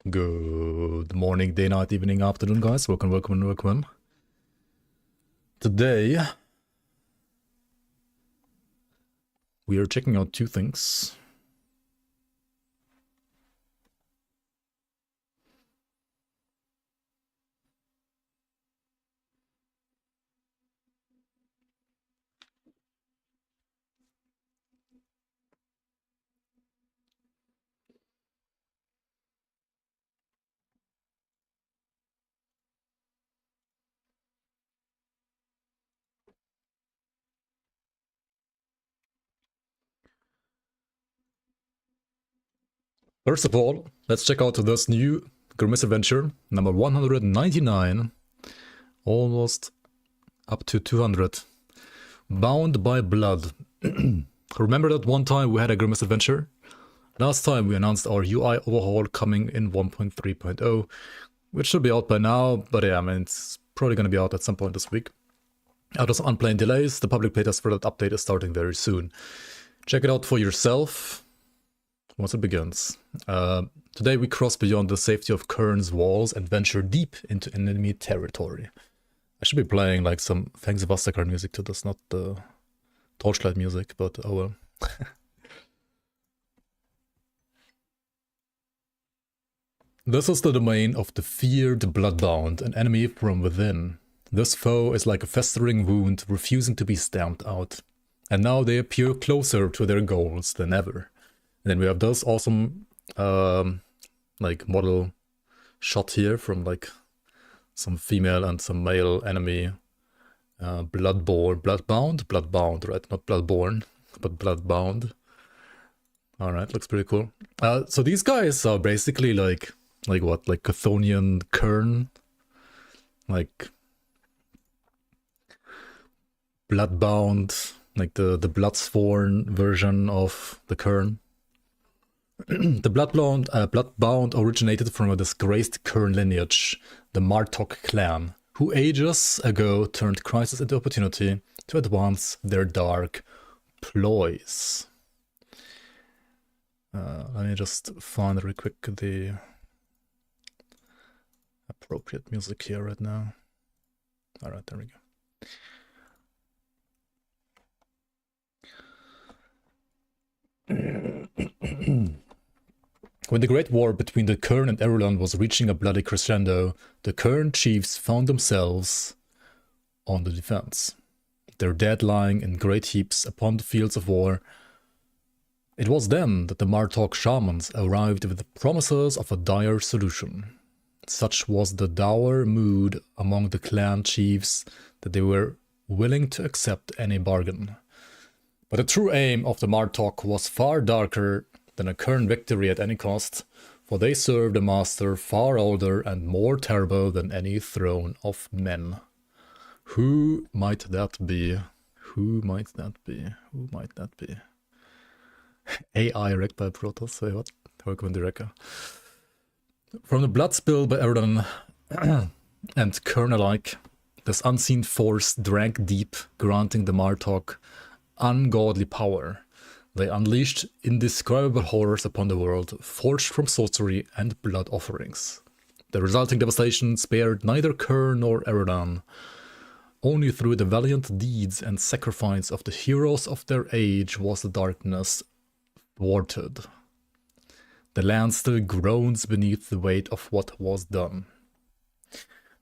Good morning, day, night, evening, afternoon, guys. Welcome. Today, we are checking out two things. First of all, let's check out this new Misadventure, number 199, almost up to 200. Bound by Blood. Remember that one time we had a Misadventure? Last time we announced our UI overhaul coming in 1.3.0, which should be out by now, but yeah, I mean, it's probably going to be out at some point this week. Out of some unplanned delays, the public beta for that update is starting very soon. Check it out for yourself once it begins. Today we cross beyond the safety of Kern's walls and venture deep into enemy territory. I should be playing like some Thanks Vastakar music to this, not the Torchlight music, but oh well. This is the domain of the feared Bloodbound, an enemy from within. This foe is like a festering wound, refusing to be stamped out. And now they appear closer to their goals than ever. And then we have this awesome, like, model shot here from, like, some female and some male enemy. Bloodbound, right? Not Bloodborne, but Bloodbound. Alright, looks pretty cool. So these guys are basically like what? Like Chthonian Kern? Like Bloodbound, like the Bloodsworn version of the Kern. The Bloodbound originated from a disgraced Kern lineage, the Martok clan, who ages ago turned crisis into opportunity to advance their dark ploys. Let me just find real quick the appropriate music here right now. Alright, there we go. When the Great War between the Kern and Erulan was reaching a bloody crescendo, the Kern chiefs found themselves on the defense, their dead lying in great heaps upon the fields of war. It was then that the Martok shamans arrived with the promises of a dire solution. Such was the dour mood among the clan chiefs that they were willing to accept any bargain. But the true aim of the Martok was far darker than a Kern victory at any cost, for they served a master far older and more terrible than any throne of men. Who might that be? Who might that be? Who might that be? AI wrecked by Protoss? Wait, what? Welcome to Rekka. From the blood spill by Erdan and Kern alike, this unseen force drank deep, granting the Martok ungodly power. They unleashed indescribable horrors upon the world, forged from sorcery and blood offerings. The resulting devastation spared neither Kern nor Eradan. Only through the valiant deeds and sacrifice of the heroes of their age was the darkness thwarted. The land still groans beneath the weight of what was done.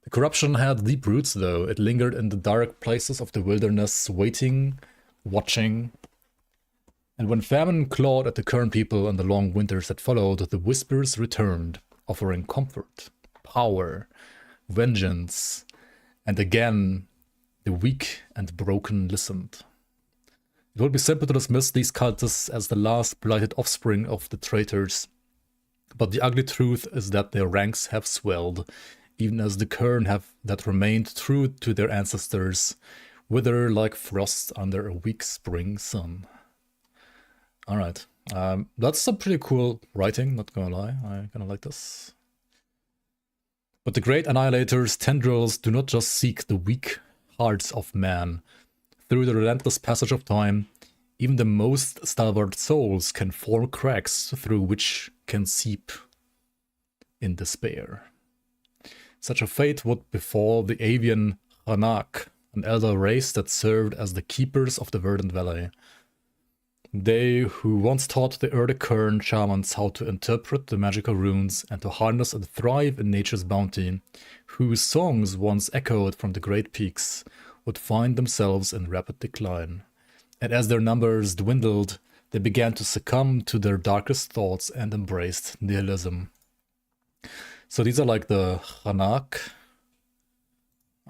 The corruption had deep roots, though. It lingered in the dark places of the wilderness, waiting, watching. And when famine clawed at the Kern people and the long winters that followed, the whispers returned, offering comfort, power, vengeance, and again the weak and broken listened. It would be simple to dismiss these cultists as the last blighted offspring of the traitors, but the ugly truth is that their ranks have swelled, even as the Kern that remained true to their ancestors wither like frost under a weak spring sun. Alright, that's some pretty cool writing, not gonna lie, I kinda like this. But the great Annihilator's tendrils do not just seek the weak hearts of man. Through the relentless passage of time, even the most stalwart souls can form cracks through which can seep in despair. Such a fate would befall the avian Hanak, an elder race that served as the keepers of the verdant valley. They who once taught the Erde-Kern shamans how to interpret the magical runes and to harness and thrive in nature's bounty, whose songs once echoed from the great peaks, would find themselves in rapid decline. And as their numbers dwindled, they began to succumb to their darkest thoughts and embraced nihilism. So these are like the Hanak,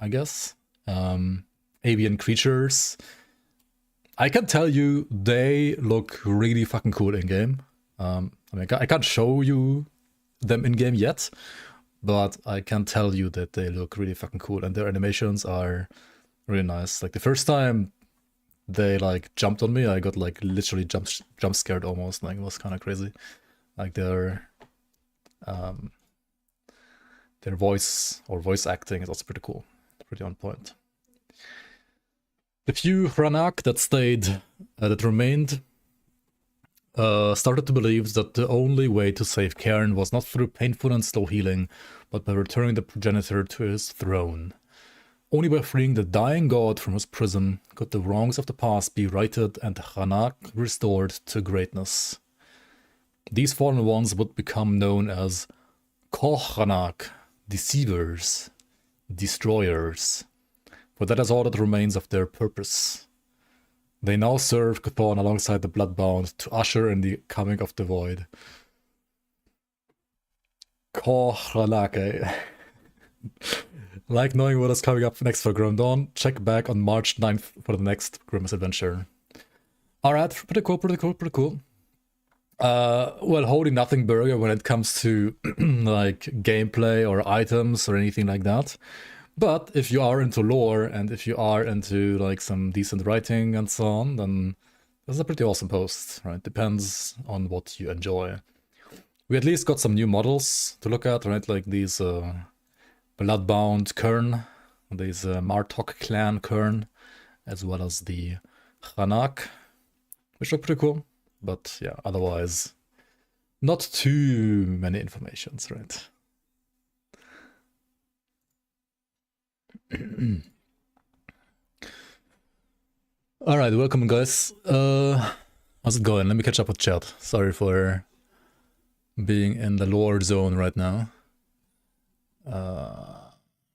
I guess, avian creatures. I can tell you they look really fucking cool in-game. I mean, I can't show you them in-game yet, but I can tell you that they look really fucking cool, and their animations are really nice. Like the first time they like jumped on me, I got like literally jump scared almost. Like it was kind of crazy. Like their voice or voice acting is also pretty cool, pretty on point. The few Hranak that remained started to believe that the only way to save Cairn was not through painful and slow healing, but by returning the progenitor to his throne. Only by freeing the dying god from his prison could the wrongs of the past be righted and Hranak restored to greatness. These fallen ones would become known as Kohranak, deceivers, destroyers. For that is all that remains of their purpose. They now serve Cthulhu alongside the Bloodbound to usher in the coming of the Void. Kohranake. Like knowing what is coming up next for Grim Dawn, check back on March 9th for the next Misadventure. Alright, pretty cool. Well, holy nothing burger when it comes to like gameplay or items or anything like that. But if you are into lore and if you are into like some decent writing and so on, then this is a pretty awesome post, right? Depends on what you enjoy. We at least got some new models to look at, right? Like these Bloodbound Kern, these Martok clan Kern, as well as the Hanak, which look pretty cool. But yeah, otherwise, not too many informations, right? Alright, welcome guys. How's it going? Let me catch up with chat. Sorry for being in the lore zone right now.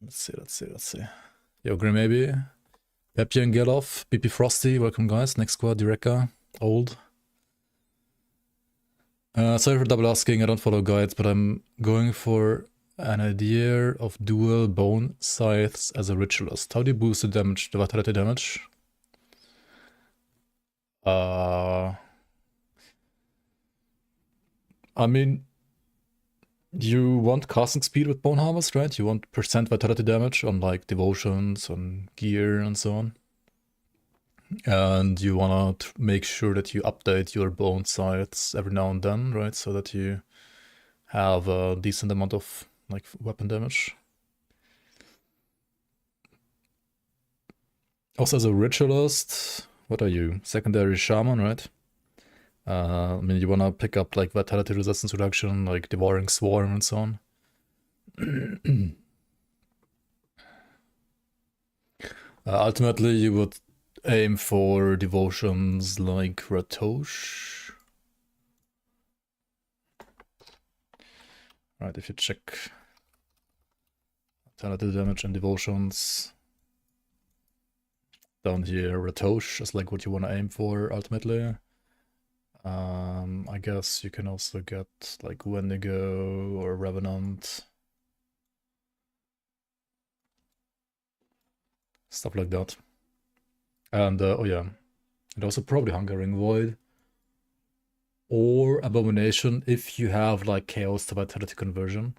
Let's see. Yo, Grim maybe. Peppi and Geloff, BP Frosty, welcome guys. Next squad, Direka, Old. Sorry for double asking, I don't follow guides, but I'm going for an idea of dual bone scythes as a ritualist. How do you boost the damage, the vitality damage? I mean, you want casting speed with Bone Harvest, right? You want percent vitality damage on like devotions, on gear and so on. And you wanna make sure that you update your bone scythes every now and then, right? So that you have a decent amount of like weapon damage. Also as a ritualist, what are you? Secondary shaman, right? I mean, you wanna pick up like vitality resistance reduction, like devouring swarm and so on. Ultimately, you would aim for devotions like Ratosh. Right, if you check vitality damage and devotions down here, Ratosh is like what you want to aim for ultimately. I guess you can also get like Wendigo or Revenant. Stuff like that. And oh yeah, and also probably Hungering Void. Or Abomination if you have like Chaos to Vitality conversion.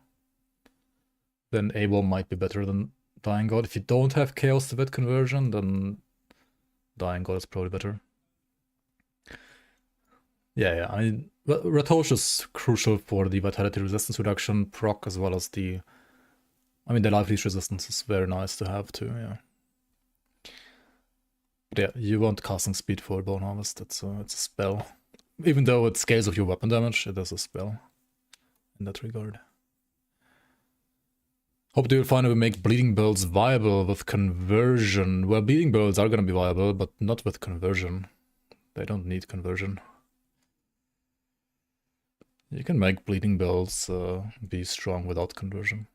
Then AWOM might be better than Dying God. If you don't have Chaos to Vit conversion, then Dying God is probably better. Yeah, I mean, Ratosh is crucial for the vitality resistance reduction proc as well as the... I mean, the life leech resistance is very nice to have too, yeah. But yeah, you want casting speed for Bone Harvest, it's a spell. Even though it scales with your weapon damage, it is a spell in that regard. Hope they will finally make bleeding builds viable with conversion. Well, bleeding builds are gonna be viable, but not with conversion. They don't need conversion. You can make bleeding builds be strong without conversion.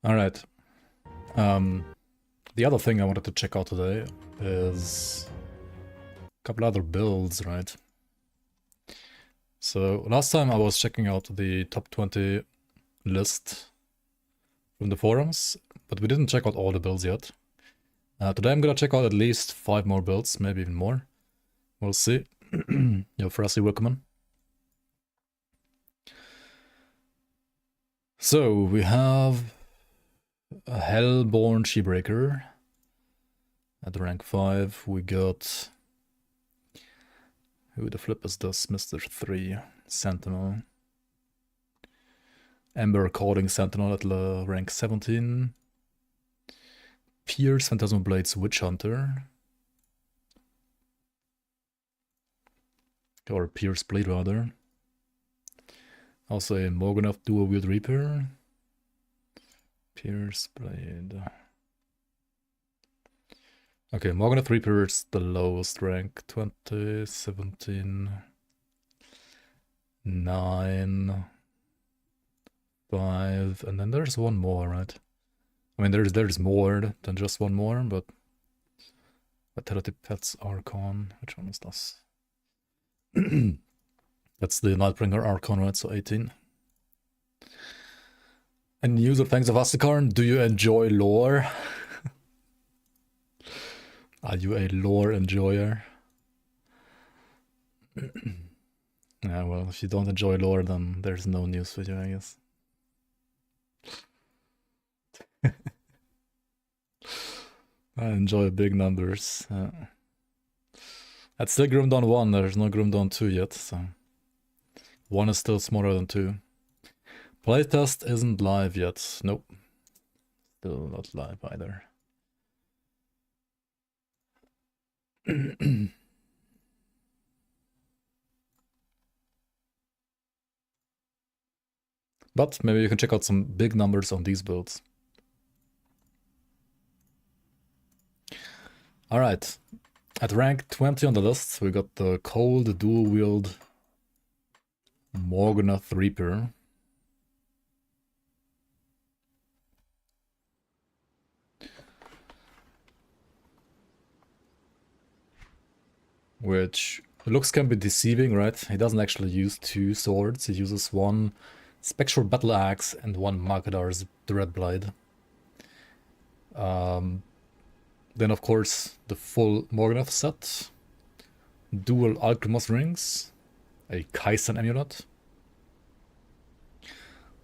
Alright. The other thing I wanted to check out today is a couple other builds, right? So last time I was checking out the top 20 list from the forums, but we didn't check out all the builds yet. Today I'm gonna check out at least 5 more builds, maybe even more. We'll see. Yo, Frosty, welcome on. So we have a Hellborn Sheebreaker at rank 5. We got... Who the flip is this? Mr. 3, Sentinel. Ember Calling Sentinel at rank 17. Pierce Phantasmal Blades Witch Hunter. Or Pierce Blade rather. Also a Morganath Dual Wield Reaper. Pierce Blade. Okay, Morganath Reaper is the lowest rank. 20, 17, 9, 5, and then there's one more, right? I mean, there's more than just one more, but Pet Archon. Which one is this? That's the Nightbringer Archon, right? So 18. And user thanks of Astikarn, do you enjoy lore? Are you a lore enjoyer? Yeah, well, if you don't enjoy lore, then there's no news for you, I guess. I enjoy big numbers. That's still Grimdawn 1, there's no Grimdawn 2 yet, so... 1 is still smaller than 2. Playtest isn't live yet, nope. Still not live either. But maybe you can check out some big numbers on these builds. Alright, at rank 20 on the list, we got the Cold Dual Wield Morganath Reaper. Which looks can be deceiving, right? He doesn't actually use 2 swords, he uses 1 Spectral Battle Axe and 1 Magadar's Dreadblade. Then of course the full Morganath set, dual Alchemist Rings, a Kaizen Amulet,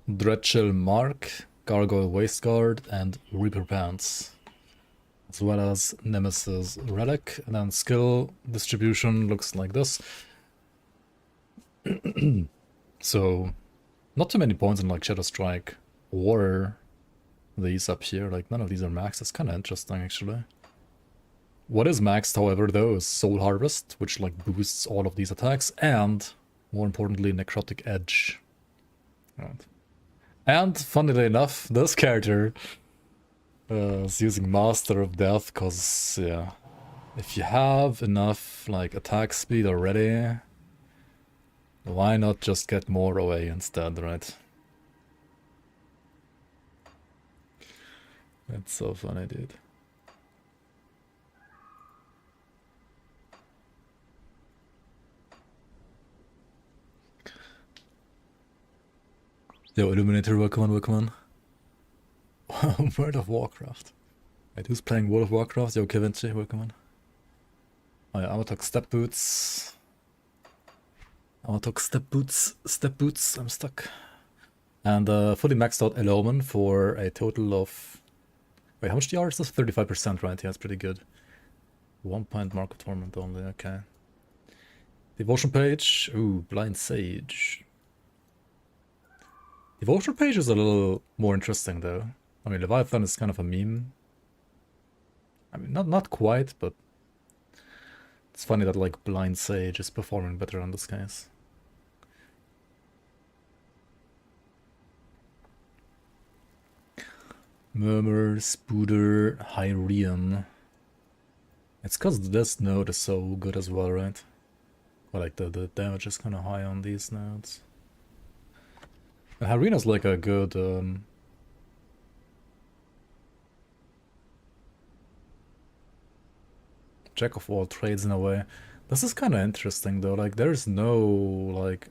Dreadchill Mark, Gargoyle Waistguard, and Reaper Pants, as well as Nemesis Relic. And then skill distribution looks like this. So, not too many points in like Shadow Strike or these up here. Like none of these are maxed. That's kind of interesting actually. What is maxed, however, though, is Soul Harvest, which like boosts all of these attacks, and more importantly, Necrotic Edge. Right. And funnily enough, this character is using Master of Death, cause yeah, if you have enough like attack speed already, why not just get more away instead, right? That's so funny, dude. Yo, Illuminator, welcome on, welcome on. World of Warcraft. Wait, who's playing World of Warcraft? Yo, Kevinci, welcome on. Oh yeah, I want to talk step boots. Step boots, I'm stuck. And fully maxed out Eloman for a total of... Wait, how much DR is this? 35%, right? Yeah, that's pretty good. 1 point mark of torment only, okay. Devotion page, ooh, Blind Sage. Devotion page is a little more interesting though. I mean, Leviathan is kind of a meme. I mean, not quite, but It's funny that like Blind Sage is performing better in this case. Murmur, Spooder, Hyrian. It's cause this node is so good as well, right? Well, like the damage is kind of high on these nodes. And Hyrian's like a good jack of all trades in a way. This is kind of interesting though. Like there's no like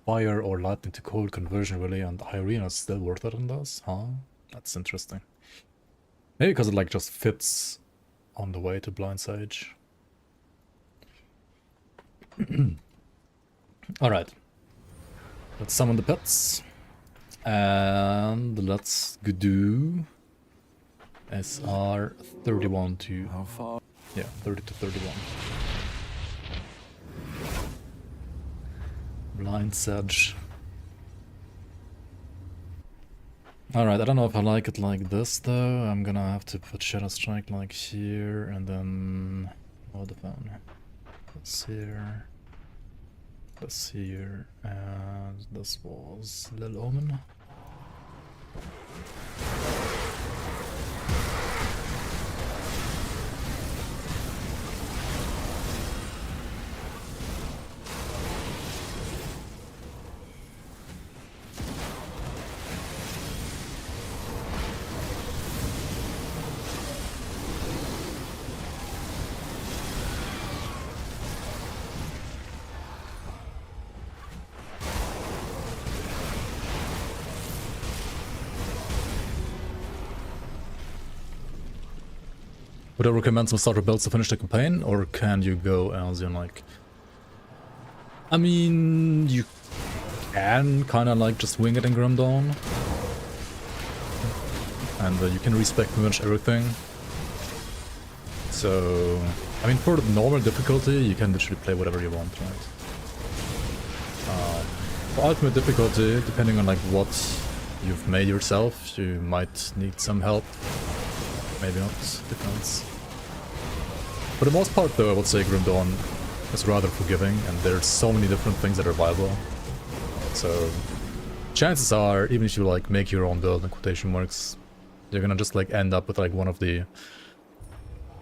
fire or lightning to cold conversion really, and Hyrian is still worth it in this, huh? That's interesting. Maybe because it like just fits on the way to Blind Sage. Alright. Let's summon the pets. And let's do SR 31 to... How far? Yeah, 30 to 31. Blind Sage. Alright, I don't know if I like it like this though. I'm gonna have to put Shadow Strike like here and then... What the phone? This here. This here. And this was Lil Omen. Would I recommend some starter builds to finish the campaign, or can you go as in like... I mean, you can kind of like just wing it in Grim Dawn. And you can respec pretty much everything. So, I mean, for the normal difficulty, you can literally play whatever you want, right? For ultimate difficulty, depending on like what you've made yourself, you might need some help. Maybe not, depends. For the most part though, I would say Grim Dawn is rather forgiving, and there's so many different things that are viable. So, chances are, even if you like make your own build in quotation marks, you're gonna just like end up with like one of the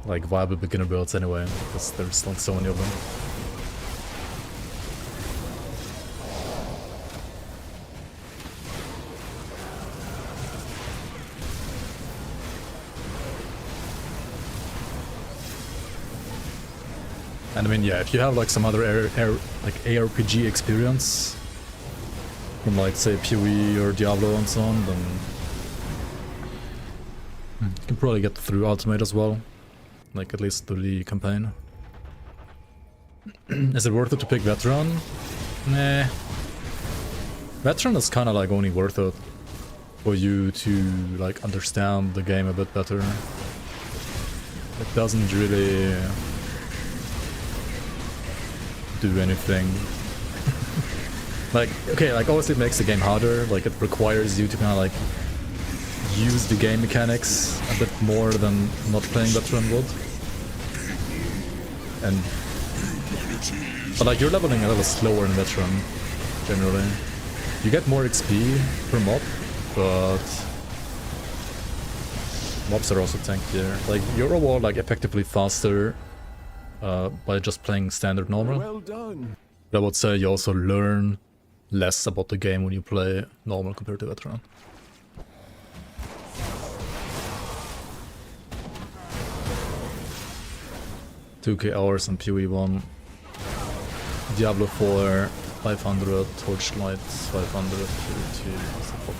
like viable beginner builds anyway, because there's like so many of them. And I mean, yeah, if you have like some other like ARPG experience from like say PoE or Diablo and so on, then you can probably get through Ultimate as well, like at least through the campaign. Is it worth it to pick Veteran? Nah. Veteran is kind of like only worth it for you to like understand the game a bit better. It doesn't really do anything. Like, okay, like obviously it makes the game harder, like it requires you to kind of like use the game mechanics a bit more than not playing Veteran would. And but like you're leveling a little slower in Veteran generally. You get more XP per mob, but mobs are also tankier. Like you're overall like effectively faster by just playing standard normal. Well done. But I would say you also learn less about the game when you play normal compared to Veteran. $2K hours on PoE 1, Diablo 4, 500, Torchlight 500, PoE 2, what's the fuck?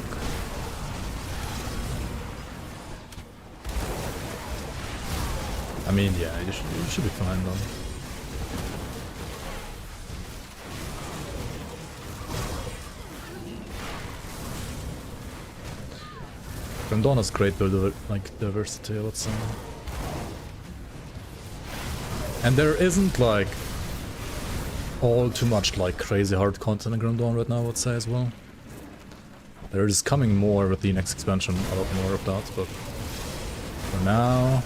I mean, yeah, you should be fine though. Dawn has great build like diversity, I would say. And there isn't like all too much like crazy hard content in Grim Dawn right now, I would say as well. There is coming more with the next expansion, a lot more of that, but for now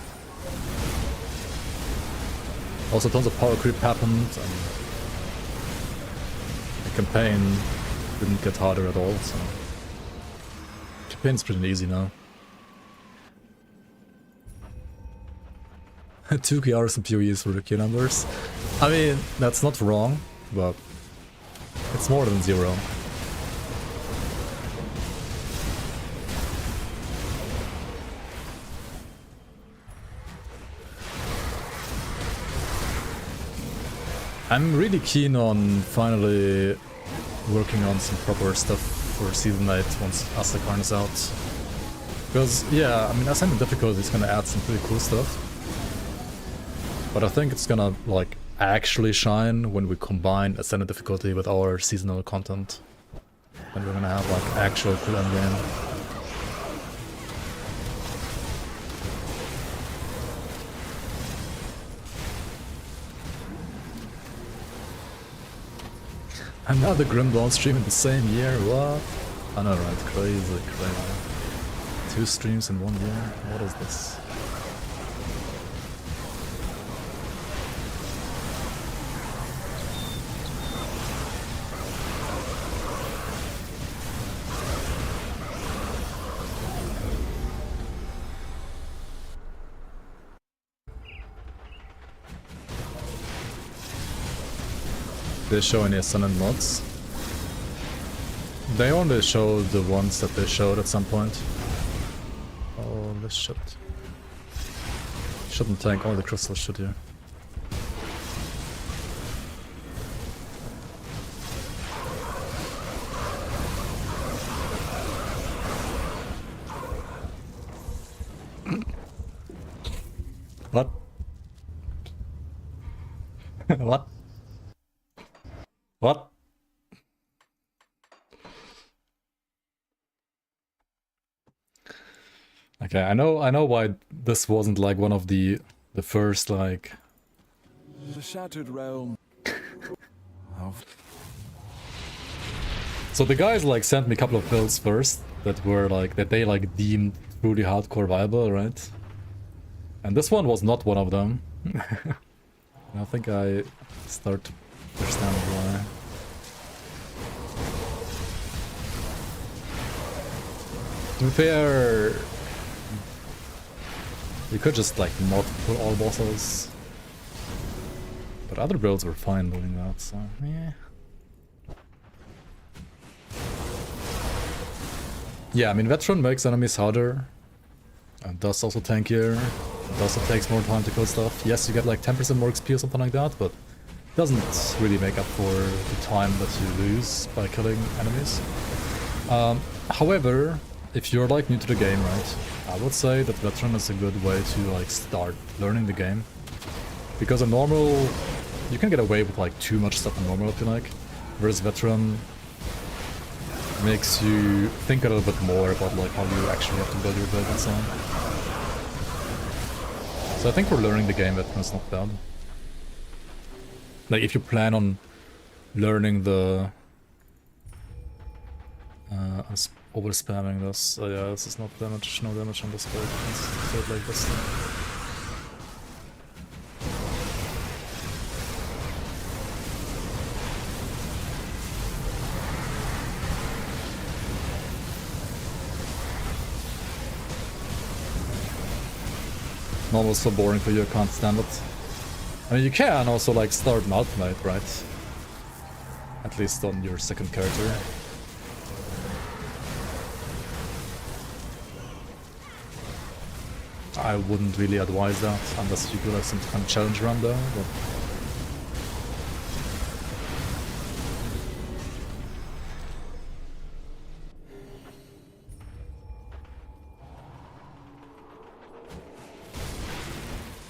Also tons of power creep happened, and the campaign didn't get harder at all, so... Campaign's pretty easy now. 2 KRs and PoEs for the Q numbers. I mean, that's not wrong, but it's more than 0. I'm really keen on finally working on some proper stuff for Season 8 once Astakarn is out. Because, yeah, I mean, Ascendant difficulty is gonna add some pretty cool stuff. But I think it's gonna, like, actually shine when we combine Ascendant difficulty with our seasonal content. And we're gonna have, like, actual cool endgame. Another Grim Dawn stream in the same year, what? I know, right? Crazy, crazy. 2 streams in 1 year? What is this? They show any Ascendant mods? They only show the ones that they showed at some point. Oh, this shit. Shouldn't tank all the crystals, should you? What? What? What? Okay, I know why this wasn't like one of the first like the shattered realm of... So the guys like sent me a couple of builds first that were like that they like deemed truly hardcore viable, right? And this one was not one of them. I think I start to understand why. To be fair, you could just like not put all bosses, but other builds were fine doing that, so yeah. Yeah, I mean, Veteran makes enemies harder, and does also tankier, it also takes more time to kill stuff. Yes, you get like 10% more XP or something like that, but it doesn't really make up for the time that you lose by killing enemies. However, if you're like new to the game, right, I would say that Veteran is a good way to like start learning the game. Because a normal, you can get away with like too much stuff in normal if you like, whereas Veteran makes you think a little bit more about like how you actually have to build your build and so on. So I think for learning the game, Veteran is not bad. Like if you plan on learning the over spamming this. Oh yeah, this is not damage, no damage on this build. Let's do it like this thing. Normal is so boring for you, I can't stand it. I mean, you can also like start an ultimate, right? At least on your second character. I wouldn't really advise that, unless you do like some kind of challenge run though, but...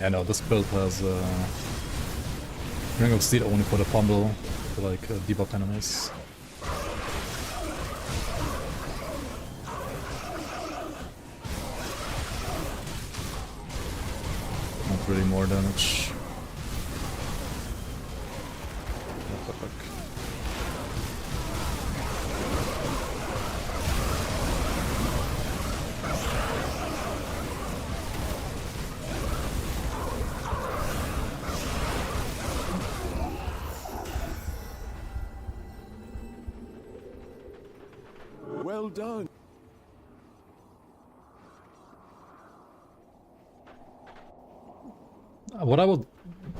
Yeah, no, this build has Ring of Steel only for the Pummel, to like debuff enemies. Not really more damage. What the fuck? Well done. What I would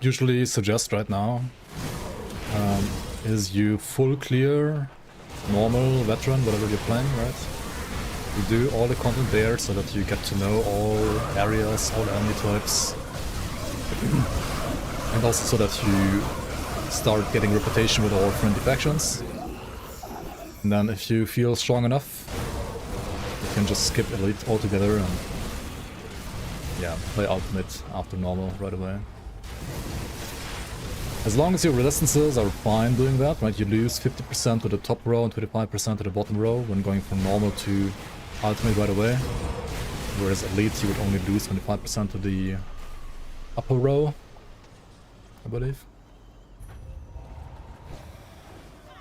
usually suggest right now is you full clear, normal, veteran, whatever you're playing, right? You do all the content there so that you get to know all areas, all enemy types. And also so that you start getting reputation with all friendly factions. And then if you feel strong enough, you can just skip Elite altogether and yeah, play Ultimate after normal right away. As long as your resistances are fine doing that, right? You lose 50% to the top row and 25% to the bottom row when going from normal to Ultimate right away. Whereas Elite you would only lose 25% to the upper row, I believe.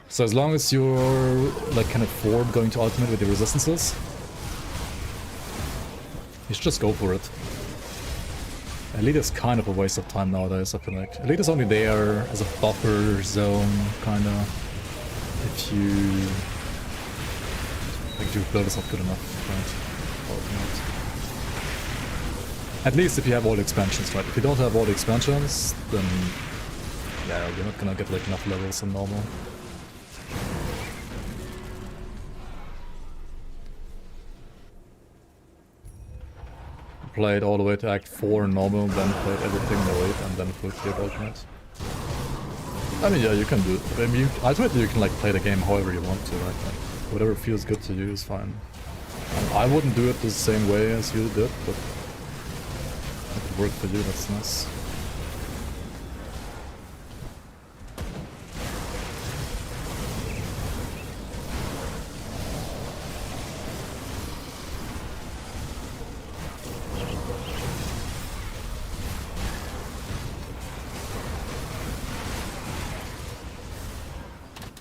So as long as you're like can afford going to Ultimate with your resistances, you should just go for it. Elite is kind of a waste of time nowadays, I feel like. Elite is only there as a buffer zone, kinda. If you... like your build is not good enough, right? At least if you have all the expansions, right? If you don't have all the expansions, then... yeah, you're not gonna get like enough levels in normal. Played all the way to Act 4 in normal, then played everything in Elite, and then full cleared Ultimate. I mean, yeah, you can do it. I mean, ultimately you can like play the game however you want to, right? Like, whatever feels good to you is fine. I wouldn't do it the same way as you did, but if it worked for you, that's nice.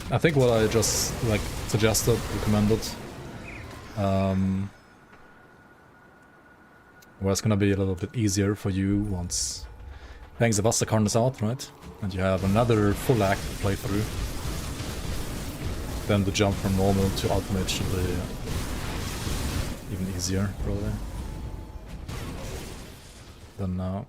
I think what I just like suggested, recommended, was gonna be a little bit easier for you once Pangs of Astakarn is out, right? And you have another full act to play through. Then the jump from normal to ultimate should be even easier, probably, than now.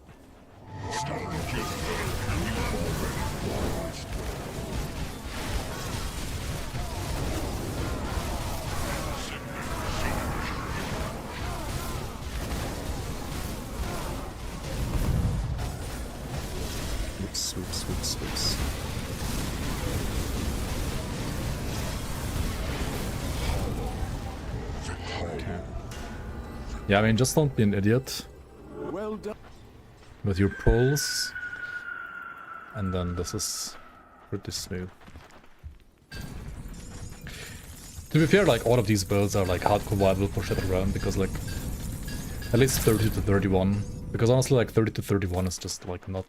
Swoops. Okay. Yeah, I mean, just don't be an idiot. Well done. With your pulls. And then this is pretty smooth. To be fair, like, all of these builds are like hardcore viable for Shattered Realm because like at least 30 to 31. Because honestly, like 30 to 31 is just like not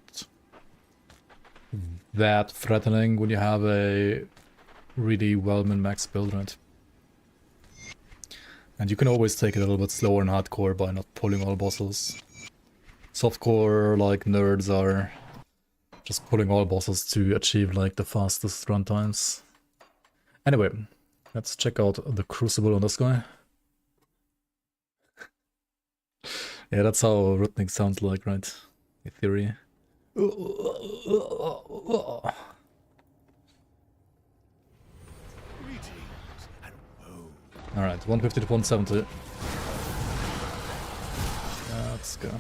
that threatening when you have a really well-min-max build, right? And you can always take it a little bit slower in hardcore by not pulling all bosses. Softcore, like, nerds are just pulling all bosses to achieve, like, the fastest runtimes. Anyway, let's check out the Crucible on this guy. Yeah, that's how Rutnik sounds like, right? In theory. Alright, 150 to 170. Let's go.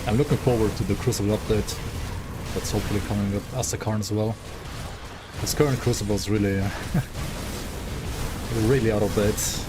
I'm looking forward to the Crucible update. That's hopefully coming with Asakarn as well. This current Crucible is really, really out of date.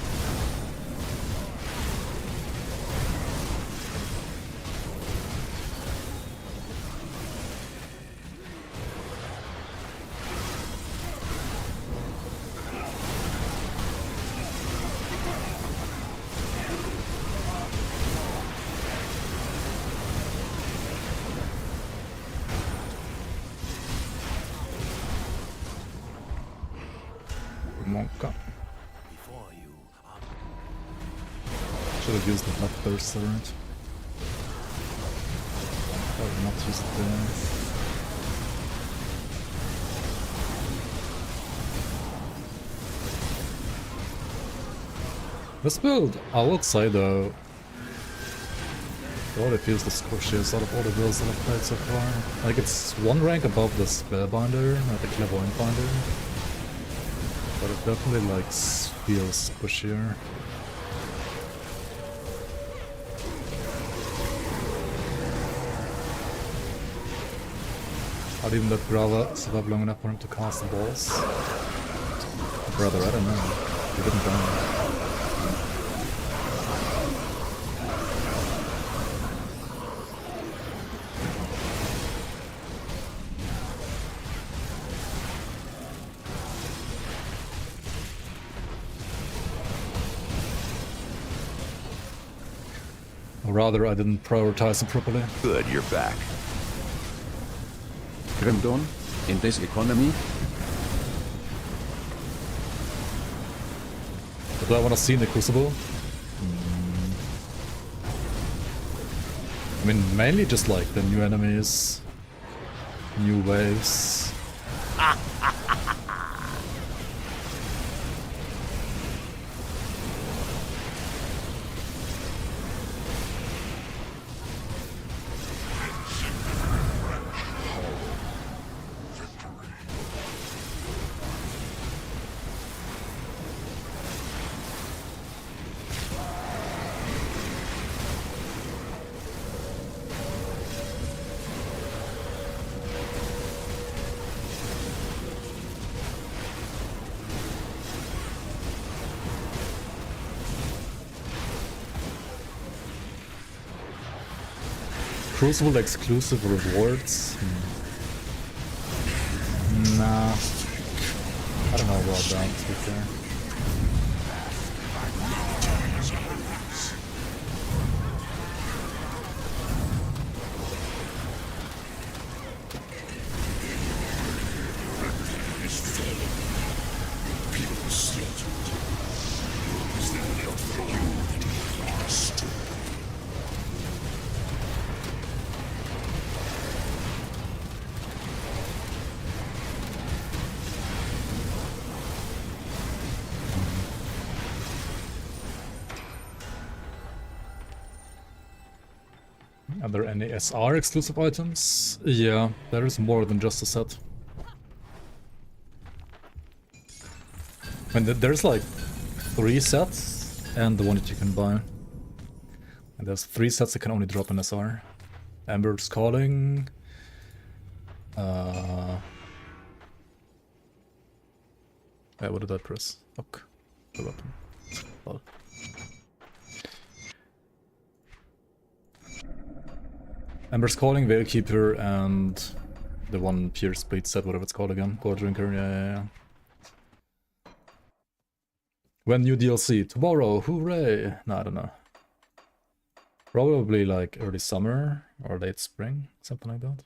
Monka. Should have used the Blood Burster, right? Probably not use it there. This build, I would say though, the it feels the squishiest out of all the builds that I've played so far. Like it's one rank above the Spellbinder, not the Clairvoyant Binder. But it definitely like feels squishier. How did even that Grava survive long enough for him to cast the balls? Brother, I don't know. He didn't die. Or rather, I didn't prioritize it properly. Good, you're back. Grim Dawn in this economy. But do I want to see in the Crucible? I mean, mainly just like the new enemies, new waves. Crucible exclusive rewards? Nah. I don't know about that, to be fair. Are there any SR exclusive items? Yeah, there is more than just a set. I mean, there's like 3 sets and the one that you can buy. And there's 3 sets that can only drop an SR. Ember's Calling. Yeah, what did I press? Fuck. The button. Well. Ember's Calling, Veilkeeper, and the one Pierce Blade set, whatever it's called again. Blood Drinker, yeah. When new DLC? Tomorrow, hooray! No, I don't know. Probably like early summer or late spring, something like that.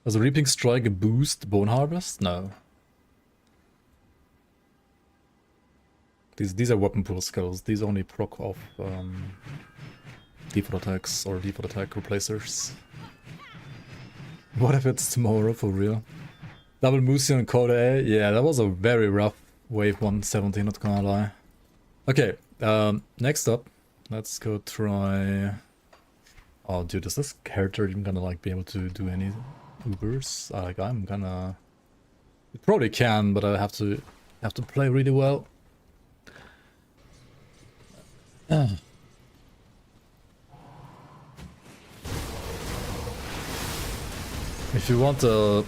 Does Reaping Strike boost Bone Harvest? No. These are weapon pool skills. These only proc off default attacks or default attack replacers. What if it's tomorrow for real? Double Musi and Code A? Yeah, that was a very rough wave 117, not gonna lie. Okay, next up, let's go try... Oh dude, is this character even gonna like be able to do any Ubers? Like I'm gonna You probably can, but I have to play really well. If you want you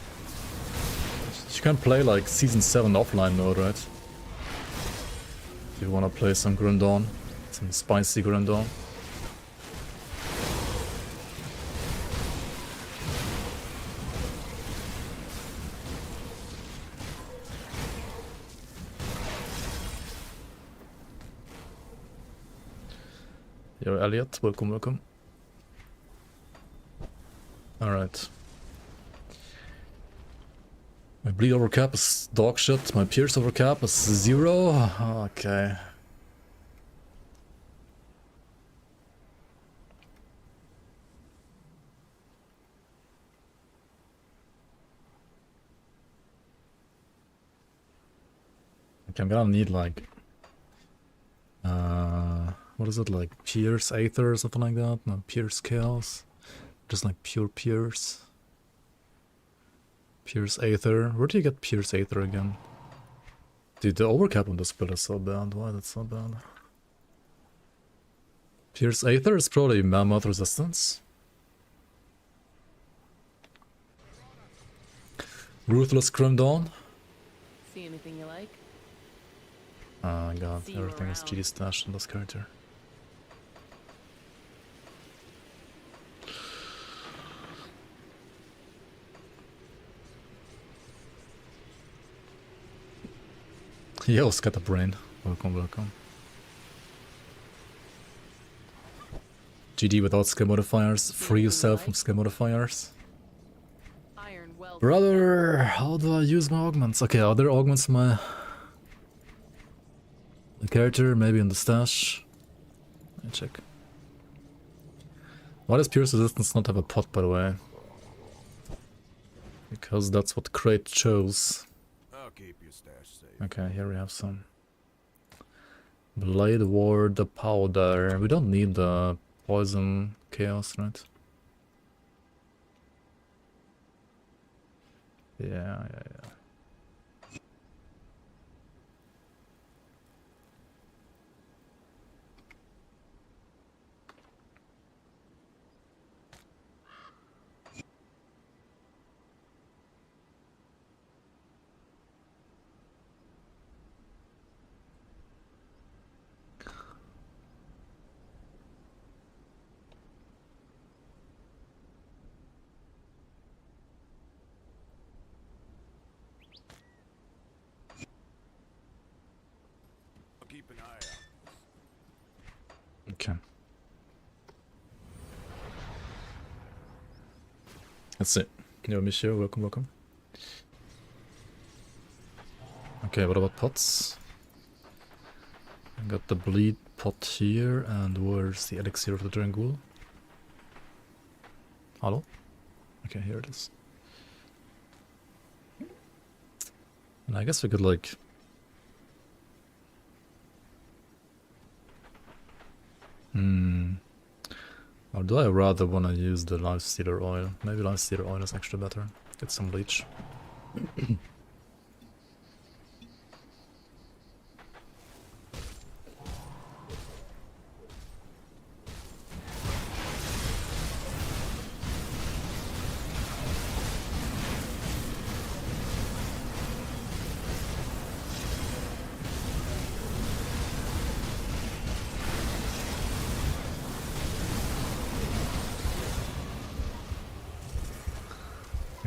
can play like Season 7 offline mode, right? If you want to play some Grim Dawn, some spicy Grim Dawn. Yo, Elliot, welcome, welcome. Alright. My bleed over cap is dog shit, my pierce over cap is 0. Okay. Okay, I'm gonna need like what is it, like Pierce Aether or something like that? No, Pierce Chaos. Just like pure Pierce. Pierce Aether. Where do you get Pierce Aether again? Dude, the overcap on this build is so bad. Why is it so bad? Pierce Aether is probably Mammoth Resistance. Ruthless Grim Dawn. See anything you like? Oh god, See you everything is around. GD stashed in this character. Yo, Scatterbrain. Welcome, welcome. GD without skill modifiers. Free yourself from skill modifiers. Iron well. Brother, how do I use my augments? Okay, are there augments in my character? Maybe in the stash. Let me check. Why does Pierce Resistance not have a pot, by the way? Because that's what Crate chose. I'll keep your stash safe. Okay, here we have some. Blade Ward, the powder. We don't need the poison chaos, right? Yeah. I'll keep an eye out. Okay. That's it. Yo, Michio, welcome, welcome. Okay, what about pots? I got the bleed pot here, and where's the elixir of the Drangul? Hello? Okay, here it is. And I guess we could like... Or do I rather want to use the Lifestealer oil? Maybe Lifestealer oil is actually better. Get some bleach.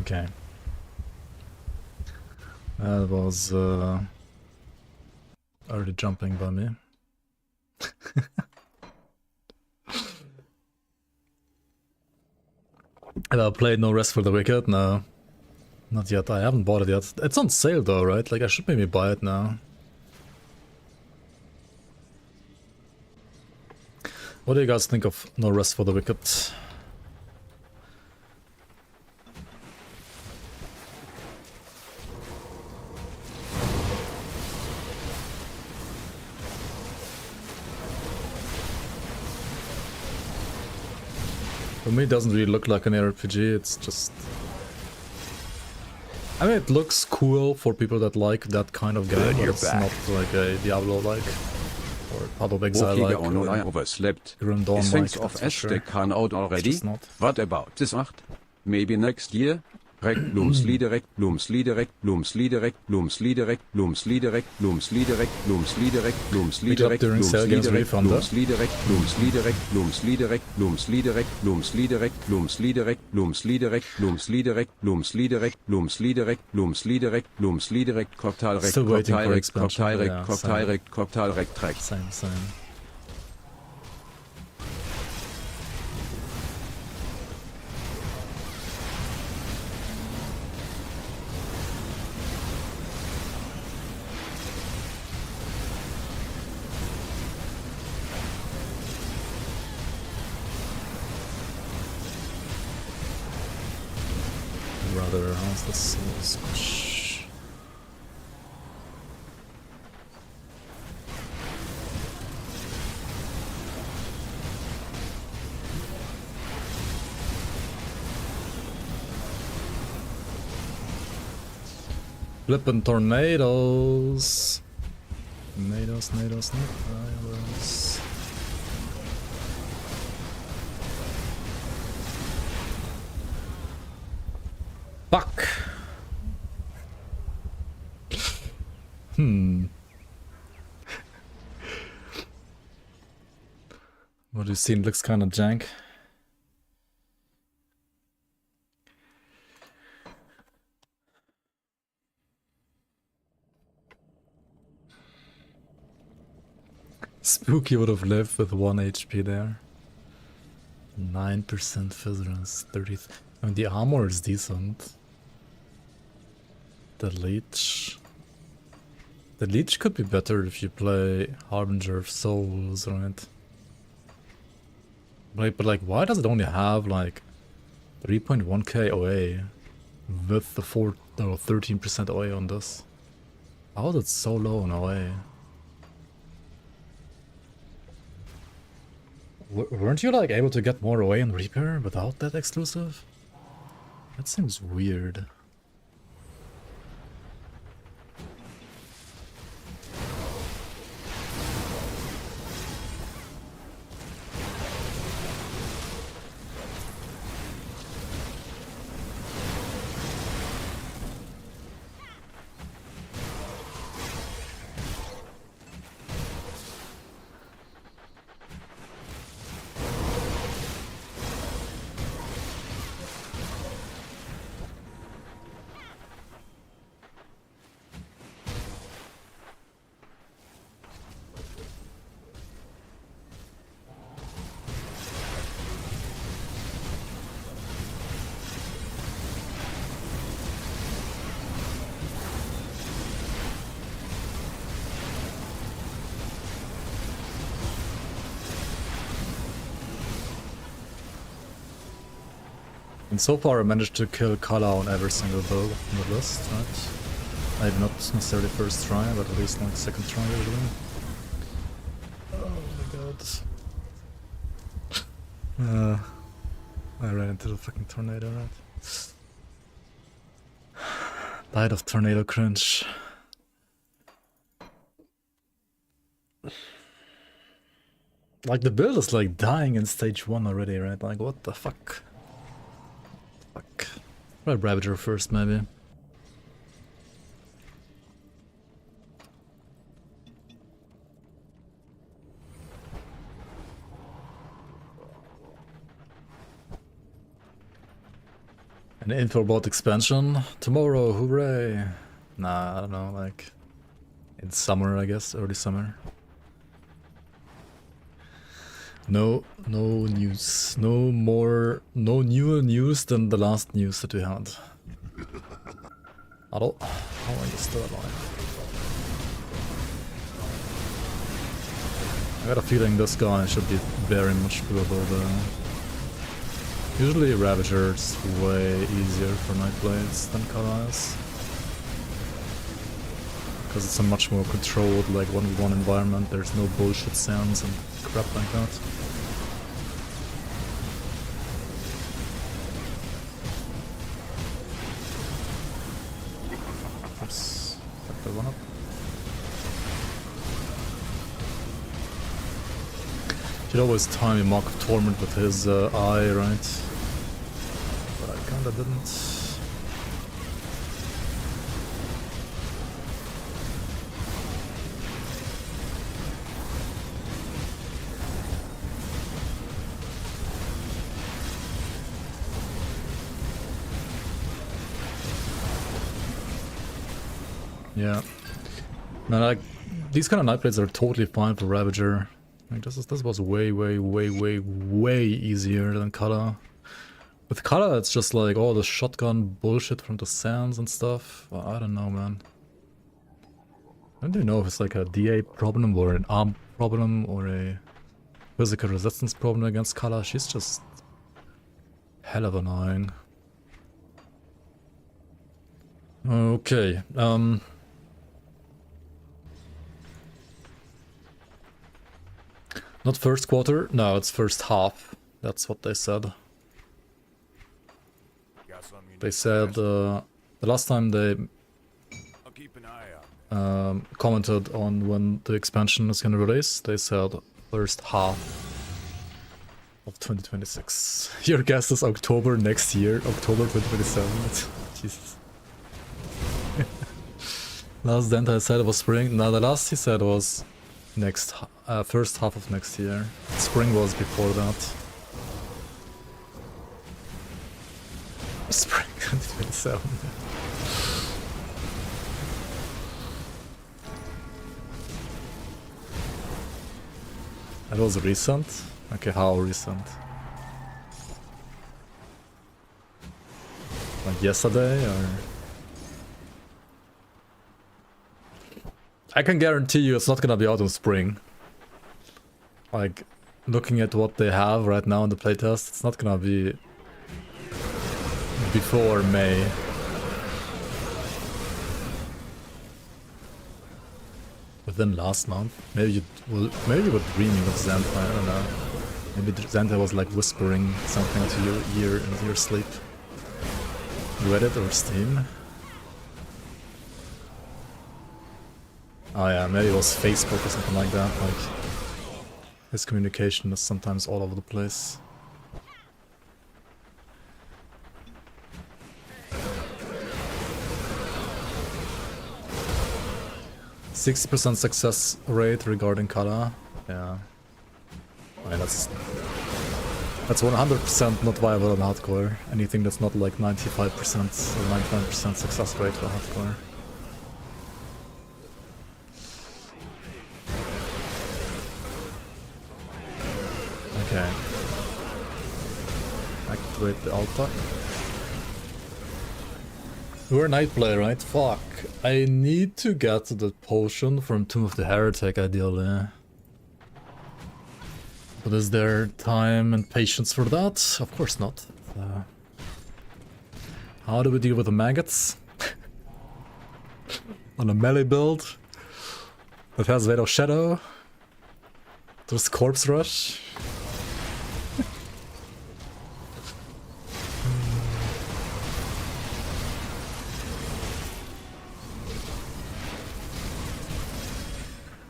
Okay. That was early jumping by me. Have I played No Rest for the Wicked? No. Not yet. I haven't bought it yet. It's on sale though, right? Like I should maybe buy it now. What do you guys think of No Rest for the Wicked? For me, it doesn't really look like an RPG, it's just... I mean, it looks cool for people that like that kind of game, Good, but you're it's back. not like a Diablo-like, or Path of Exile-like, Wolfjäger on I or overslept. Grim Is Dawn-like, things of that's for sure. Aztec can out already? just not. What about this art? Maybe next year? Rek blooms liederek, blooms liederek, blooms liederek, blooms liederek, blooms liederek, blooms liederek, blooms liederek, blooms Pick it up liederek, during blooms sale games liederek, refund, blooms liederek, blooms liederek, blooms liederek, blooms liederek, blooms liederek, blooms liederek, blooms liederek, blooms liederek, blooms liederek, blooms liederek, blooms liederek, blooms liederek, cocktailrek, Still waiting for cocktailrek, expansion, cocktailrek, yeah, cocktailrek, cocktailrek, track. Same. Rather, how's the soul squish? Flippin' tornadoes! Tornadoes. Fuck! What do you see? It looks kind of jank. Spooky would have lived with 1 HP there. 9% Fizzers, 30. I mean, the armor is decent. The leech. The leech could be better if you play Harbinger of Souls, right? But like, why does it only have like 3.1k OA with the 13% OA on this? How is it so low on OA? Weren't you like able to get more OA on Reaper without that exclusive? That seems weird. And so far I managed to kill Kala on every single build on the list, right? Maybe not necessarily first try, but at least like second try usually. Oh my god. I ran into the fucking tornado, right? Died of tornado cringe. Like the build is like dying in stage 1 already, right? Like what the fuck? Try Ravager first, maybe. An info about expansion tomorrow, hooray! Nah, I don't know, like in summer, I guess, early summer. No news. No newer news than the last news that we had. At all. How are you still alive? I got a feeling this guy should be very much doable though. Usually Ravager's way easier for Nightblades than Kala's. Because it's a much more controlled, like 1v1 environment, there's no bullshit sounds and crap like that. Got one up. Should always time a Mark of Torment with his eye, right? But I kinda didn't. Yeah. No, like, these kind of Nightblades are totally fine for Ravager. Like, this was way easier than Kala. With Kala, it's just like all the shotgun bullshit from the sands and stuff. Well, I don't know, man. I don't even know if it's like a DA problem or an arm problem or a physical resistance problem against Kala. She's just hell of annoying. Okay, not first quarter, no, it's first half. That's what they said. Got something you They need said the last time they I'll keep an eye out. commented on when the expansion is gonna release, they said first half of 2026. Your guess is October next year, October 2027. Jesus. Last dent I said it was spring. No, the last he said was next, first half of next year. Spring was before that. Spring 2027. That was recent? Okay, how recent? Like yesterday or? I can guarantee you it's not gonna be out in spring. Like, looking at what they have right now in the playtest, it's not gonna be before May. Within last month? Maybe you were dreaming of Xantha, I don't know. Maybe Xantha was like whispering something to your ear in your sleep. Reddit or Steam? Oh yeah, maybe it was Facebook or something like that. Like, his communication is sometimes all over the place. %60 success rate regarding Kala. Yeah. I mean, that's 100% not viable on hardcore. Anything that's not like 95% or 99% success rate for hardcore. Okay. Activate the altar. We're Nightblade, right? Fuck. I need to get the potion from Tomb of the Heretic, ideally. But is there time and patience for that? Of course not. How do we deal with the maggots? On a melee build that has Veil of Shadow? There's Corpse Rush?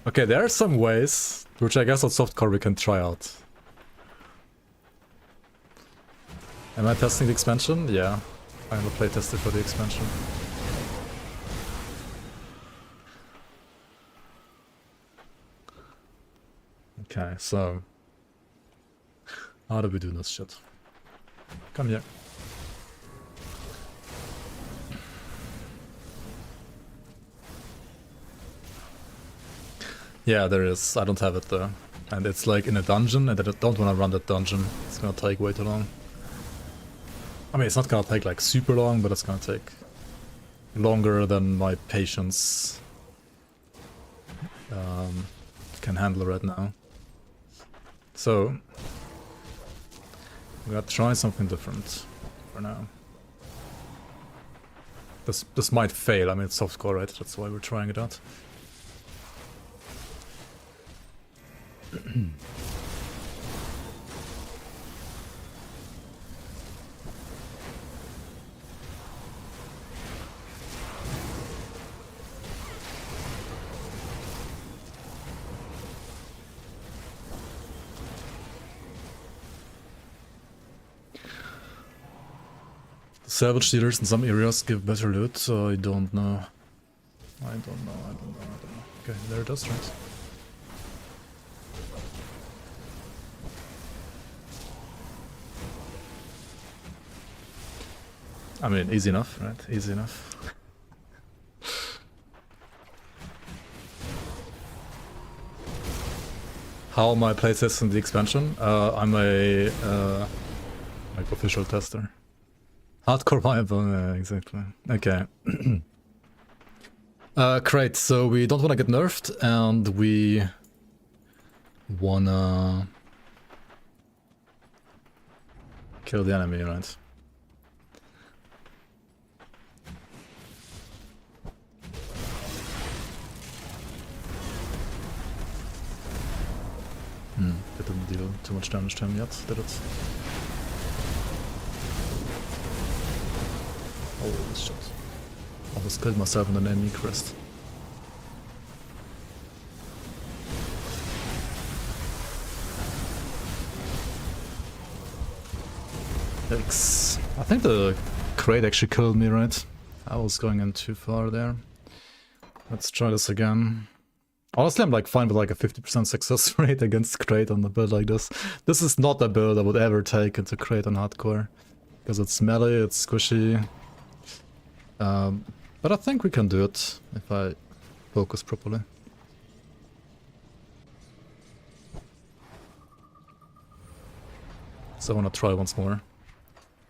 Okay, there are some ways, which I guess on softcore we can try out. Am I testing the expansion? Yeah, I'm a playtester for the expansion. Okay, so how do we do this shit? Come here. Yeah, there is. I don't have it though. And it's like in a dungeon, and I don't want to run that dungeon. It's gonna take way too long. I mean, it's not gonna take like super long, but it's gonna take longer than my patience can handle right now. So, we gotta try something different for now. This might fail. I mean, it's softcore, right? That's why we're trying it out. Savage dealers in some areas give better loot? I don't know. I don't know. Okay, there it is, right? I mean, easy enough, right? Easy enough. How am I playtesting the expansion? I'm a like official tester. Hardcore viable, yeah, exactly. Okay. Great, so we don't want to get nerfed, and we wanna kill the enemy, right? It didn't deal too much damage to him yet, did it? Holy shit. Almost killed myself in an enemy crest. Yikes. I think the crate actually killed me, right? I was going in too far there. Let's try this again. Honestly, I'm like fine with like a 50% success rate against crate on a build like this. This is not a build I would ever take into crate on hardcore. Because it's melee, it's squishy. But I think we can do it if I focus properly. So I want to try once more.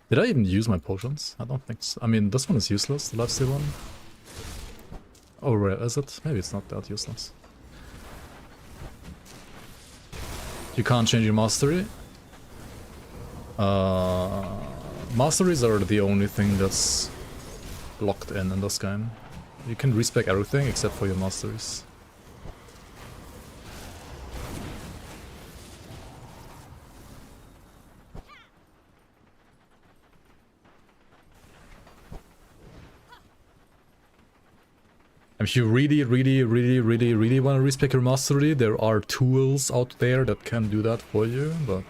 Did I even use my potions? I don't think so. I mean, this one is useless, the lifesteal one. Oh, rare is it? Maybe it's not that useless. You can't change your mastery. Masteries are the only thing that's locked in this game. You can respec everything except for your masteries. If you really want to respec your mastery, there are tools out there that can do that for you, but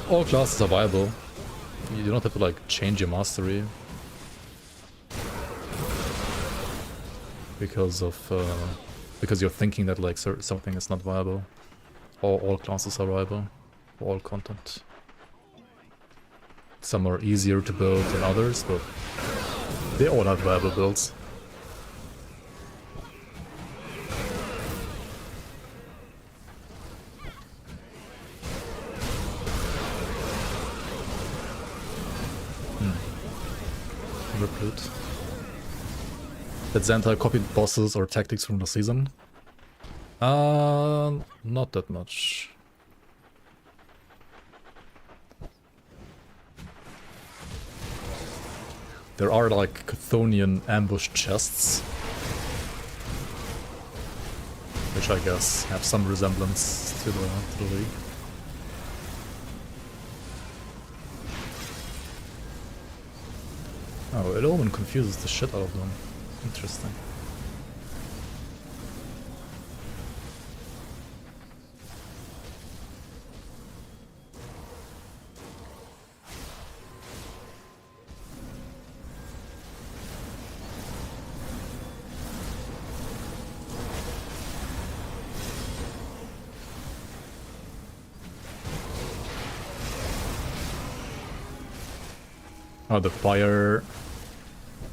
all classes are viable. You don't have to like change your mastery because you're thinking that like something is not viable. All classes are viable for all content. Some are easier to build than others, but they all have viable builds. Recruit. Did Xantai copied bosses or tactics from the season? Not that much. There are like Chthonian ambush chests, which I guess have some resemblance to the league. Oh, it all confuses the shit out of them. Interesting. Oh, the fire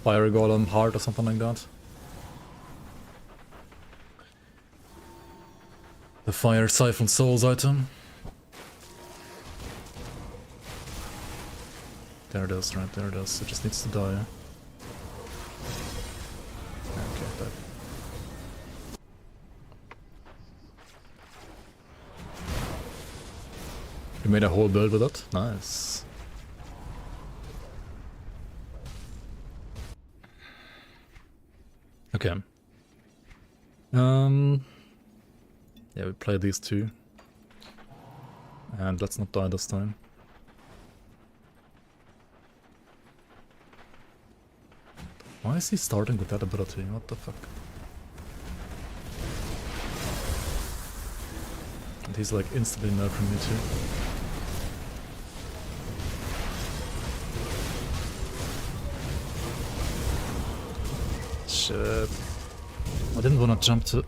golem heart or something like that. The fire siphon souls item. There it is, right there it is. It just needs to die. Okay, died. You made a whole build with it? Nice. Okay. Yeah, we play these two. And let's not die this time. Why is he starting with that ability? What the fuck? And he's like instantly nerfing me too. shit. I didn't want to jump to...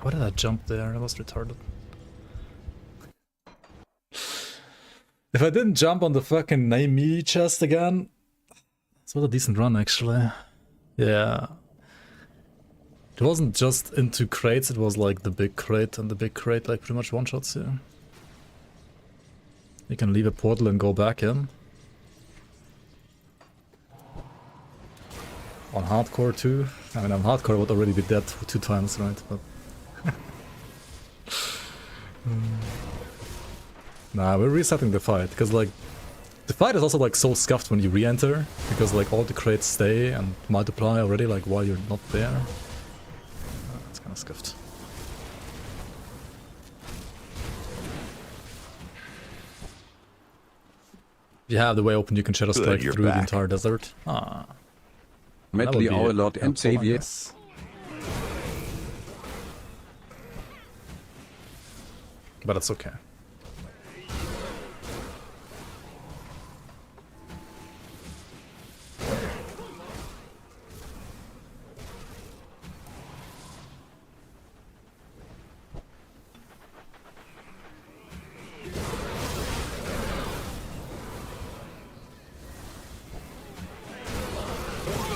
Why did I jump there? I was retarded. If I didn't jump on the fucking name me chest again... It's not a decent run, actually. Yeah. It wasn't just into crates, it was like the big crate, and the big crate like pretty much one-shots you. You can leave a portal and go back in. On hardcore too. I mean, on hardcore I would already be dead 2 times, right? But nah, we're resetting the fight, because like the fight is also like so scuffed when you re-enter, because like all the crates stay and multiply already like while you're not there. It's kind of scuffed. If you have the way open, you can shadow strike through the entire desert. Ah. Medley our Lord and Savior. But it's okay.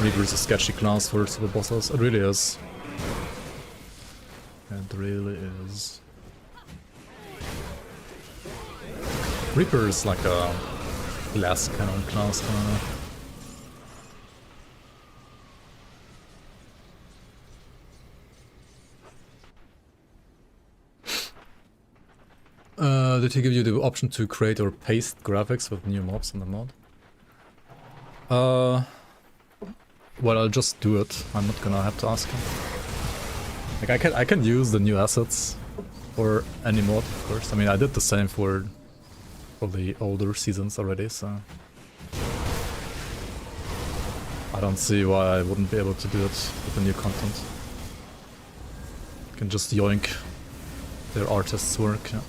Reaper is a sketchy class for Superbosses. It really is. It really is. Reaper is like a glass cannon class. Did he give you the option to create or paste graphics with new mobs in the mod? Well, I'll just do it. I'm not gonna have to ask him. Like I can use the new assets for any mod, of course. I mean, I did the same for the older seasons already, so I don't see why I wouldn't be able to do it with the new content. You can just yoink their artists' work. Yeah.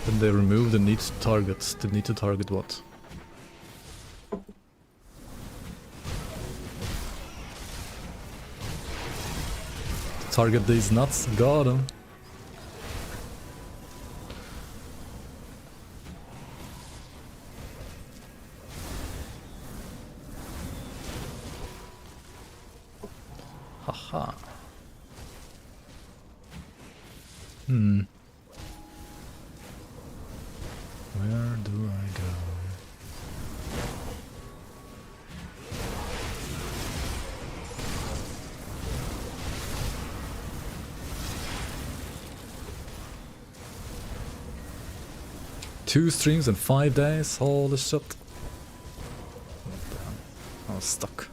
Then they remove the need to target. The need to target what? Target these nuts. Got him. Haha. Where do I go? Two streams in 5 days? Holy shit. What the hell? I was stuck.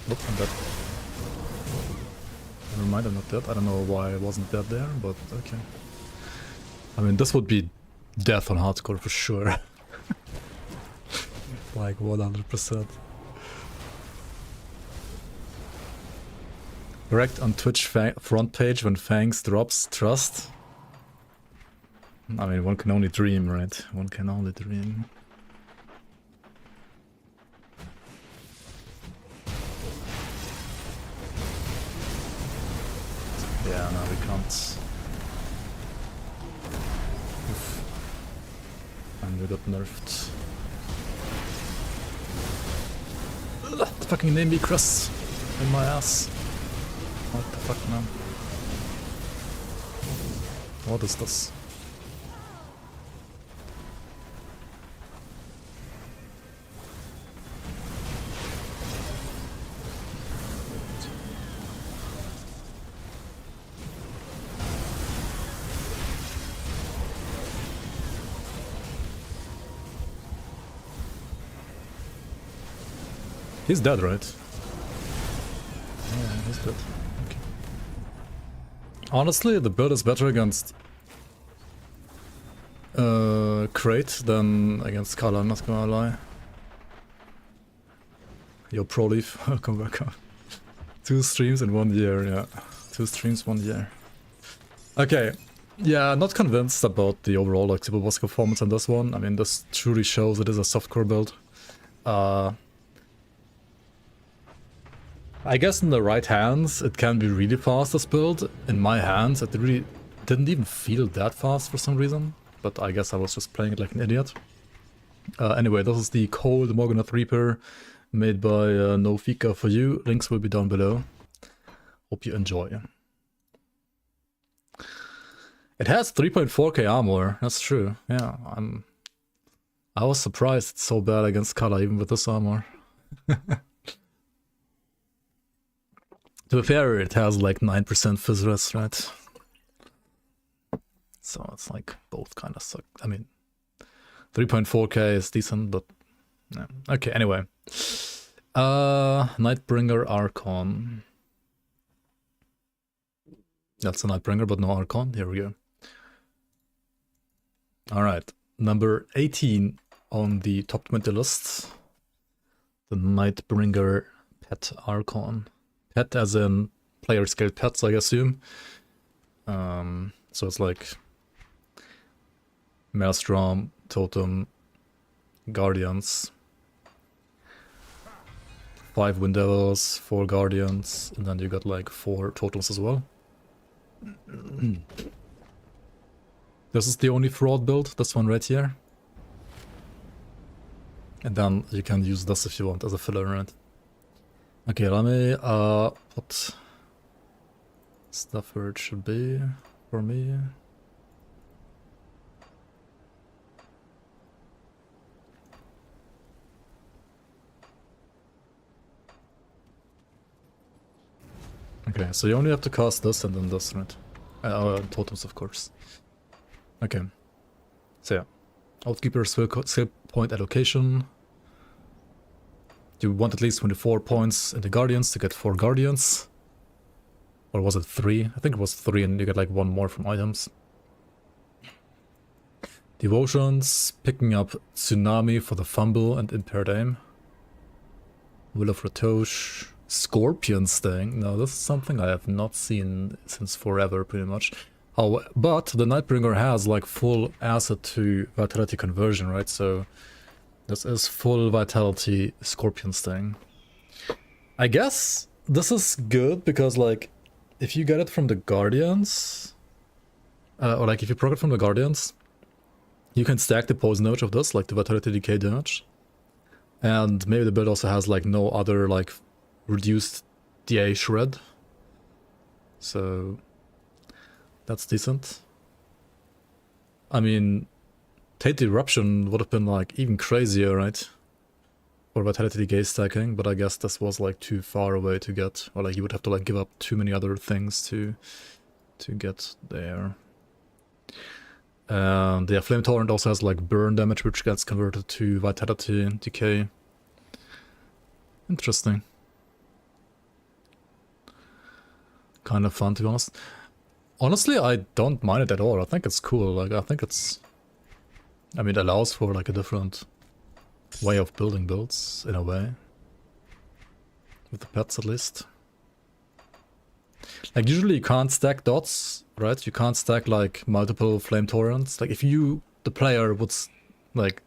Nope, I'm dead. Never mind, I'm not dead. I don't know why I wasn't dead there, but okay. I mean, this would be death on hardcore for sure. Like 100%. Correct on Twitch front page when Fangs drops trust. I mean, one can only dream, right? One can only dream. Yeah, no, we can't. Oof. And we got nerfed. Ugh, the fucking name me crust in my ass. What the fuck, man? What is this? He's dead, right? Yeah, he's dead. Okay. Honestly, the build is better against Crate than against Kala, I'm not gonna lie. Yo, Proleaf, welcome back on. 2 streams in 1 year, yeah. 2 streams, 1 year. Okay, yeah, not convinced about the overall like Superboss performance on this one. I mean, this truly shows it is a softcore build. I guess in the right hands, it can be really fast, this build. In my hands, it really didn't even feel that fast for some reason. But I guess I was just playing it like an idiot. Anyway, this is the Cold Morganath Reaper made by No Fika for you. Links will be down below. Hope you enjoy. It has 3.4k armor, that's true. Yeah, I was surprised it's so bad against Kala even with this armor. To be fair, it has like 9% fizz rest, right? So it's like both kind of suck. I mean, 3.4k is decent, but yeah. Okay, anyway. Nightbringer Archon. That's a Nightbringer, but no Archon. Here we go. Alright, number 18 on the top 20 list. The Nightbringer Pet Archon. Pet as in player scaled pets, I assume. So it's like Maelstrom, Totem, Guardians, 5 Wind Devils, 4 Guardians, and then you got like 4 Totems as well. This is the only fraud build, this one right here. And then you can use this if you want as a filler, right? Okay, let me put stuff where it should be for me. Okay, so you only have to cast this and then this, right? Totems, of course. Okay. So yeah. Outkeeper skill point allocation. You want at least 24 points in the Guardians to get 4 Guardians. Or was it 3? I think it was 3 and you get like 1 more from items. Devotions, picking up Tsunami for the fumble and impaired aim. Will of Ratosh, Scorpion Sting. No, this is something I have not seen since forever, pretty much. Oh, but the Nightbringer has like full acid to vitality conversion, right? So this is full vitality Scorpion Sting. I guess this is good because like if you get it from the Guardians, or like if you proc it from the Guardians, you can stack the poison damage of this, like the vitality decay damage. And maybe the build also has like no other like reduced DA shred. So that's decent. I mean, Tate Eruption would have been like even crazier, right? For vitality decay stacking, but I guess this was like too far away to get, or like you would have to like give up too many other things to get there. And yeah, Flame Torrent also has like burn damage, which gets converted to vitality decay. Interesting. Kind of fun, to be honest. Honestly, I don't mind it at all. I think it's cool. Like, I think it's... I mean, it allows for like a different way of building builds, in a way. With the pets, at least. Like, usually you can't stack dots, right? You can't stack, like, multiple Flame Torrents. Like, if you, the player, would, like,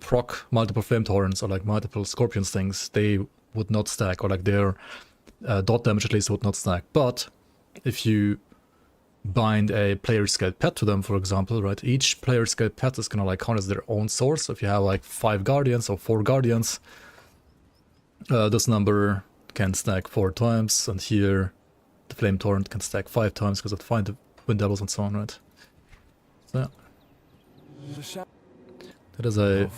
proc multiple Flame Torrents or, like, multiple Scorpion Stings, they would not stack. Or, like, their dot damage, at least, would not stack. But if you bind a player-scaled pet to them, for example, right? Each player-scaled pet is gonna, like, count as their own source. So if you have, like, 5 Guardians or 4 Guardians, this number can stack 4 times, and here the Flame Torrent can stack 5 times because it finds the Wind Devils and so on, right? So yeah. That is a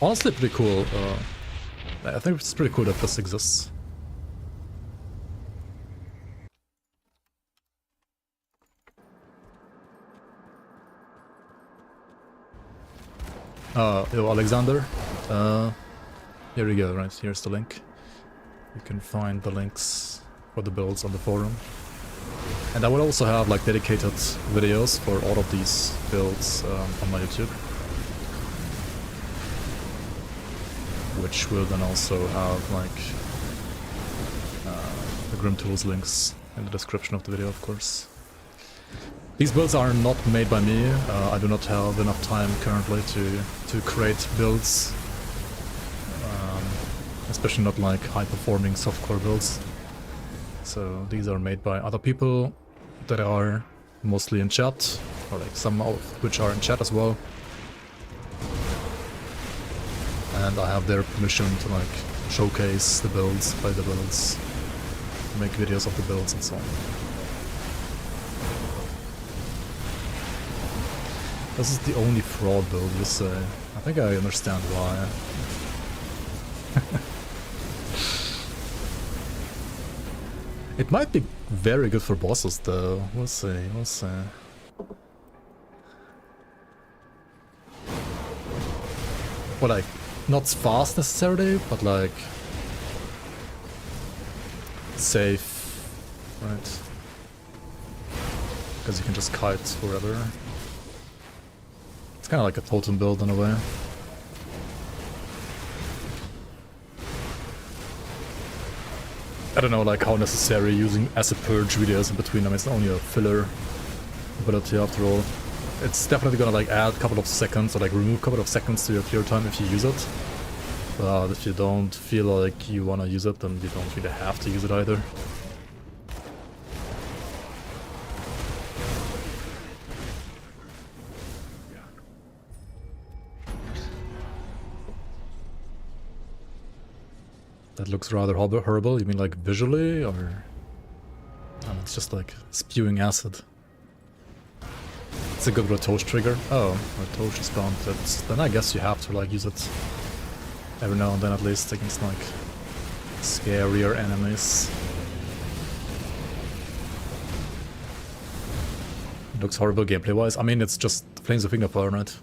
honestly pretty cool, I think it's pretty cool that this exists. Yo, Alexander, here we go, right, here's the link. You can find the links for the builds on the forum. And I will also have like dedicated videos for all of these builds on my YouTube. which will then also have like the Grim Tools links in the description of the video, of course. These builds are not made by me. I do not have enough time currently to create builds, especially not like high-performing softcore builds. So these are made by other people that are mostly in chat, or like some of which are in chat as well. And I have their permission to like showcase the builds, play the builds, make videos of the builds and so on. This is the only fraud build, you say. I think I understand why. It might be very good for bosses though. We'll see, we'll see. Well, like, not fast necessarily, but like safe, right? Because you can just kite forever. It's kind of like a totem build in a way. I don't know like how necessary using acid purge really is in between them. It's only a filler ability after all. It's definitely gonna like add a couple of seconds or like remove a couple of seconds to your clear time if you use it. But if you don't feel like you wanna use it, then you don't really have to use it either. That looks rather horrible. You mean like visually, or it's just like spewing acid? It's a good Ratosh trigger. Oh, Ratosh is bound. Then I guess you have to like use it every now and then at least against like scarier enemies. It looks horrible gameplay wise. I mean, it's just Flames of Ignifire, right?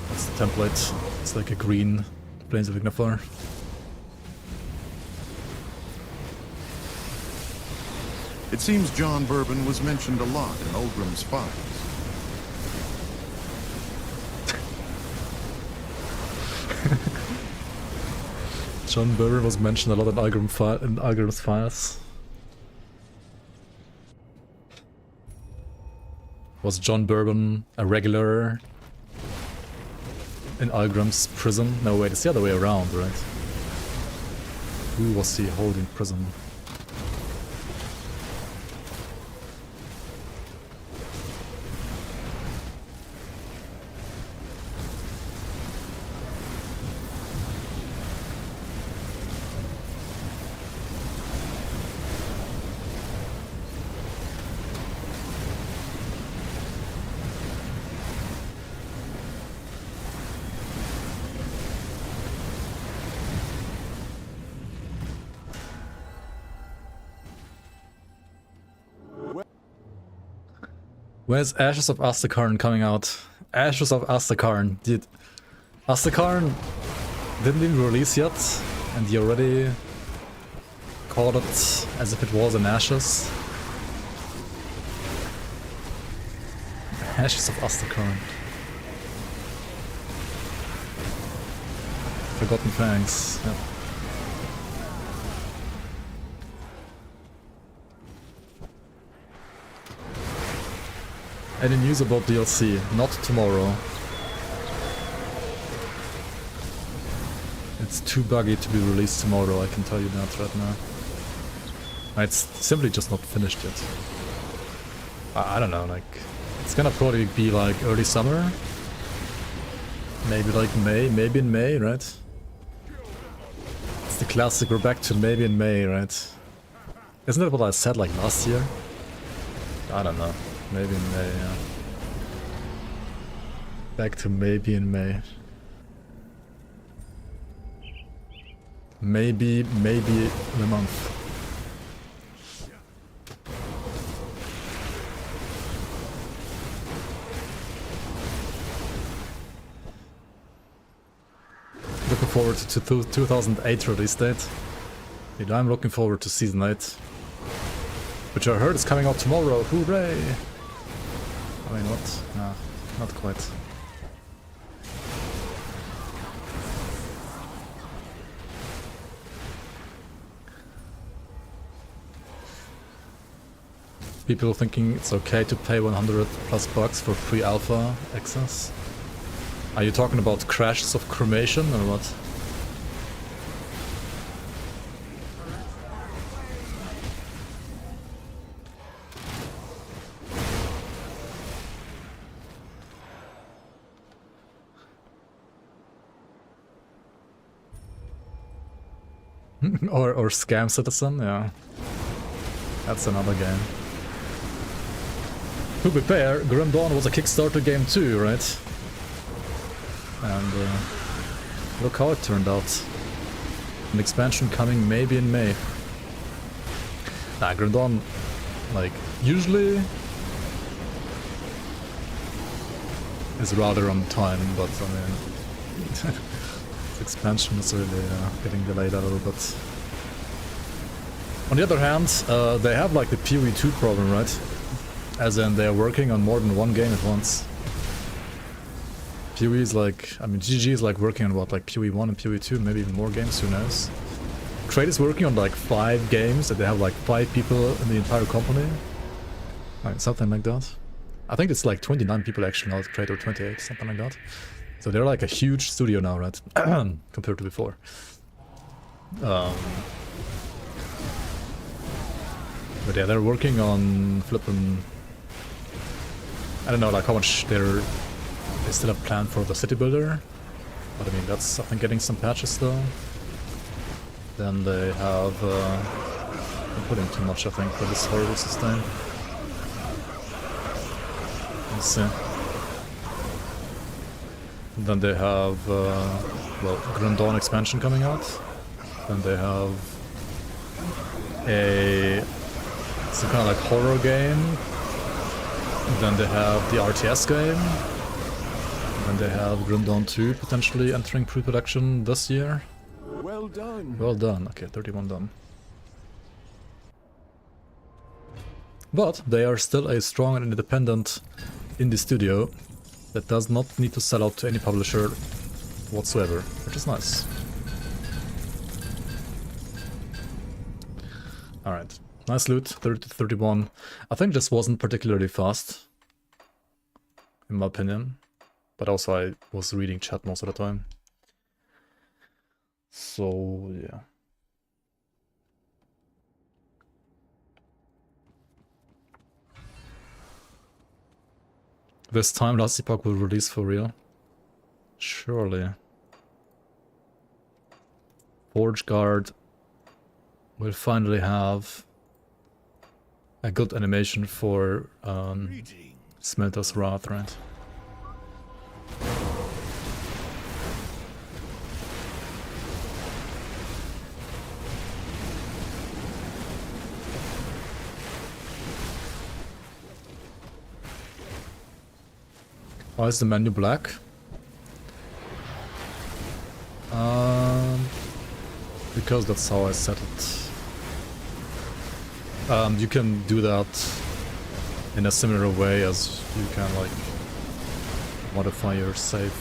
That's the template. It's like a green Flames of Ignifire. It seems John Bourbon was mentioned a lot in Ulgrim's files. John Bourbon was mentioned a lot in Ulgrim's files. Was John Bourbon a regular in Ulgrim's prison? No, wait, it's the other way around, right? Who was he holding prison? Where's Ashes of Astakarn coming out? Ashes of Astakarn. Dude, Astakarn didn't even release yet, and you already called it as if it was an Ashes. Ashes of Astakarn. Forgotten Fangs. Yep. Any news about DLC? Not tomorrow. It's too buggy to be released tomorrow, I can tell you that right now. It's simply just not finished yet. I don't know, like... It's gonna probably be like early summer? Maybe like May, maybe in May, right? It's the classic, we're back to maybe in May, right? Isn't that what I said like last year? I don't know. Maybe in May, yeah. Back to maybe in May. Maybe in a month. Looking forward to 2008 release date. Dude, I'm looking forward to Season 8. Which I heard is coming out tomorrow, hooray! I mean, what? Nah, not quite. People thinking it's okay to pay 100 plus bucks for pre-alpha access. Are you talking about crashes of cremation or what? or Scam Citizen, yeah. That's another game. To be fair, Grim Dawn was a Kickstarter game too, right? And look how it turned out. An expansion coming maybe in May. Grim Dawn, like, usually is rather on time, but I mean... expansion is really getting delayed a little bit. On the other hand, they have like the PoE 2 problem, right? As in they're working on more than one game at once. PoE is like, I mean GG is like working on what, like PoE 1 and PoE 2, maybe even more games, who knows? Trade is working on like 5 games and they have like 5 people in the entire company. Like something like that. I think it's like 29 people actually now at Trade, or 28, something like that. So they're like a huge studio now, right? Compared to before. But yeah, they're working on flipping... I don't know like how much they still have planned for the city builder. But I mean, that's I think getting some patches though. Then they have... I'm putting too much I think for this horrible sustain. Let's see. Then they have, well, Grim Dawn expansion coming out. Then they have some kind of like horror game. Then they have the RTS game. Then they have Grim Dawn 2 potentially entering pre-production this year. Well done. Well done. Okay, 31 done. But they are still a strong and independent indie studio that does not need to sell out to any publisher whatsoever, which is nice. Alright, nice loot, 30 to 31. I think this wasn't particularly fast, in my opinion, but also I was reading chat most of the time. So, yeah. This time Last Epoch will release for real. Surely. Forge Guard will finally have a good animation for Smelter's Wrath, right? Why is the menu black? Because that's how I set it. You can do that in a similar way as you can like modify your save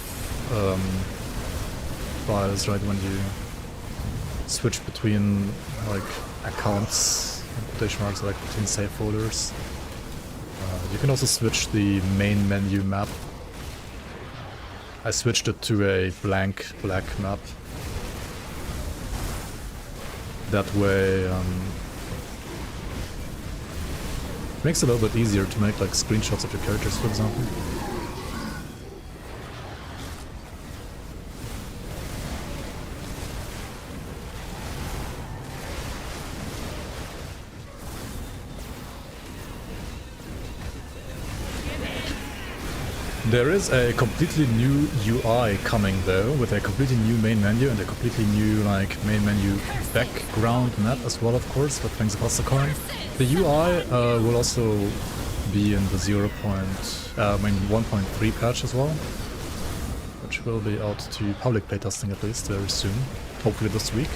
files, right? When you switch between like accounts, in quotation marks, like between save folders. You can also switch the main menu map. I switched it to a blank black map. That way, makes it a little bit easier to make like screenshots of your characters, for example. There is a completely new UI coming though, with a completely new main menu and a completely new like main menu background map as well, of course, with things across the coin. The UI will also be in the 1.3 patch as well, which will be out to public playtesting at least very soon, hopefully this week.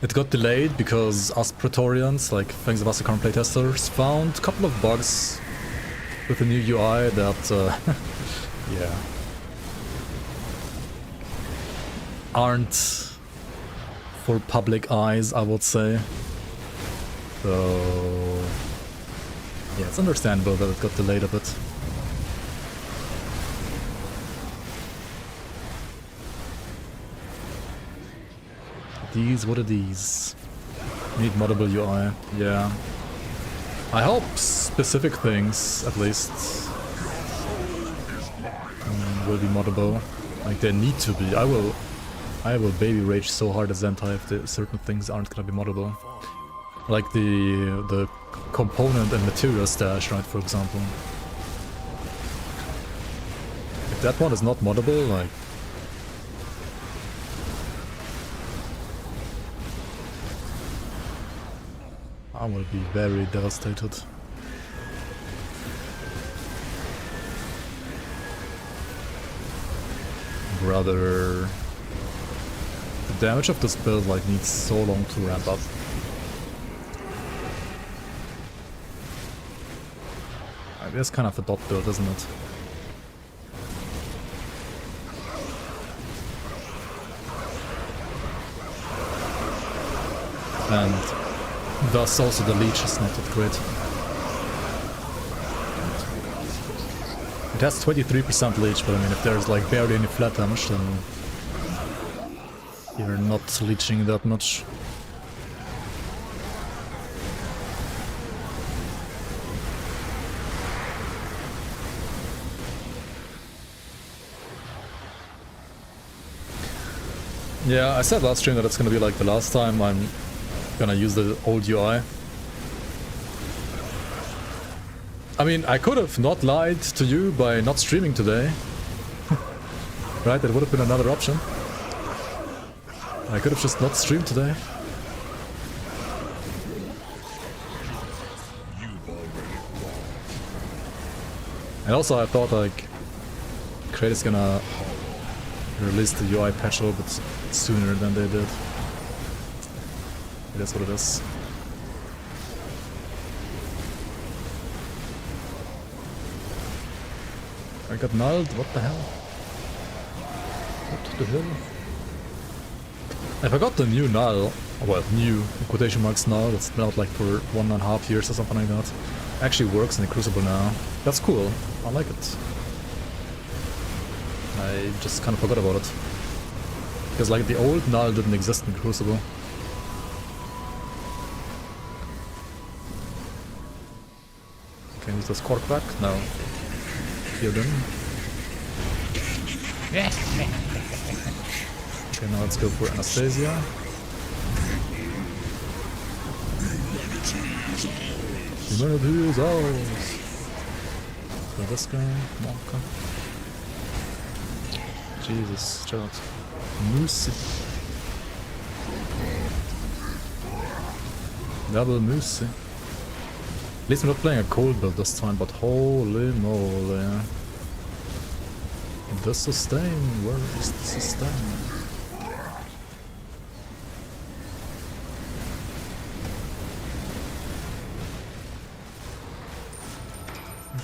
It got delayed because us Praetorians, like Fangs of Asakarn playtesters, found a couple of bugs with the new UI that, yeah, aren't for public eyes, I would say. So yeah, it's understandable that it got delayed a bit. These, what are these? Need moddable UI, yeah. I hope specific things, at least, will be moddable. Like, they need to be. I will baby rage so hard at Zentai if certain things aren't gonna be moddable. Like the component and material stash, right, for example. If that one is not moddable, like... I will be very devastated. Brother... The damage of this build, like, needs so long to ramp up. It is kind of a dot build, isn't it? And thus also the leech is not that great. It has 23% leech, but I mean if there's like barely any flat damage, then you're not leeching that much. Yeah, I said last stream that it's gonna be like the last time I'm gonna use the old UI. I mean, I could have not lied to you by not streaming today. Right, that would have been another option. I could have just not streamed today. And also I thought like Crate is gonna release the UI patch a little bit sooner than they did. It is what it is. I got nulled, what the hell? What the hell? I forgot the new null, well, new, in quotation marks null, that's been out like for 1.5 years or something like that. Actually works in the Crucible now. That's cool, I like it. I just kind of forgot about it. Because like the old null didn't exist in Crucible. Can I use this cork back? No. Heal them. Okay, now let's go for Anastasia. Humanity is ours. So this guy, come on, come. Jesus, chill out. Moose. Double moose. At least I'm not playing a cold build this time, but holy moly. The sustain, where is the sustain?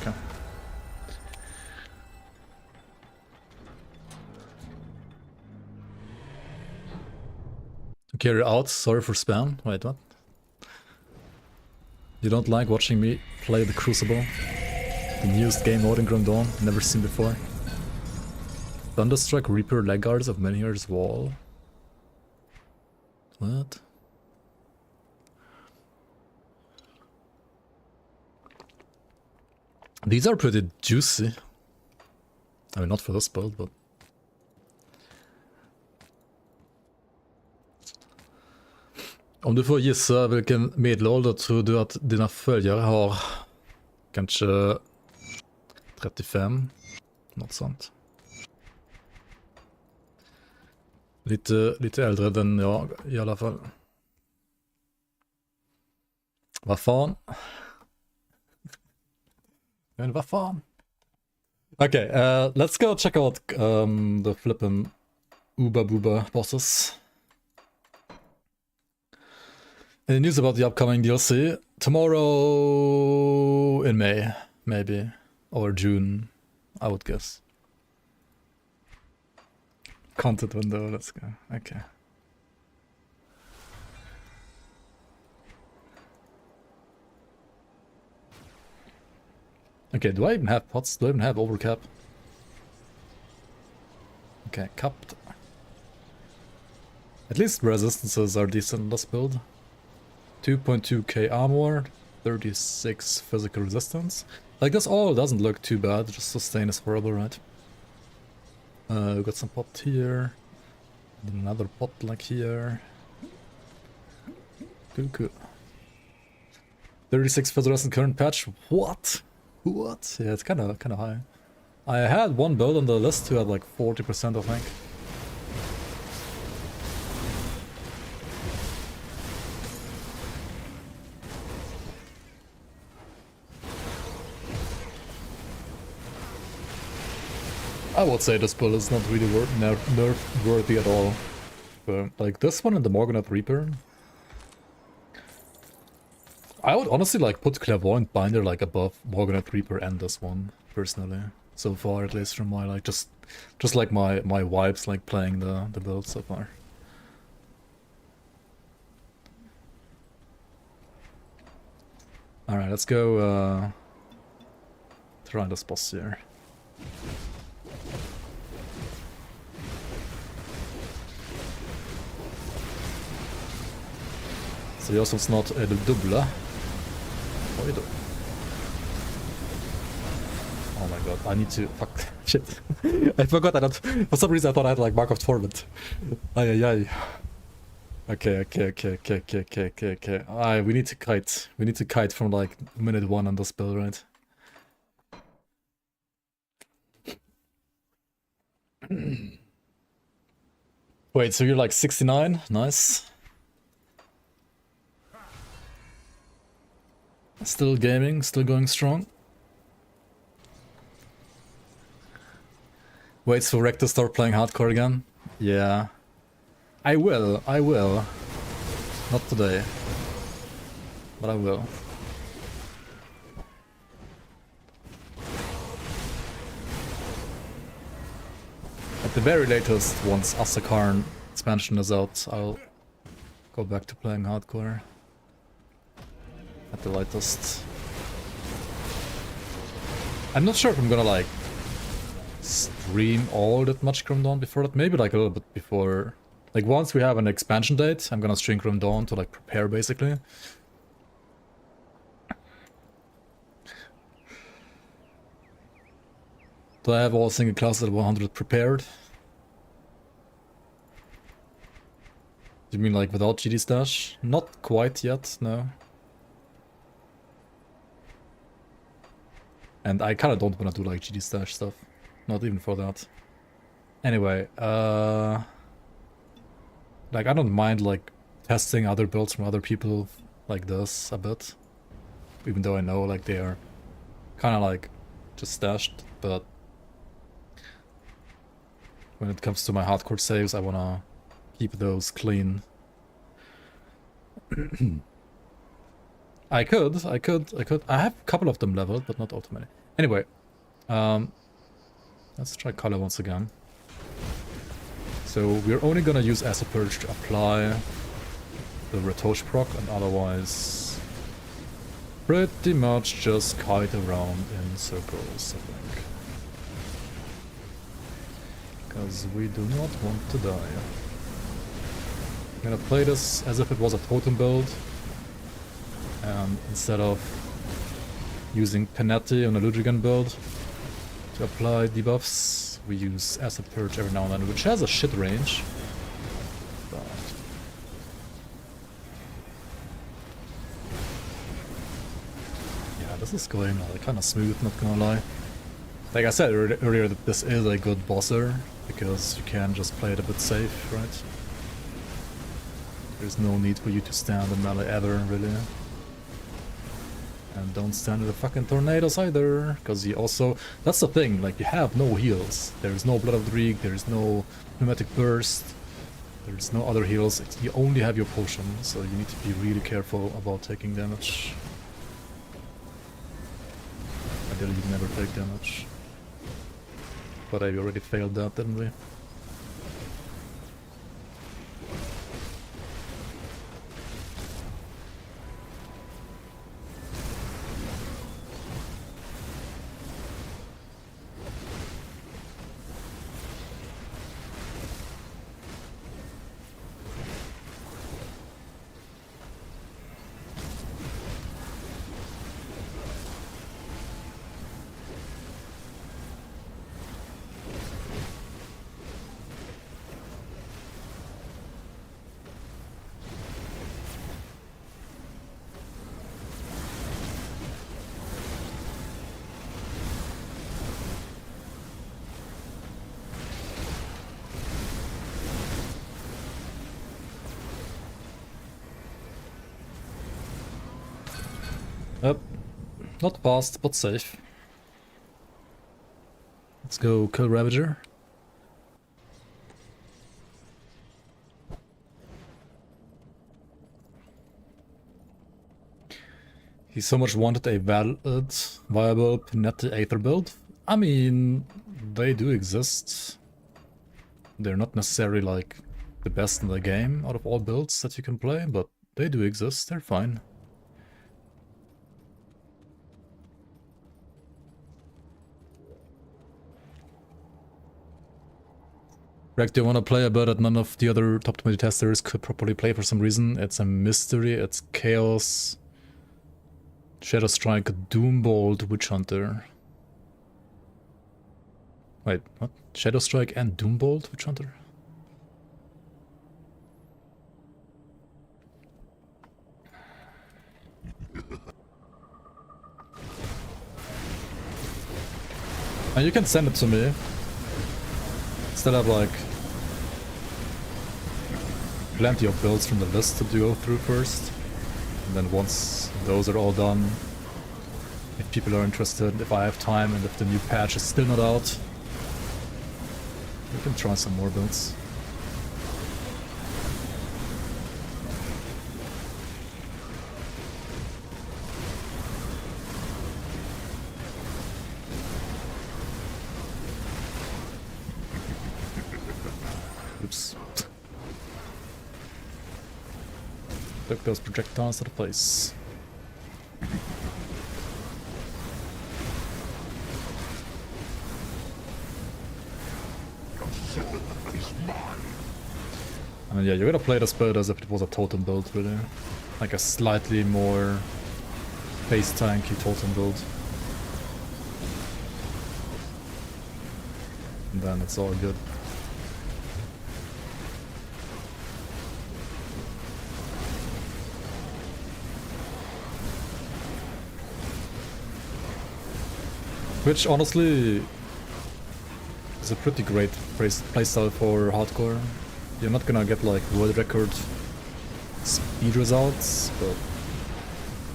Okay. Carry out, sorry for spam. Wait, what? You don't like watching me play the Crucible? The newest game mode in Grim Dawn, never seen before. Thunderstruck Reaper Legguards of Menhir's Wall. What? These are pretty juicy. I mean, not for this build, but... Om du får gissa vilken medelålder tror du att dina följare har? Kanske 35? Något sånt. Lite äldre än jag i alla fall. Vad fan? Men vad fan? Okay, let's go check out the flippin' Uba Booba bosses. Any news about the upcoming DLC? Tomorrow in May, maybe. Or June, I would guess. Content window, let's go. Okay. Okay, do I even have pots? Do I even have overcap? Okay, capped. At least resistances are decent in this build. 2.2k armor, 36 physical resistance. Like, this all doesn't look too bad, just sustain is horrible, right? We got some pot here. And another pot like here. Cool. 36 physical resistance current patch. What? What? Yeah, it's kind of high. I had one build on the list who had like 40%, I think. I would say this build is not really nerf worthy at all. But like this one and the Morganite Reaper, I would honestly like put Clairvoyant Binder like above Morganite Reaper and this one, personally. So far, at least from my like just like my vibes like playing the build so far. Alright, let's go try this boss here. Så jag som snart är det dubbla. Oj då. Oh my god, I need to... Fuck. Shit. I forgot that. For some reason I thought I had like Mark of Torment. Ay. Okay. We need to kite. We need to kite from like minute 1 on this build, right? Wait, so you're like 69? Nice. Still gaming, still going strong. Wait for Rec to start playing hardcore again? Yeah. I will. Not today. But I will. At the very latest, once Asakarn expansion is out, I'll go back to playing hardcore. At the latest. I'm not sure if I'm gonna like stream all that much Grim Dawn before that. Maybe like a little bit before. Like once we have an expansion date, I'm gonna stream Grim Dawn to like prepare basically. Do I have all single classes at 100 prepared? You mean like without GD stash? Not quite yet, no. And I kind of don't want to do like GD stash stuff. Not even for that. Anyway, like I don't mind like testing other builds from other people like this a bit. Even though I know like they are kind of like just stashed, but when it comes to my hardcore saves, I want to keep those clean. I could. I have a couple of them leveled, but not all too many. Anyway, let's try color once again. So we're only gonna use Acid Purge to apply the Retosh proc, and otherwise pretty much just kite around in circles, I think. Because we do not want to die. I'm gonna play this as if it was a totem build. And instead of using Panetti on a Ludrigan build to apply debuffs, we use Acid Purge every now and then, which has a shit range. But yeah, this is going kind of smooth, not gonna lie. Like I said earlier, that this is a good bosser, because you can just play it a bit safe, right? There's no need for you to stand in melee ever, really. And don't stand in the fucking tornadoes either, because you also... That's the thing, like, you have no heals. There's no Blood of the Reek, there's no Pneumatic Burst, there's no other heals. You only have your potion, so you need to be really careful about taking damage. Ideally, you never take damage. But I already failed that, didn't we? Yep. Not fast, but safe. Let's go kill Ravager. He so much wanted a viable Pinetti Aether build. I mean, they do exist. They're not necessarily like the best in the game out of all builds that you can play, but they do exist, they're fine. Greg, do you want to play a build that none of the other top 20 testers could properly play for some reason? It's a mystery, it's Chaos, Shadow Strike, Doombolt, Witch Hunter. Wait, what? Shadow Strike and Doombolt, Witch Hunter? And you can send it to me. Still have like plenty of builds from the list to go through first. And then once those are all done, if people are interested, if I have time, and if the new patch is still not out, we can try some more builds. Oops. Took those projectiles out of place. I mean, yeah, you gotta play this build as if it was a totem build, really. Like a slightly more face tanky totem build. And then it's all good. Which honestly is a pretty great playstyle for hardcore. You're not gonna get like world record speed results, but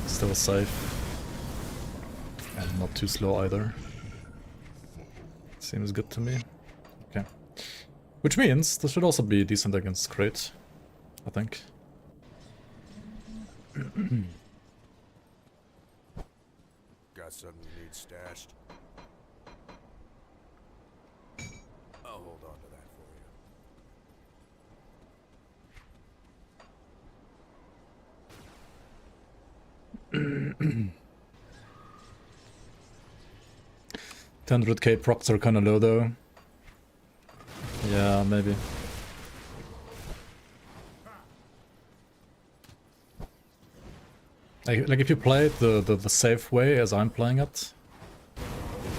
still safe. And not too slow either. Seems good to me. Okay. Which means this should also be decent against Crate, I think. Got something you need stashed? I'll hold on to that for you. $100k procs are kinda low though. Yeah, maybe. Like if you play it the safe way as I'm playing it,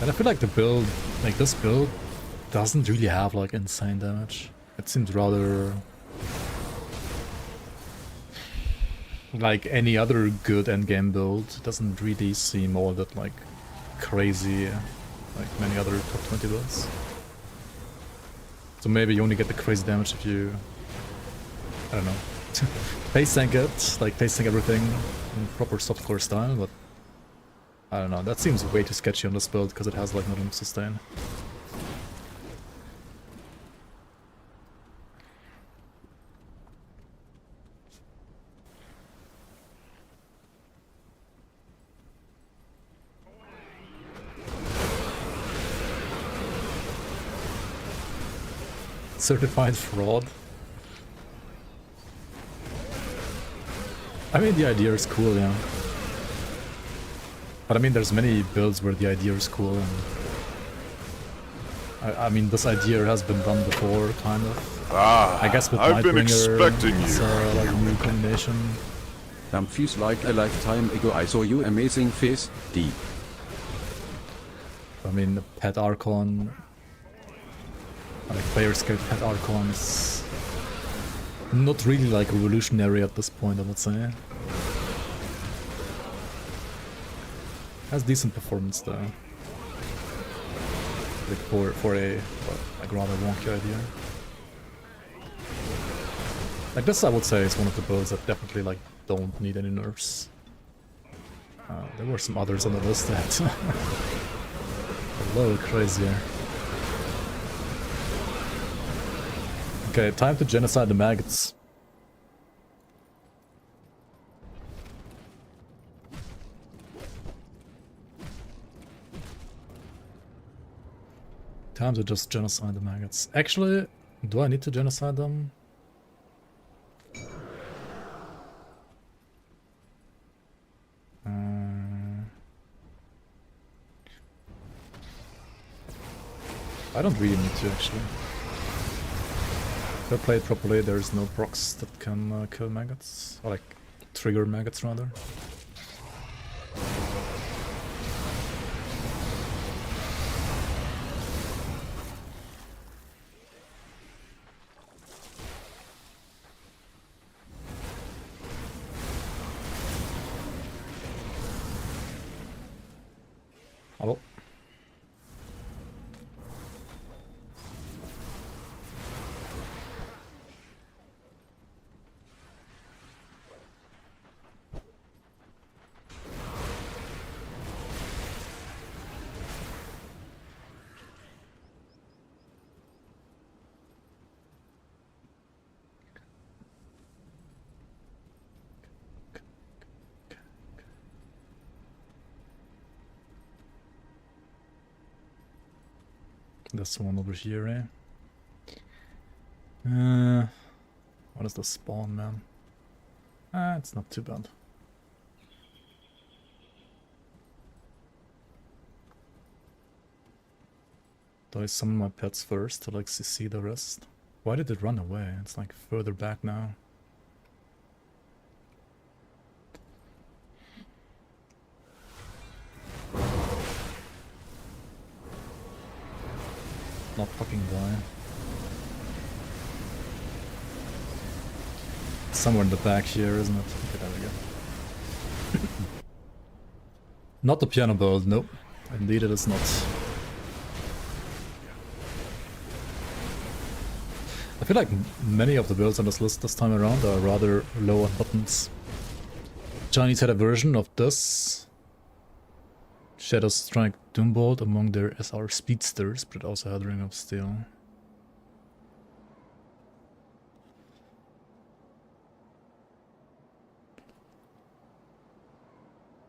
and I feel like the build, like this build, doesn't really have like insane damage. It seems rather like any other good endgame build. It doesn't really seem all that like crazy like many other top 20 builds. So maybe you only get the crazy damage if you, I don't know, face tank it, like face tank everything in proper softcore style, but I don't know, that seems way too sketchy on this build because it has like nothing to sustain. Certified fraud. I mean, the idea is cool, yeah. But I mean, there's many builds where the idea is cool, and I mean, this idea has been done before, kind of. I guess with I've been expecting it's you. like a new combination. Feels like a lifetime ago I saw you amazing face, D. I mean, the Pet Archon, like player skilled Pet Archon is not really like revolutionary at this point, I would say. Has decent performance though. Like for a like rather wonky idea. Like this I would say is one of the builds that definitely like don't need any nerfs. There were some others on the list that a little crazier. Okay, time to genocide the maggots. Time to just genocide the maggots. Actually, do I need to genocide them? I don't really need to, actually. If I play it properly, there's no procs that can kill maggots. Or like, trigger maggots, rather. Hello. This one over here, eh? What is the spawn, man? It's not too bad. Do I summon my pets first to like see the rest? Why did it run away? It's like further back now. Not fucking die. Somewhere in the back here, isn't it? Okay, there we go. Not the piano build, nope. Indeed it is not. I feel like many of the builds on this list this time around are rather low on buttons. Chinese had a version of this. Shadow Strike Doombolt among their SR speedsters, but it also had Ring of Steel.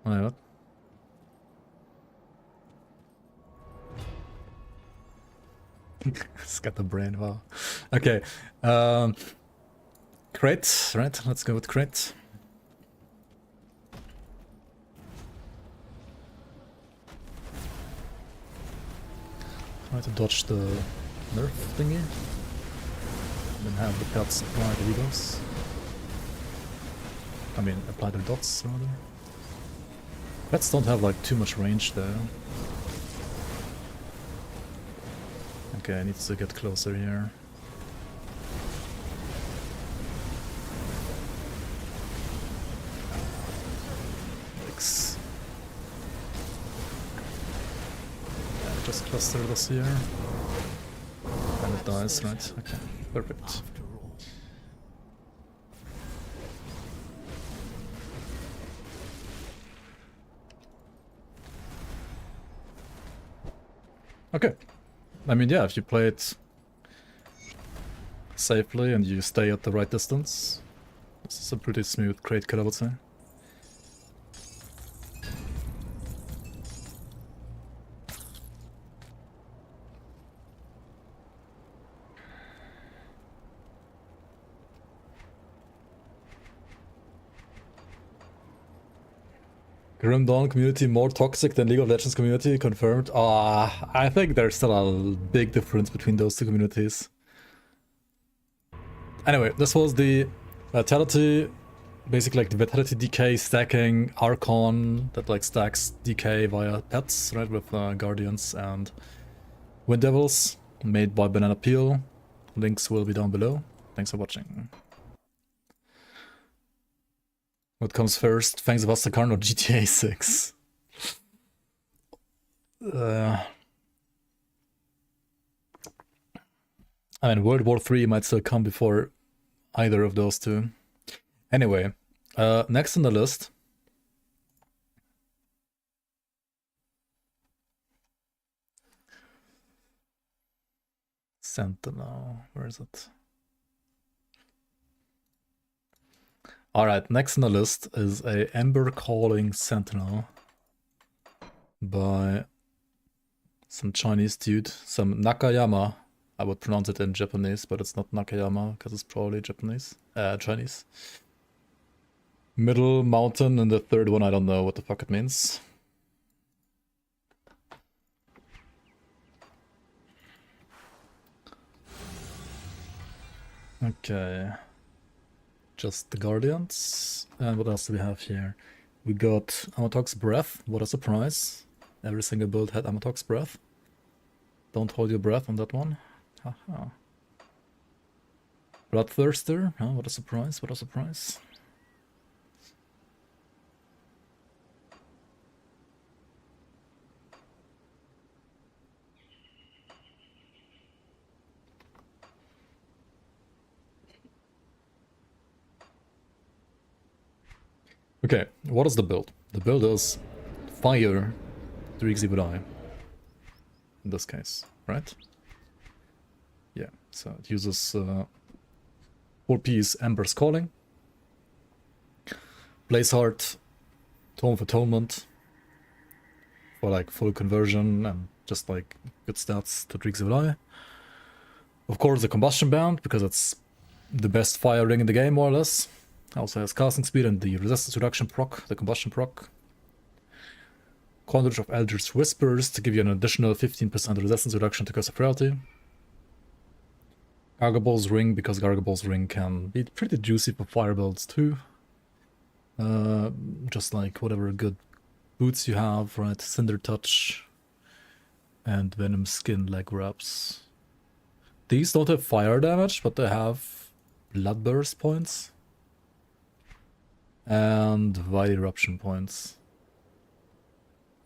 Oh, yeah. It's got the brain, wow. Okay. Crate, right? Let's go with crate. Try to dodge the nerf thingy. And then have the pets apply the egos. I mean, apply their dots, rather. Pets don't have like too much range though. Okay, I need to get closer here. X. Just cluster this here. And it dies, right? Okay, perfect. Okay. I mean, yeah, if you play it safely and you stay at the right distance, this is a pretty smooth crate cut, I would say. Grim Dawn community more toxic than League of Legends community, confirmed. I think there's still a big difference between those two communities. Anyway, this was the Vitality, basically like the Vitality DK stacking Archon that like stacks DK via pets, right, with Guardians and Wind Devils, made by Banana Peel. Links will be down below. Thanks for watching. What comes first, Fangs of Astakarn or GTA 6? I mean, World War 3 might still come before either of those two. Anyway, next on the list Sentinel. Where is it? Alright, next on the list is a Ember Calling Sentinel by some Chinese dude, some Nakayama. I would pronounce it in Japanese, but it's not Nakayama because it's probably Chinese. Middle mountain, and the third one I don't know what the fuck it means. Okay. Just the Guardians. And what else do we have here? We got Amatok's Breath. What a surprise. Every single build had Amatok's Breath. Don't hold your breath on that one. Haha. Bloodthirster. Oh, what a surprise. What a surprise. Okay, what is the build? The build is Fire 3 Exhibit-I. In this case, right? Yeah, so it uses 4-piece Ember's Calling, Blazeheart, Tome of Atonement for like full conversion and just like good stats to 3 Exhibit-I. Of course, the Combustion Band, because it's the best fire ring in the game, more or less. Also has casting speed and the resistance reduction proc, the combustion proc. Conduit of Eldritch Whispers to give you an additional 15% resistance reduction to Curse of Frailty. Gargable's Ring, because Gargable's Ring can be pretty juicy for fire builds too. Just like whatever good boots you have, right? Cinder Touch and Venom Skin leg wraps. These don't have fire damage, but they have Bloodburst points. And Vile Eruption points.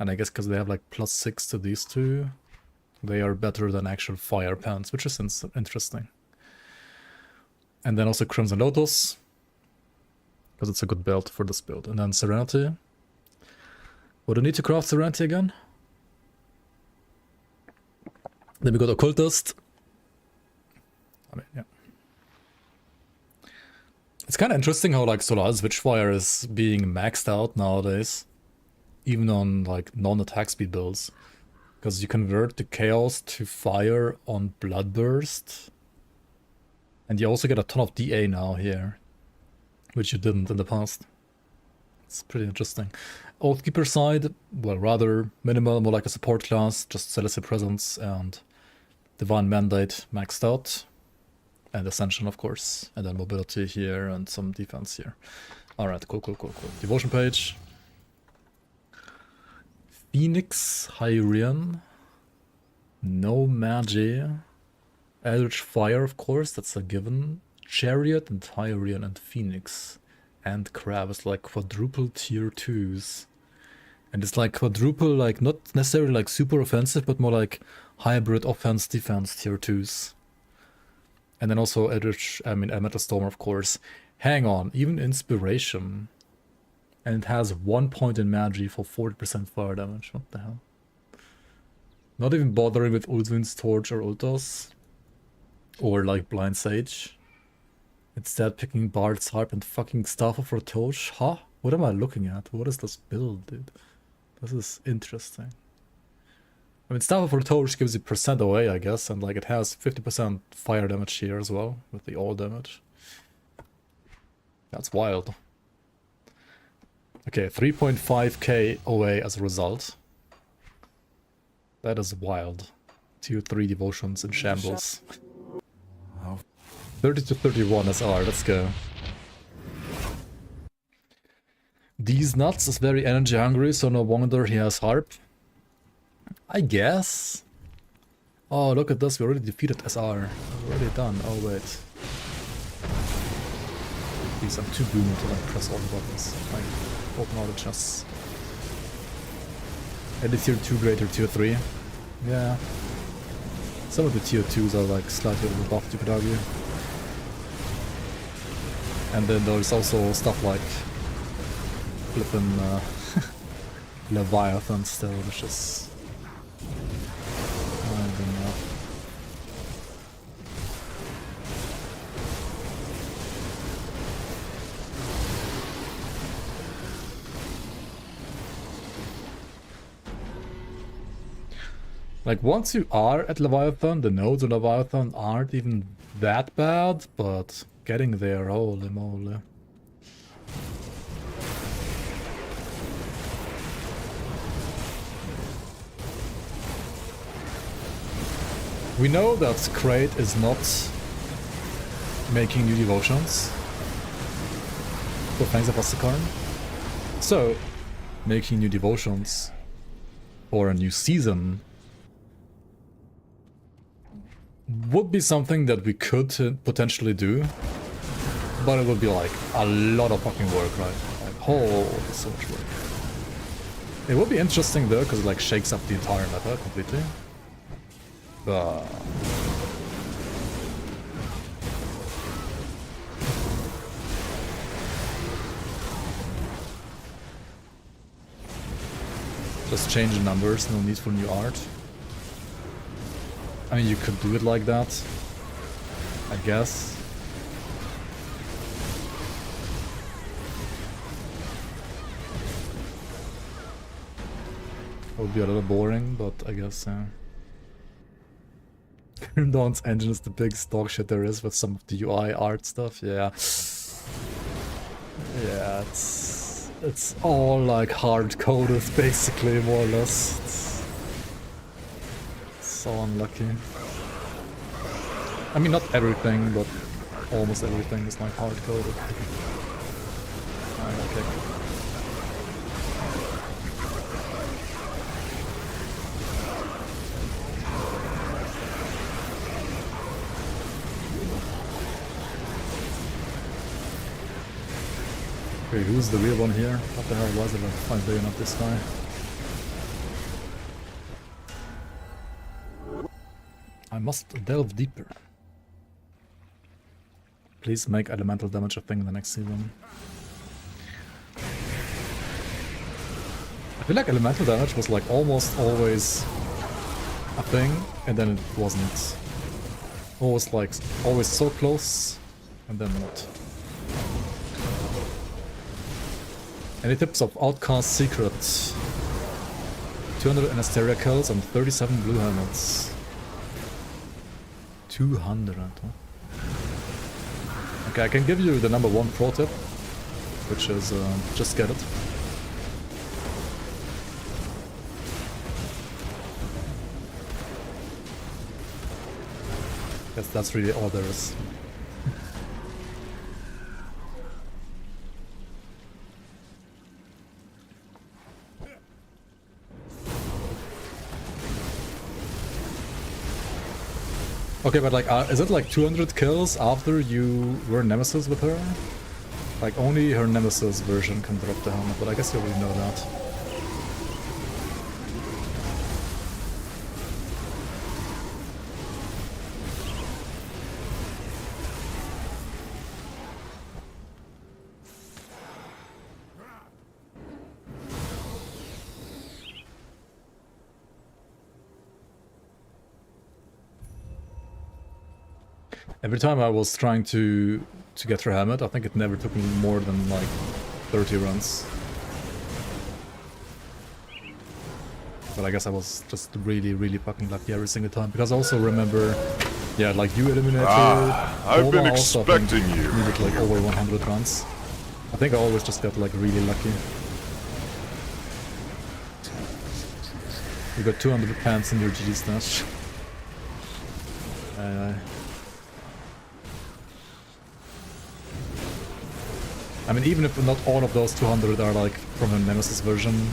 And I guess because they have like +6 to these two, they are better than actual fire pants, which is interesting. And then also Crimson Lotus, because it's a good build for this build. And then Serenity. Would I need to craft Serenity again? Then we got Occultist. I mean, yeah. It's kind of interesting how like Solaris Witchfire is being maxed out nowadays, even on like non-attack speed builds, because you convert the Chaos to Fire on Bloodburst, and you also get a ton of DA now here, which you didn't in the past. It's pretty interesting. Oathkeeper side, well, rather minimal, more like a support class, just Celestial Presence and Divine Mandate maxed out. And Ascension, of course. And then mobility here and some defense here. Alright, cool. Devotion page. Phoenix, Hyrian. No Magi. Eldritch Fire, of course, that's a given. Chariot and Hyrian and Phoenix. And Crab is like quadruple tier 2s. And it's like quadruple, like not necessarily like super offensive, but more like hybrid offense-defense tier 2s. And then also Metal Storm, of course. Hang on, even Inspiration. And it has 1 point in Magi for 40% fire damage. What the hell? Not even bothering with Ulthuin's Torch or Ultos. Or like Blind Sage. Instead picking Bard's Harp and fucking Staff of Ratosh. Huh? What am I looking at? What is this build, dude? This is interesting. I mean, Staff of Ratosh gives you percent away, I guess, and like it has 50% fire damage here as well, with the all damage. That's wild. Okay, 3.5k away as a result. That is wild. 2-3 devotions in shambles. 30 to 31 SR, let's go. These nuts is very energy hungry, so no wonder he has Harp. I guess. Oh, look at this. We already defeated SR. We're already done. Oh, wait. Please, I'm too booming to like press all the buttons. Like, open all the chests. And the tier 2 greater tier 3. Yeah. Some of the tier 2s are like slightly overbuffed, you could argue. And then there's also stuff like flipping Leviathan still, which is... I don't know. Like, once you are at Leviathan, the nodes of Leviathan aren't even that bad, but getting there, holy moly. We know that Crate is not making new devotions for Fangs of Ossicorn. So, making new devotions for a new season would be something that we could potentially do, but it would be like a lot of fucking work, right? Like, holy, so much work. It would be interesting though, because it like shakes up the entire meta completely. But just change the numbers, no need for new art. I mean, you could do it like that, I guess. It would be a little boring, but I guess, yeah. Dawn's engine is the biggest dog shit there is with some of the UI art stuff, yeah. Yeah, it's all like hard-coded, basically, more or less. So unlucky. I mean, not everything, but almost everything is like hard-coded. Okay. Okay, who's the real one here? What the hell was it? Like 5 billion of this guy. I must delve deeper. Please make elemental damage a thing in the next season. I feel like elemental damage was like almost always a thing, and then it wasn't. Always like, always so close, and then not. Any tips of Outcast Secret? 200 Anasteria kills and 37 blue helmets. 200, huh? Okay, I can give you the number 1 pro tip, which is just get it. Guess that's really all there is. Okay, but like, is it like 200 kills after you were Nemesis with her? Like, only her Nemesis version can drop the helmet, but I guess you already know that. Every time I was trying to get her helmet, I think it never took me more than like 30 runs. But I guess I was just really, really fucking lucky every single time. Because I also remember, yeah, like you eliminated I've been expecting you. Needed like over 100 runs. I think I always just got like really lucky. You got 200 pants in your GG stash. I mean, even if not all of those 200 are like from a Nemesis version,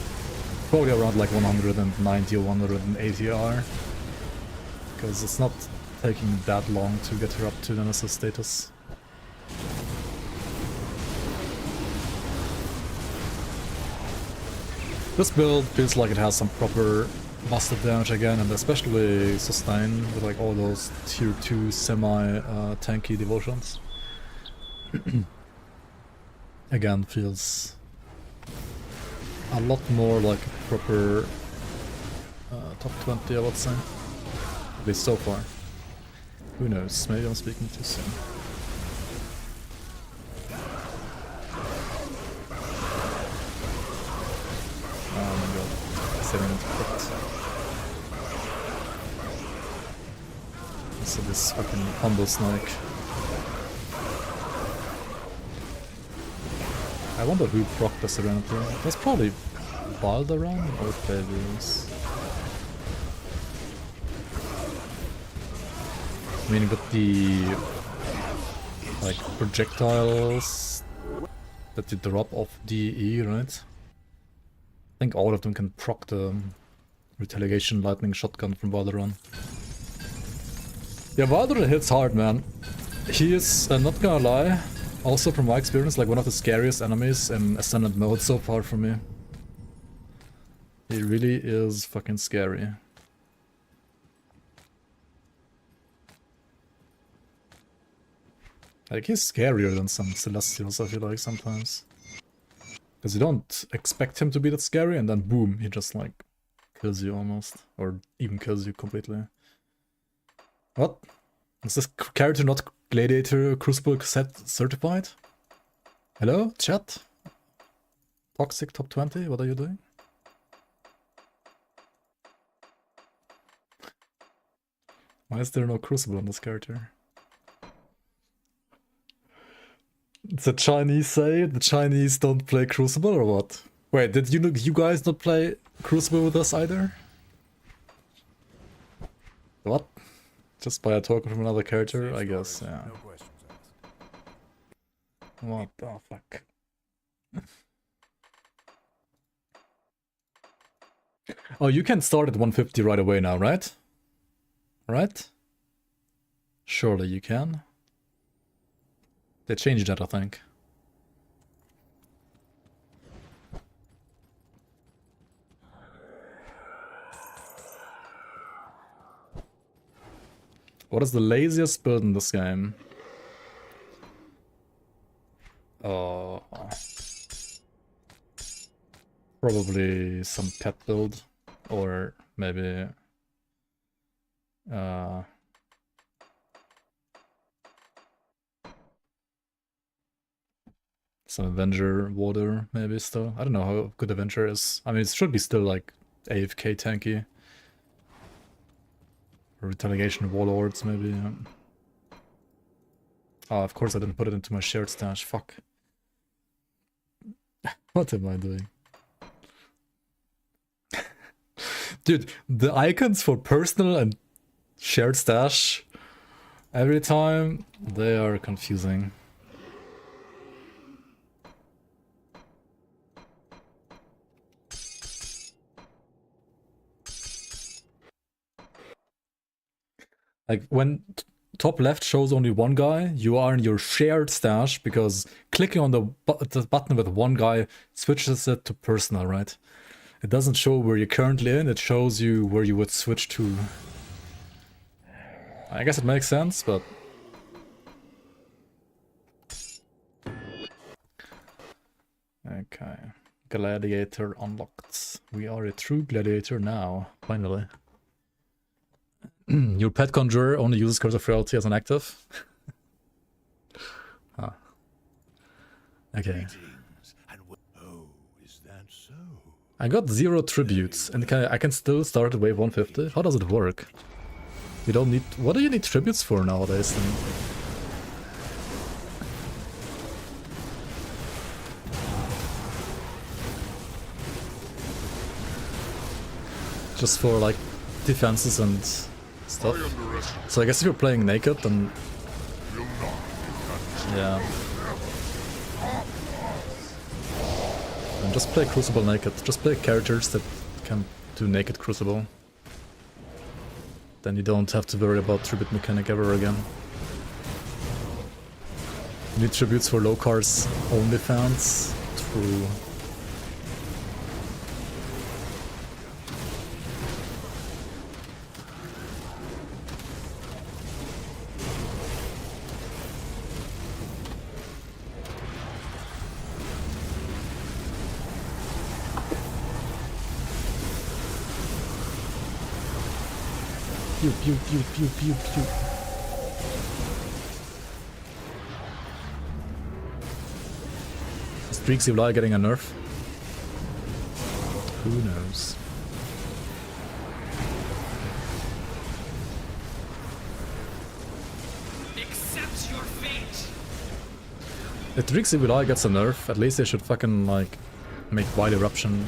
probably around like 190 or 180 are. Because it's not taking that long to get her up to Nemesis status. This build feels like it has some proper busted damage again, and especially sustain with like all those tier 2 semi-tanky devotions. Again, feels a lot more like a proper top 20, I would say. At least so far. Who knows, maybe I'm speaking too soon. Oh my god, saving it. So this fucking humble snake. I wonder who procced the Serenity. That's probably Balderon or Fabius. I mean, with the like projectiles that you drop off DE, right? I think all of them can proc the retaliation lightning shotgun from Balderon. Yeah, Balderon hits hard, man. He is, not gonna lie, also from my experience, like one of the scariest enemies in Ascendant mode so far for me. He really is fucking scary. Like, he's scarier than some Celestials, I feel like, sometimes. Because you don't expect him to be that scary, and then boom, he just, like, kills you almost. Or even kills you completely. What? Is this character not Gladiator Crucible set certified? Hello, chat? Toxic top 20, what are you doing? Why is there no Crucible on this character? The Chinese say the Chinese don't play Crucible or what? Wait, did you guys not play Crucible with us either? What? Just by a token from another character, I guess, yeah. What the fuck? Oh, you can start at 150 right away now, right? Right? Surely you can. They changed that, I think. What is the laziest build in this game? Oh, probably some pet build, or maybe some Avenger water, maybe still. I don't know how good Avenger is. I mean, it should be still like AFK tanky. Retaliation Warlords, maybe. Yeah. Oh, of course I didn't put it into my shared stash. Fuck. What am I doing? Dude, the icons for personal and shared stash every time, they are confusing. Like, when top left shows only one guy, you are in your shared stash, because clicking on the button with one guy switches it to personal, right? It doesn't show where you're currently in, it shows you where you would switch to. I guess it makes sense, but... Okay. Gladiator unlocked. We are a true gladiator now, finally. Your pet conjurer only uses Curse of Frailty as an active? Huh. Okay. Oh, is that so? I got 0 tributes, and I can still start at wave 150? How does it work? You don't need... What do you need tributes for nowadays then? Just for, like, defenses and stuff. So I guess if you're playing naked, then... Yeah. And just play Crucible naked. Just play characters that can do naked Crucible. Then you don't have to worry about tribute mechanic ever again. You need tributes for low cards only fans. True. Pew pew pew pew pew pew. Is Streaks Evil getting a nerf? Who knows? If Drix Evil gets a nerf, at least they should fucking like make Wide Eruption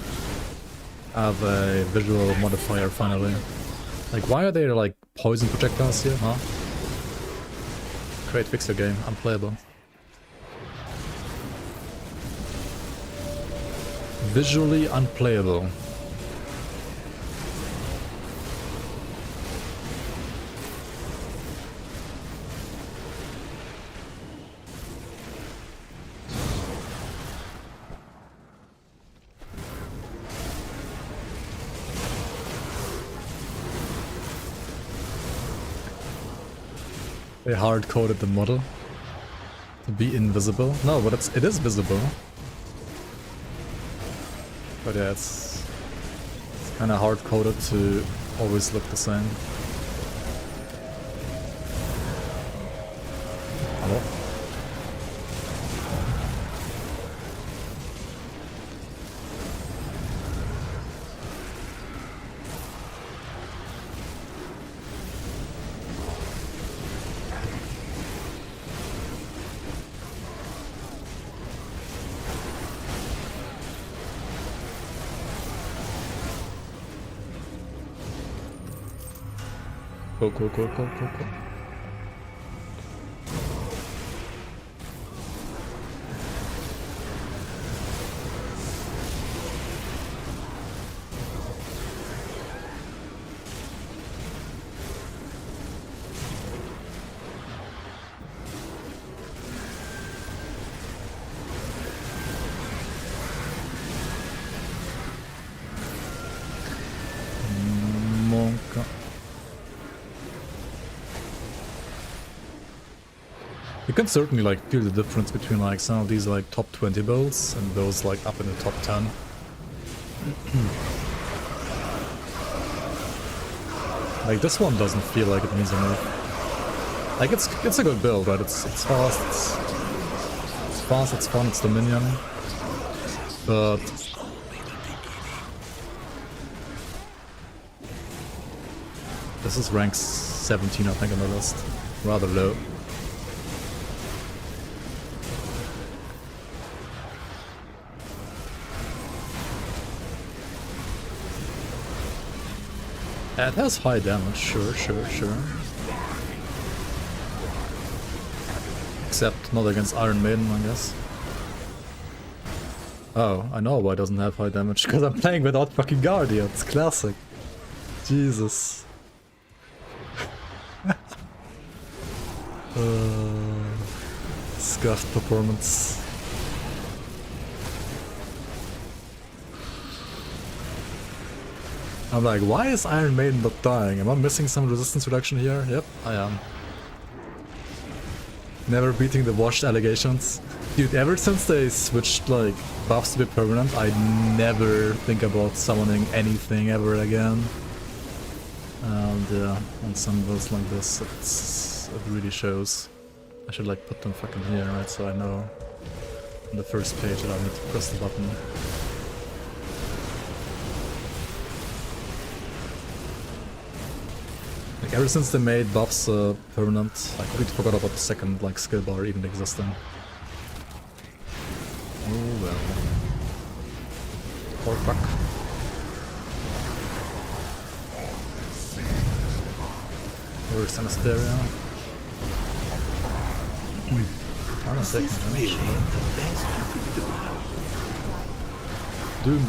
have a visual modifier finally. Like, why are there like poison projectiles here, huh? Great, fix your game, unplayable. Visually unplayable. They hard-coded the model to be invisible. No, but it is visible. But yeah, it's kind of hard-coded to always look the same. Hello? Go. Monka. You can certainly like feel the difference between like some of these like top 20 builds and those like up in the top 10. Like this one doesn't feel like it needs a move. Like it's a good build, right? It's fast, it's fast, it's fun, it's Dominion. But this is rank 17, I think, on the list. Rather low. It has high damage, sure. Except not against Iron Maiden, I guess. Oh, I know why it doesn't have high damage, because I'm playing without fucking Guardians. Classic. Jesus. Scuffed performance. I'm like, why is Iron Maiden not dying? Am I missing some resistance reduction here? Yep, I am. Never beating the washed allegations. Dude, ever since they switched like buffs to be permanent, I never think about summoning anything ever again. And yeah, on some builds like this, it really shows. I should like put them fucking here, right? So I know on the first page that I need to press the button. Like ever since they made buffs permanent, I completely forgot about the second like skill bar even existing. Oh well. Poor fuck. Where's Anasteria? Hold on a second. Doom.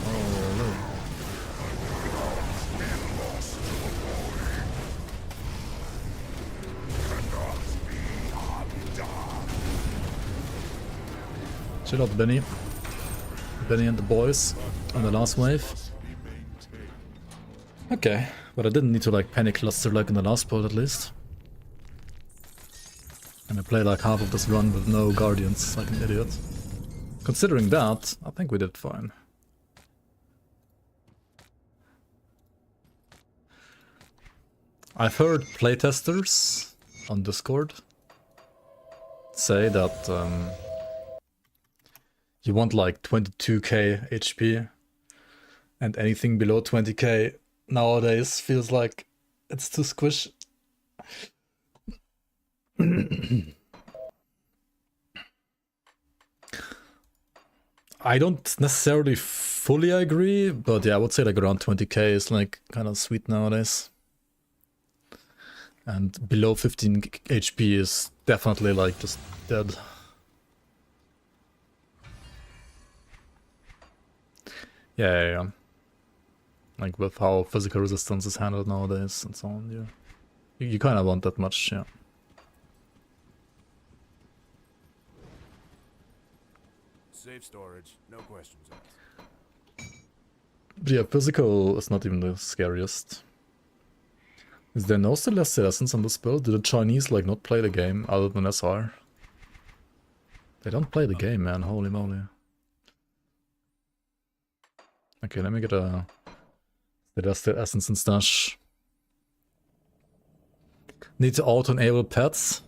Oh no. Chill out, Benny. Benny and the boys on the last wave. Okay, but I didn't need to like panic cluster like in the last build at least. And I played like half of this run with no guardians like an idiot. Considering that, I think we did fine. I've heard playtesters on Discord say that you want like 22k HP and anything below 20k nowadays feels like It's too squish. I don't necessarily fully agree, but yeah, I would say like around 20k is like kind of sweet nowadays. And below 15 HP is definitely like just dead. Yeah. Like with how physical resistance is handled nowadays and so on, you kind of want that much, yeah. Safe storage, no questions asked. But yeah, physical is not even the scariest. Is there no Celestial Essence on this build? Did the Chinese like not play the game other than SR? They don't play the game, man, holy moly. Okay, let me get a Celestial Essence and stash. Need to auto-enable pets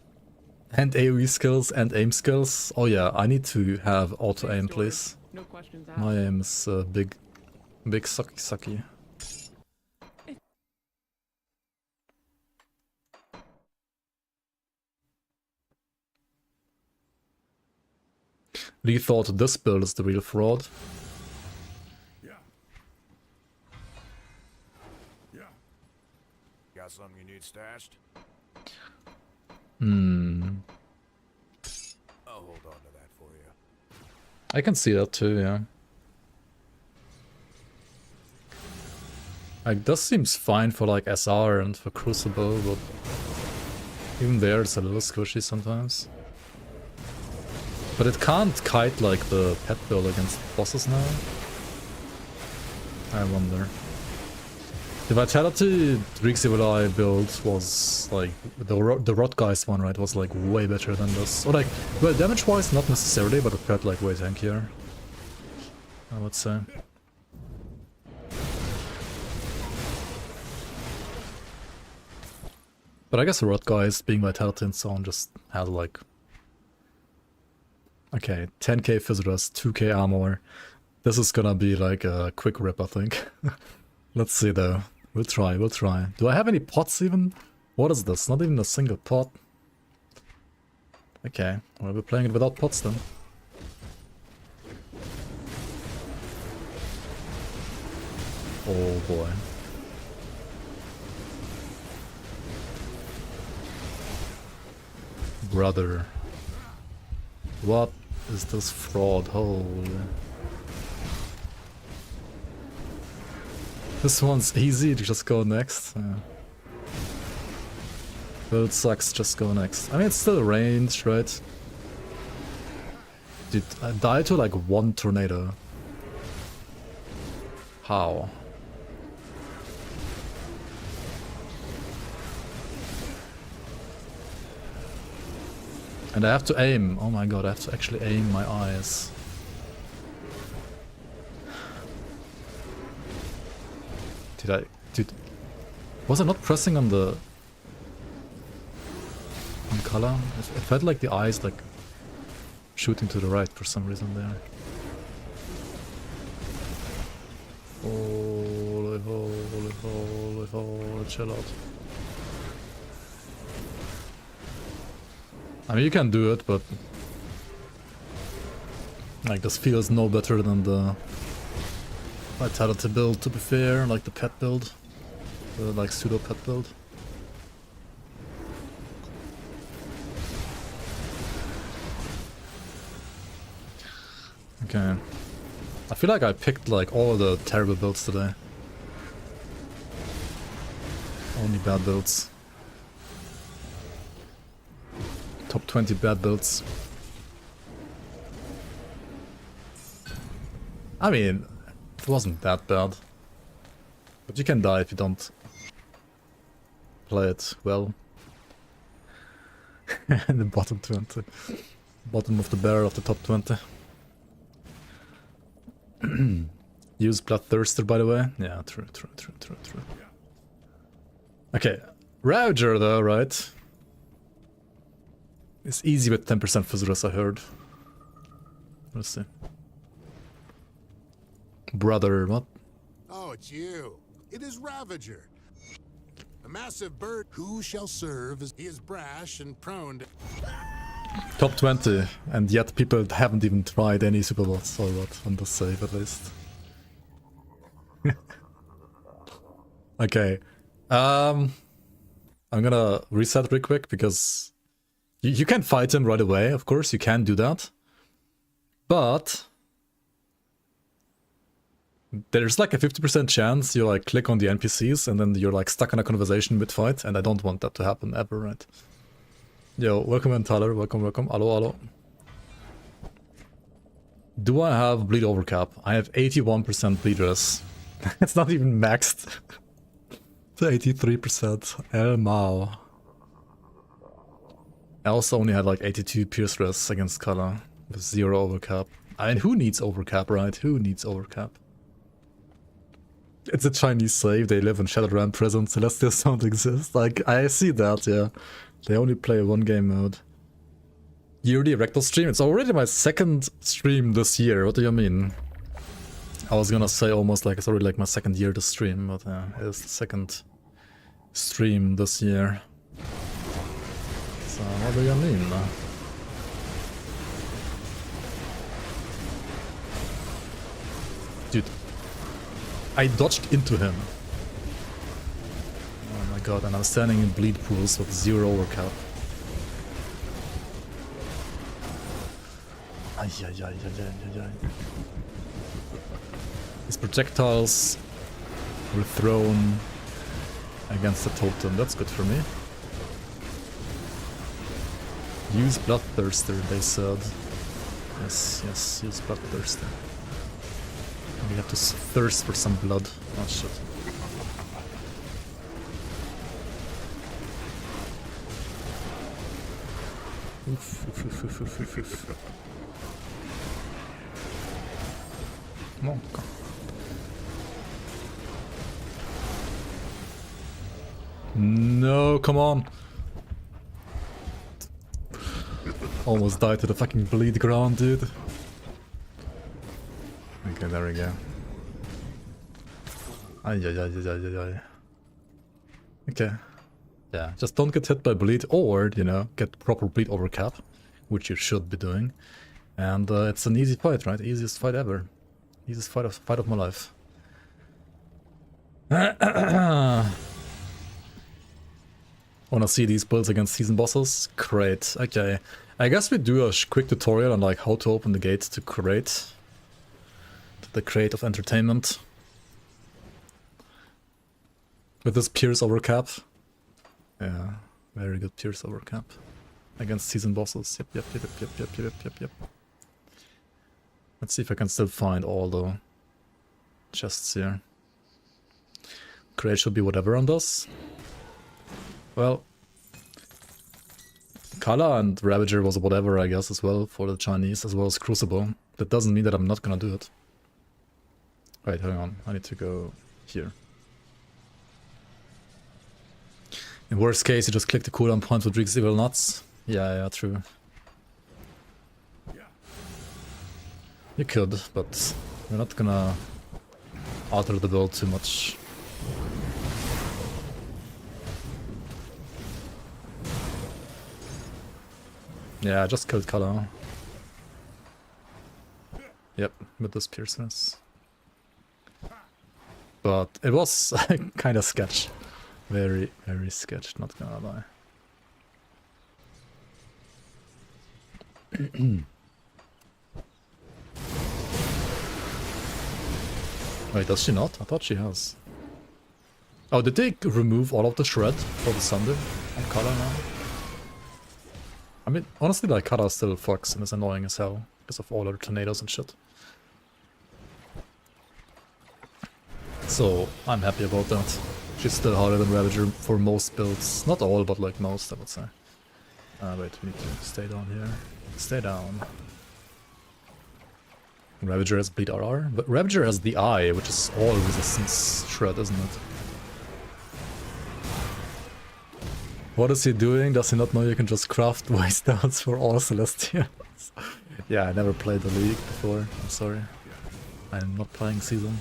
and AoE skills and aim skills. Oh yeah, I need to have auto-aim, please. No questions asked. My aim is big sucky. Lee thought this build is the real fraud. Yeah. Yeah. Got something you need stashed? I'll hold on to that for you. I can see that too, yeah. Like, this seems fine for like SR and for Crucible, but even there it's a little squishy sometimes. But it can't kite like the pet build against bosses now. I wonder. The Vitality Drixivali build was like the Rot Geist one, right? Was like way better than this. Or like, well, damage wise, not necessarily, but it felt like way tankier, I would say. But I guess the Rot Geist being Vitality and so on just had like, okay, 10k Physiodust, 2k armor. This is gonna be like a quick rip, I think. Let's see though. We'll try. Do I have any pots even? What is this? Not even a single pot. Okay, well, we're playing it without pots then. Oh boy. Brother. What is this fraud? Holy. This one's easy, to just go next. Yeah. But it sucks, just go next. I mean, it's still range, right? Dude, I died to like one tornado. How? And I have to aim. Oh my god, I have to actually aim my eyes. Dude, was I not pressing on the... on color? It felt like the eyes like shooting to the right for some reason there. Holy, chill out. I mean, you can do it, but... like, this feels no better than the... Vitality build, to be fair, like the pet build. The, like, pseudo-pet build. Okay. I feel like I picked, like, all the terrible builds today. Only bad builds. Top 20 bad builds. I mean, it wasn't that bad. But you can die if you don't play it well. In the bottom 20. Bottom of the barrel of the top 20. Use Bloodthirster, by the way. Yeah, true. Okay, Ravager though, right? It's easy with 10% Physiodust, I heard. Let's see. Brother, what? Oh, it's you. It is Ravager. massive bird who shall serve as he is brash and prone to... Top 20, and yet people haven't even tried any Superboss or what, on the save at least. Okay. I'm gonna reset real quick because you can fight him right away, of course, you can do that. But there's like a 50% chance you like click on the NPCs and then you're like stuck in a conversation mid-fight, and I don't want that to happen ever, right? Yo, welcome in Tyler, welcome. Hello. Do I have bleed overcap? I have 81% bleed res. It's not even maxed. To 83%. El Mao. I also only had like 82 pierce res against Kala with 0 overcap. I mean, who needs overcap, right? Who needs overcap? It's a Chinese save, they live in Shadowrun prison, Celestial don't exist. Like, I see that, yeah. They only play one game mode. Yearly rectal stream? It's already my second stream this year, what do you mean? I was gonna say almost like it's already like my second year to stream, but it is the second stream this year. So, what do you mean? Dude, I dodged into him. Oh my god, and I'm standing in bleed pools with 0 overcap. Ay. His projectiles were thrown against the totem, that's good for me. Use Bloodthirster, they said. Yes, use Bloodthirster. We have to thirst for some blood. Oh shit. Oof. Come on. No, come on. Almost died to the fucking bleed ground, dude. Okay, there we go. Ay. Okay. Yeah, just don't get hit by bleed, or, you know, get proper bleed overcap, which you should be doing. And it's an easy fight, right? Easiest fight ever. Easiest fight of my life. Wanna see these builds against season bosses? Great. Okay. I guess we do a quick tutorial on like how to open the gate to create. To the crate of entertainment. With this Pierce overcap. Yeah, very good Pierce overcap. Against season bosses. Yep. Let's see if I can still find all the chests here. Crate should be whatever on this. Well, Kala and Ravager was whatever, I guess, as well, for the Chinese, as well as Crucible. That doesn't mean that I'm not gonna do it. Wait, hang on, I need to go here. In worst case, you just click the cooldown point with Reek's Evil Nuts. Yeah, true. You could, but we're not gonna alter the build too much. Yeah, I just killed Kala. Yep, with this piercers. But it was kind of sketch. Very sketch, not gonna lie. Wait, does she not? I thought she has. Oh, did they remove all of the shred for the Sunder on Kala now? I mean, honestly, like, Kara still fucks and is annoying as hell because of all her tornadoes and shit. So, I'm happy about that. She's still harder than Ravager for most builds. Not all, but like most, I would say. Wait, we need to stay down here. Stay down. Ravager has bleed RR, but Ravager has the eye, which is all resistance shred, isn't it? What is he doing? Does he not know you can just craft waste downs for all Celestials? Yeah, I never played the League before, I'm sorry. I'm not playing Season.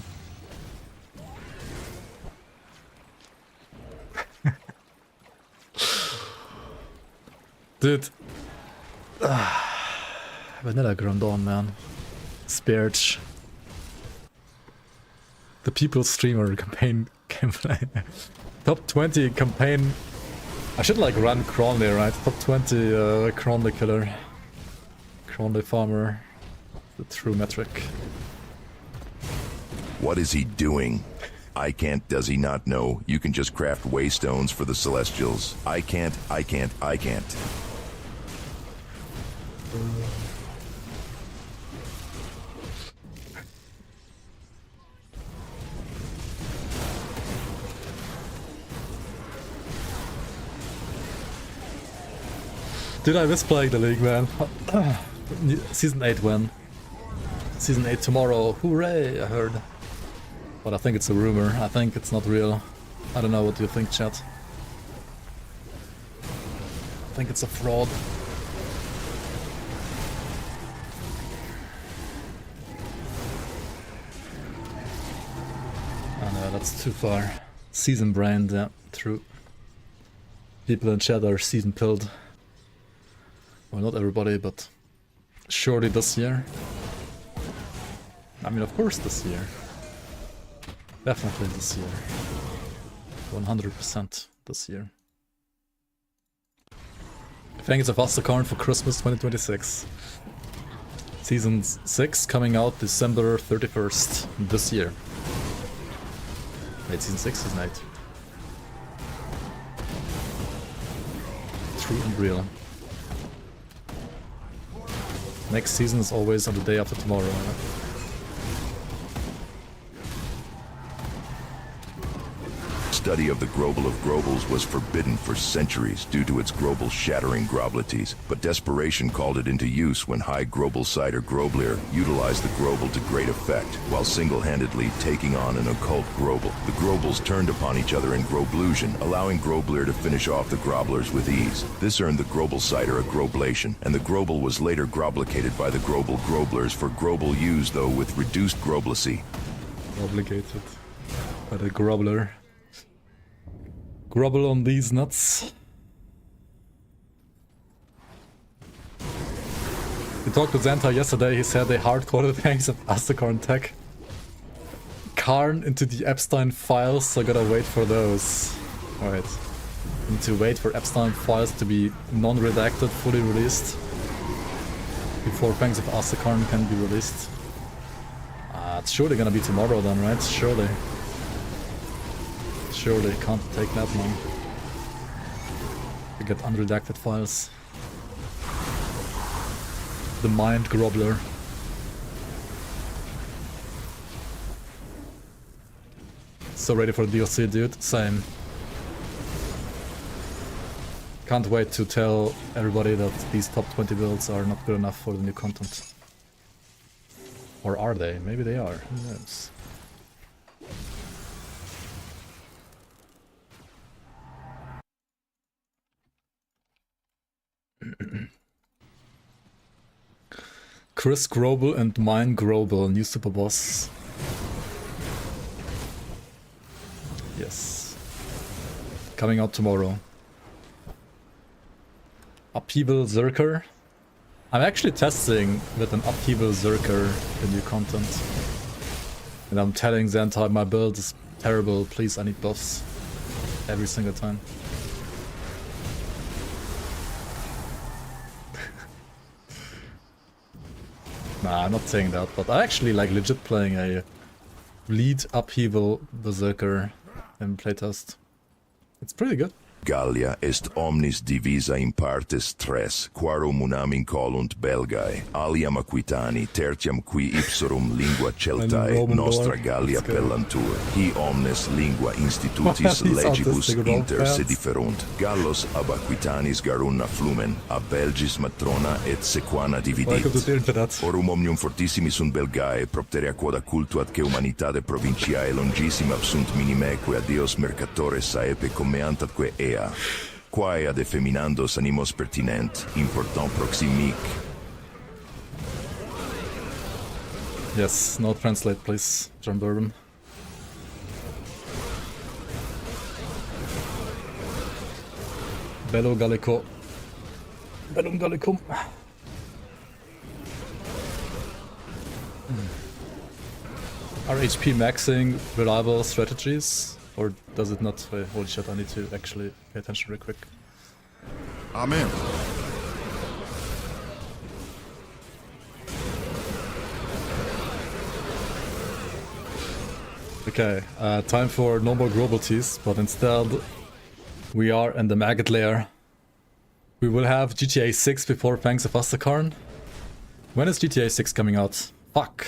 Dude. Vanilla Grandon, man. Spirch. The People Streamer campaign gameplay. Top 20 campaign. I should like run Cronley, right? Top 20 Cronley killer. Cronley farmer. The true metric. What is he doing? I can't, does he not know? You can just craft waystones for the Celestials. I can't. Dude, I miss playing the league, man. Season 8 when? Season 8 tomorrow. Hooray, I heard. But I think it's a rumor. I think it's not real. I don't know what you think, chat. I think it's a fraud. Oh no, that's too far. Season brand, yeah, true. People in chat are season pilled. Well, not everybody, but surely this year. I mean, of course this year. Definitely this year. 100% this year. Thanks of Ostacorn for Christmas 2026. Season 6 coming out December 31st this year. Wait, Season 6, Season 8. True and real. Next season is always on the day after tomorrow. Right? Study of the Grobel of Grobels was forbidden for centuries due to its Grobel-shattering groblities, but desperation called it into use when High Grobel-Sider Groblir utilized the Grobel to great effect, while single-handedly taking on an occult Grobel. The Grobels turned upon each other in Groblusion, allowing Groblir to finish off the Groblers with ease. This earned the Grobel-Sider a Groblation, and the Grobel was later groblicated by the Grobel Groblers for Grobel use, though with reduced Groblacy. Obligated by the Grobler. Grobble on these nuts. We talked to Xantar yesterday, he said they hard-coded thanks of Astacorn Tech. Karn into the Epstein files, so gotta wait for those. Alright. Need to wait for Epstein files to be non-redacted, fully released. Before Fangs of Astacorn can be released. It's surely gonna be tomorrow then, right? Surely. Surely can't take that long to get unredacted files. The Mind Grobler. So ready for the DLC, dude. Same. Can't wait to tell everybody that these top 20 builds are not good enough for the new content. Or are they? Maybe they are. Who knows? Chris Grobel and Mine Grobel, new Superboss. Yes. Coming out tomorrow. Upheaval Zerker. I'm actually testing with an Upheaval Zerker the new content. And I'm telling Xantar my build is terrible, please I need buffs. Every single time. Nah, I'm not saying that, but I actually like legit playing a lead Upheaval Berserker in playtest. It's pretty good. Gallia est omnis divisa in partes tres, quarum unam incolunt Belgae, aliam Aquitani, tertiam qui ipsorum lingua Celtae, nostra Gallia pellantur. Hi omnes lingua institutis legibus inter se differunt. Gallos ab Aquitanis garunna flumen, ab Belgis matrona et sequana dividit. Orum omnium fortissimi sunt Belgae, propterea quoda cultuat che humanitate provinciae longissima sunt minimeque a Deos mercatores saepe commeantatque quae ad effeminandos animos pertinent, important proximic. Yes, no translate please, John Bourbon. Bello Gallico. Bellum Gallicum. Are HP maxing reliable strategies? Or does it not? Wait, holy shit, I need to actually pay attention real quick. Amen. Okay, time for no more globalities, but instead we are in the maggot lair. We will have GTA 6 before Fangs of Astakarn. When is GTA 6 coming out? Fuck.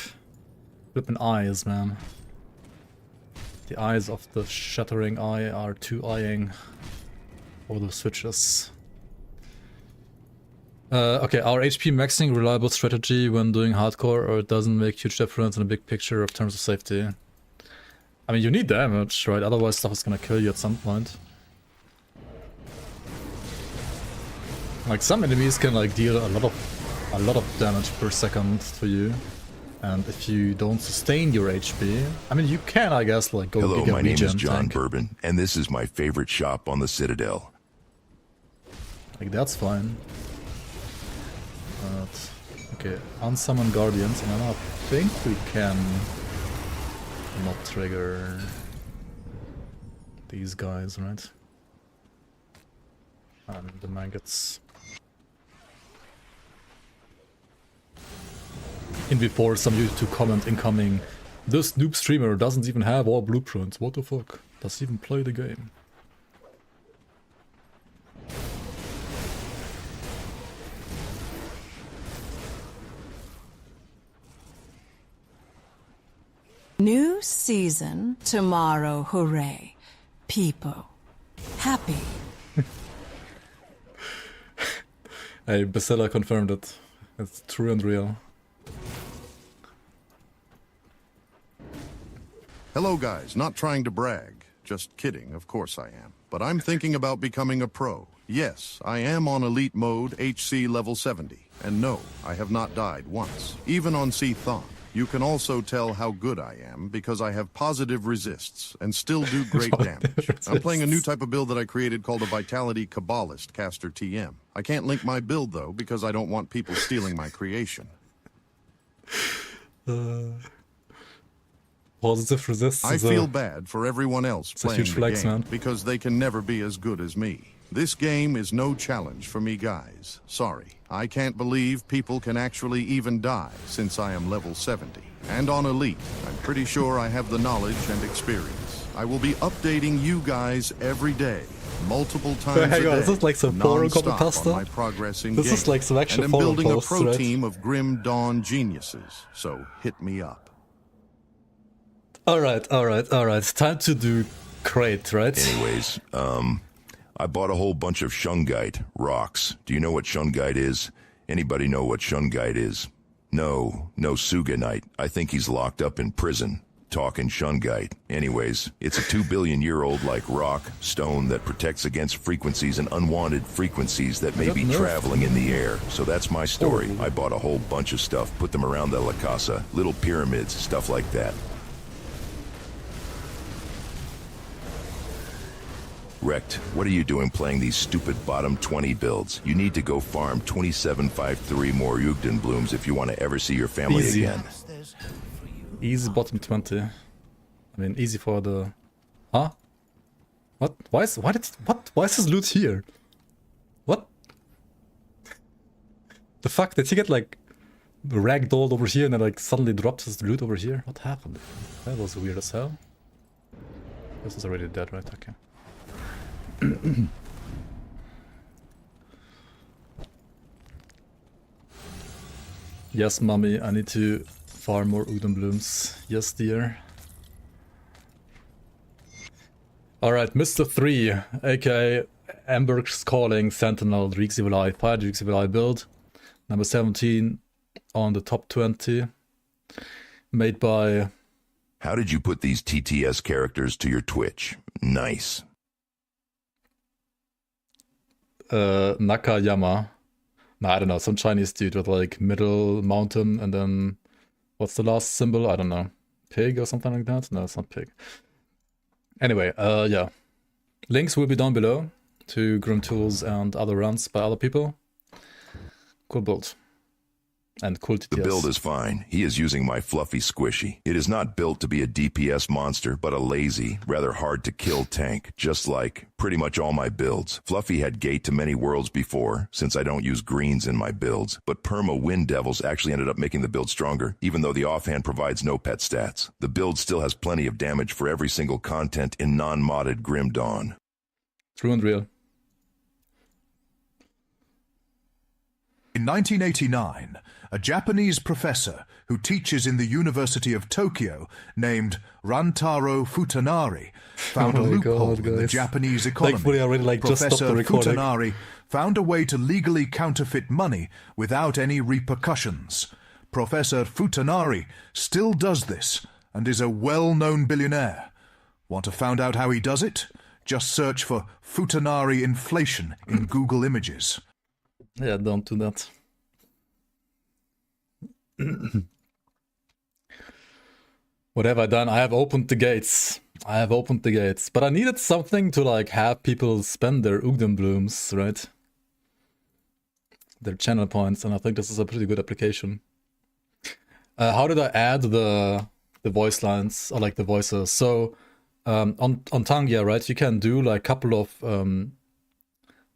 Flippin' eyes, man. The eyes of the shattering eye are too eyeing all the switches. Okay, our HP maxing reliable strategy when doing hardcore, or it doesn't make huge difference in the big picture of terms of safety. I mean, you need damage, right? Otherwise stuff is gonna kill you at some point. Like, some enemies can like deal a lot of damage per second to you. And if you don't sustain your HP, I mean, you can, I guess, like, go Hello, big my name is regen John tank. Bourbon, and this is my favorite shop on the Citadel. Like, that's fine. But, okay, unsummon guardians, and I think we can not trigger these guys, right? And the maggots. In before some YouTube comment incoming, this noob streamer doesn't even have all blueprints. What the fuck? Does he even play the game? New season, tomorrow, hooray. People. Happy. Hey, Bestseller confirmed it. It's true and real. Hello, guys. Not trying to brag. Just kidding, of course I am. But I'm thinking about becoming a pro. Yes, I am on Elite Mode, HC level 70. And no, I have not died once. Even on C-Thon. You can also tell how good I am because I have positive resists and still do great damage. I'm playing a new type of build that I created called a Vitality Kabbalist Caster TM. I can't link my build though because I don't want people stealing my creation. Positive resistance. I feel bad for everyone else playing huge the flex, game man. because they can never be as good as me. This game is no challenge for me, guys. Sorry. I can't believe people can actually even die since I am level 70. And on Elite, I'm pretty sure I have the knowledge and experience. I will be updating you guys every day, multiple times a hang on, day, this is like some forum comment non-stop pasta? on my progress in This game. is like some actual and I'm forum building a posts, pro right? team of Grim Dawn geniuses, so hit me up. Alright. Time to do crate, right? Anyways, I bought a whole bunch of shungite rocks. Do you know what shungite is? Anybody know what shungite is? No Suganite. I think he's locked up in prison. Talking shungite. Anyways, it's a 2 billion year old like rock, stone that protects against frequencies and unwanted frequencies that may be traveling in the air. So that's my story. I bought a whole bunch of stuff, put them around the La Casa, little pyramids, stuff like that. Wrecked, what are you doing playing these stupid bottom 20 builds? You need to go farm 2753 more Ugden blooms if you want to ever see your family Easy. again. Easy bottom 20. I mean, easy for the... Huh? What? Why is his loot here? What? The fuck? Did he get like ragdolled over here and then like suddenly dropped his loot over here? What happened? That was weird as hell. This is already dead, right? Okay. Yes, mommy, I need to farm more Ugden blooms. Yes, dear. Alright, Mr. 3, aka Amber's Calling, Sentinel, Reeks Evil Eye, Fire Reeks Evil Eye build. Number 17 on the top 20. Made by... How did you put these TTS characters to your Twitch? Nice. Nakayama. Nah, I don't know, some Chinese dude with like middle mountain and then what's the last symbol? I don't know. Pig or something like that? No, it's not pig. Anyway, yeah. Links will be down below to Grim Tools and other runs by other people. Cool build. And cool TTS. The build is fine. He is using my fluffy squishy. It is not built to be a DPS monster, but a lazy, rather hard to kill tank, just like pretty much all my builds. Fluffy had gate to many worlds before, since I don't use greens in my builds, but Perma Wind Devils actually ended up making the build stronger, even though the offhand provides no pet stats. The build still has plenty of damage for every single content in non-modded Grim Dawn. True and real. In 1989, a Japanese professor who teaches in the University of Tokyo named Rantaro Futanari found a loophole in the Japanese economy. Thankfully, I already just stopped the Professor recording. Futanari found a way to legally counterfeit money without any repercussions. Professor Futanari still does this and is a well-known billionaire. Want to find out how he does it? Just search for Futanari inflation in Google Images. Yeah, don't do that. What have I done? I have opened the gates. But I needed something to like have people spend their Ugdam blooms, right? Their channel points, and I think this is a pretty good application. How did I add the voice lines, or like the voices? So on Tangia, right, you can do like a couple of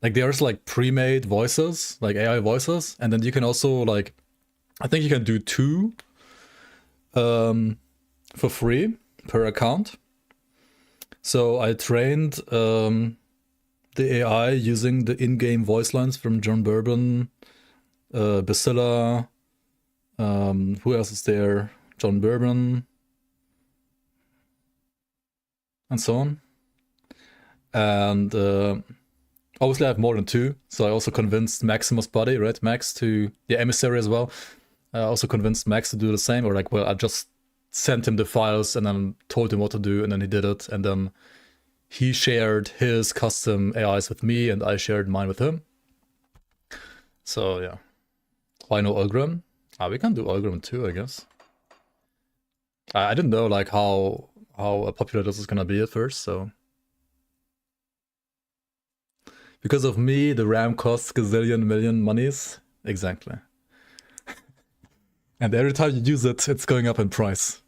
like there's like pre-made voices, like AI voices, and then you can also like, I think you can do 2 for free per account. So I trained the AI using the in-game voice lines from John Bourbon, Basilla, who else is there? John Bourbon, and so on. And obviously I have more than 2, so I also convinced Maximus Body, right? Max to, yeah, Emissary as well. I also convinced Max to do the same, or like, well, I just sent him the files and then told him what to do, and then he did it, and then he shared his custom AIs with me, and I shared mine with him. So yeah. Why no Ulgrim? We can do Ulgrim too, I guess. I didn't know like how popular this is gonna be at first, so. Because of me, the RAM costs gazillion million monies. Exactly. And every time you use it, it's going up in price.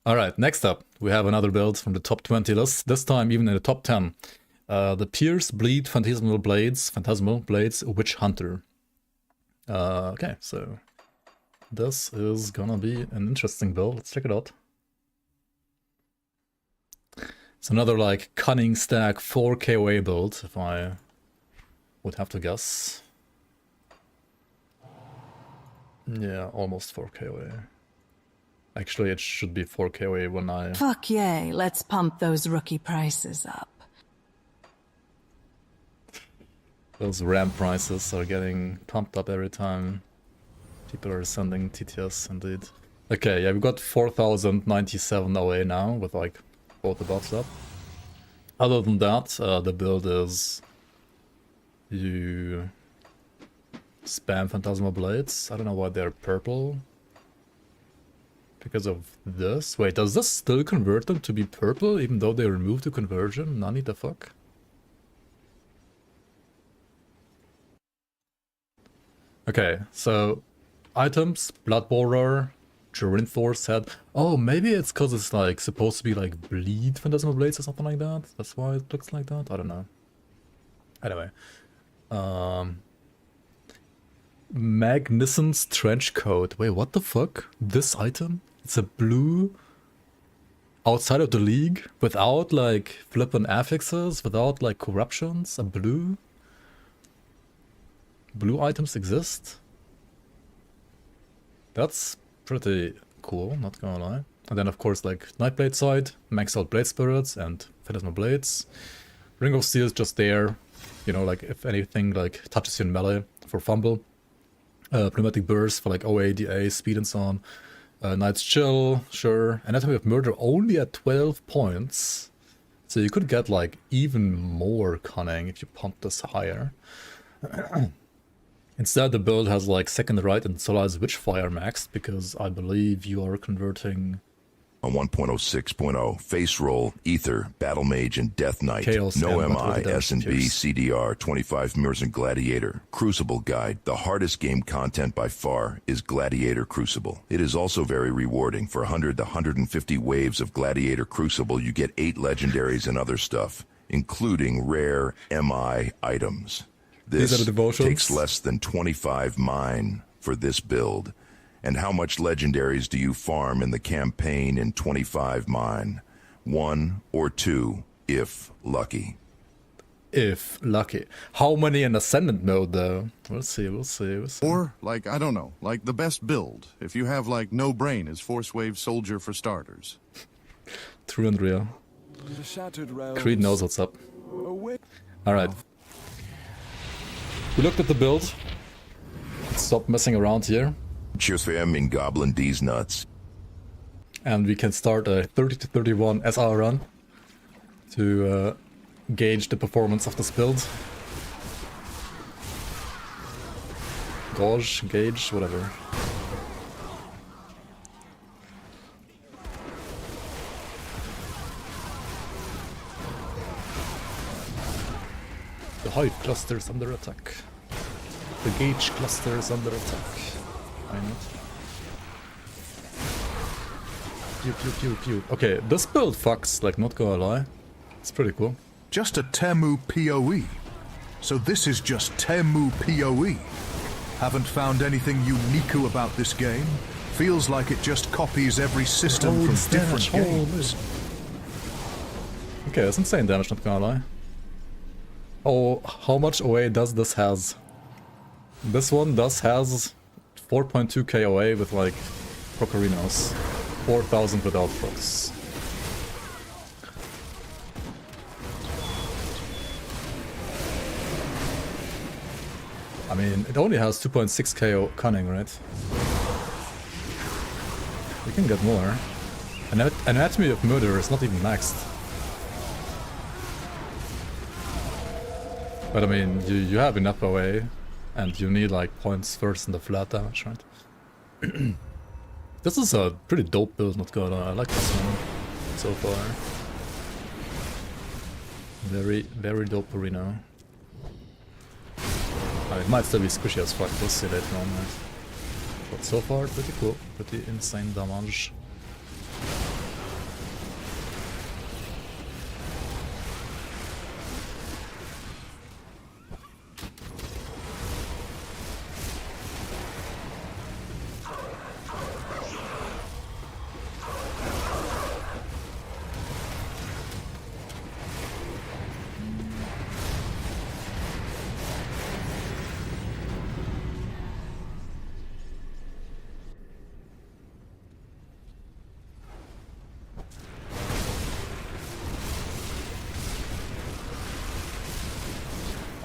Alright, next up, we have another build from the top 20 list, this time even in the top 10. The Pierce Bleed Phantasmal Blades Witch Hunter. Okay, so this is gonna be an interesting build. Let's check it out. It's another like cunning stack 4 KOA build, if I would have to guess. Yeah, almost 4 KOA. Actually, it should be 4 KOA when I... Fuck yay, let's pump those rookie prices up. Those RAM prices are getting pumped up every time people are sending TTS, indeed. Okay, yeah, we've got 4,097 OA now, with like both the buffs up. Other than that, the build is... you spam Phantasmal Blades. I don't know why they're purple. Because of this? Wait, does this still convert them to be purple even though they removed the conversion? Nani the fuck? Okay, so items, Blood Borer, Gerinthor's head. Oh, maybe it's because it's like supposed to be like bleed Phantasmal Blades or something like that. That's why it looks like that. I don't know. Anyway. Magnificent's trench coat. Wait, what the fuck? This item? It's a blue outside of the league without like flippin' affixes, without like corruptions. A blue? Blue items exist? That's pretty cool, not gonna lie. And then of course like Nightblade side, max out Blade Spirits and Phantasmal Blades. Ring of Steel is just there, you know, like if anything like touches you in melee for fumble. Pneumatic Burst for like OA, DA, speed and so on. Night's Chill, sure. Anatomy of Murder only at 12 points. So you could get like even more cunning if you pump this higher. Instead the build has like Second Right and Solar's Witchfire maxed because I believe you are converting on 1.06.0, Face Roll, Ether, Battle Mage, and Death Knight. Chaos No and MI, whatever S&B, Pierce. CDR, 25 mirrors and Gladiator. Crucible Guide. The hardest game content by far is Gladiator Crucible. It is also very rewarding. For 100 to 150 waves of Gladiator Crucible, you get 8 legendaries and other stuff, including rare MI items. These are This the devotions. takes less than 25 mine for this build. And how much legendaries do you farm in the campaign in 25 mine? 1 or 2, if lucky. If lucky. How many in Ascendant mode though? We'll see. Or, like, I don't know, like the best build, if you have, like, no brain as Force Wave Soldier for starters. True and real. Creed knows what's up. Alright. We looked at the build. Let's stop messing around here. Cheers for him in Goblin D's nuts. And we can start a 30 to 31 SR run to gauge the performance of this build. Gauge, whatever. The Hive cluster is under attack. The Gauge cluster is under attack. Why not? Pew pew pew pew. Okay, this build fucks, like, not gonna lie. It's pretty cool. Just a Temu PoE. So this is just Temu PoE. Haven't found anything unique about this game. Feels like it just copies every system from different games. Okay, that's insane damage, not gonna lie. Oh, how much OA does this has? This one does has 4.2 KOA with like Procarinos. 4,000 without procs. I mean, it only has 2.6 KO cunning, right? We can get more. Anatomy of Murder is not even maxed. But I mean, you have enough OA, and you need like points first in the flat damage, right? This is a pretty dope build, not gonna lie. I like this one so far. Very dope arena. It might still be squishy as fuck, we'll see later on, right? But so far, pretty cool. Pretty insane damage.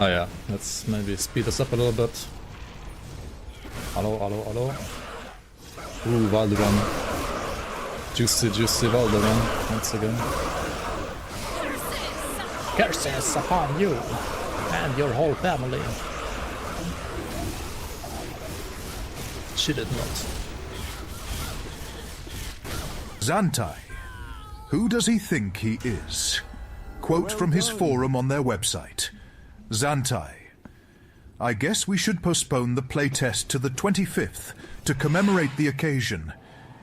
'Oh yeah, let's maybe speed this up a little bit. Hello. Ooh, Valderan. Juicy Valderan, once again. Curses upon you and your whole family. She did not. Xantai. Who does he think he is? Quote from his forum on their website. Xantai. I guess we should postpone the playtest to the 25th to commemorate the occasion.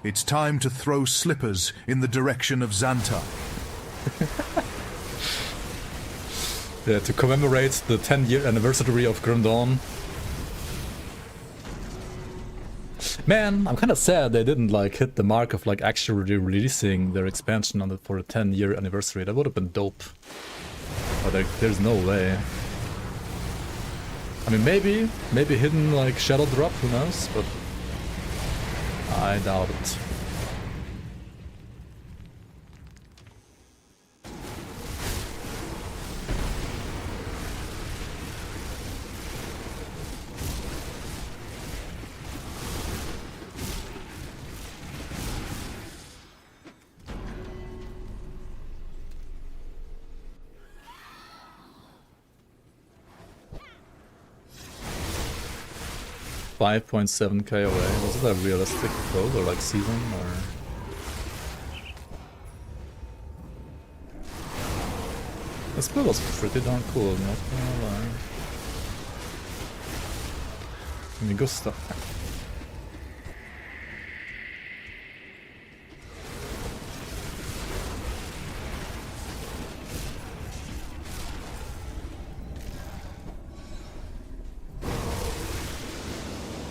It's time to throw slippers in the direction of Xantai. Yeah, to commemorate the 10-year anniversary of Grim Dawn. Man, I'm kind of sad they didn't like hit the mark of like actually releasing their expansion on it for a 10-year anniversary. That would have been dope. But like, there's no way. I mean, maybe hidden like Shadow Drop, who knows? But I doubt it. .7 KOA. Was it a realistic code or like season or? This build was pretty darn cool, not gonna lie. Me gusta.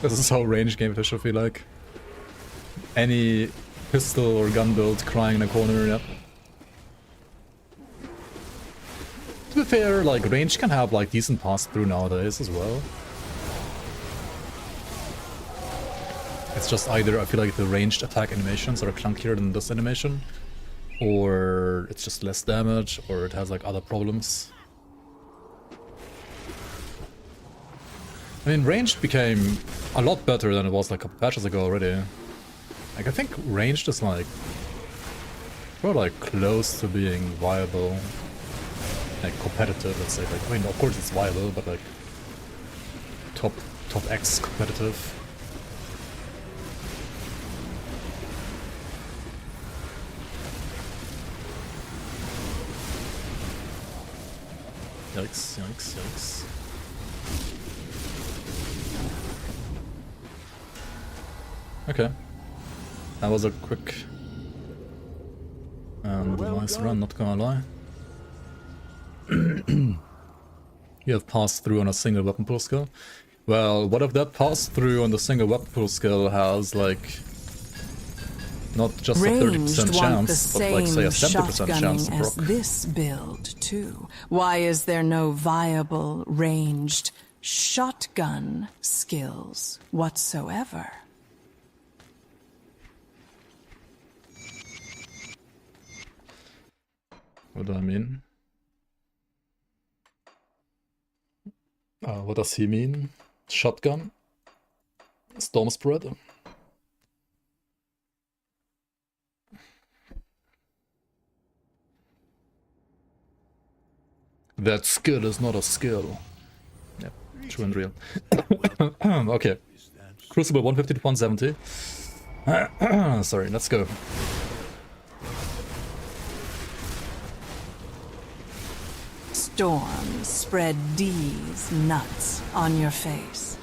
This is how range game should feel like. Any pistol or gun build crying in a corner, yep. To be fair, like, range can have, like, decent pass-through nowadays as well. It's just either, I feel like the ranged attack animations are clunkier than this animation, or it's just less damage, or it has, like, other problems. I mean, ranged became a lot better than it was, like, a couple patches ago already. Like, I think ranged is, like, we're, like, close to being viable. Like, competitive, let's say. Like, I mean, of course it's viable, but, like, top X competitive. Yikes, yikes, yikes. Okay. That was a quick and nice run, not gonna lie. You have passed through on a single weapon pool skill. Well, what if that pass through on the single weapon pool skill has, like, not just a 30% chance, but like, say, a 70% chance to proc? This build too. Why is there no viable ranged shotgun skills whatsoever? What do I mean? What does he mean? Shotgun? Storm spread? That skill is not a skill. Yep, true and real. Okay. Crucible 150 to 170. Sorry, let's go. Storm spread D's nuts on your face.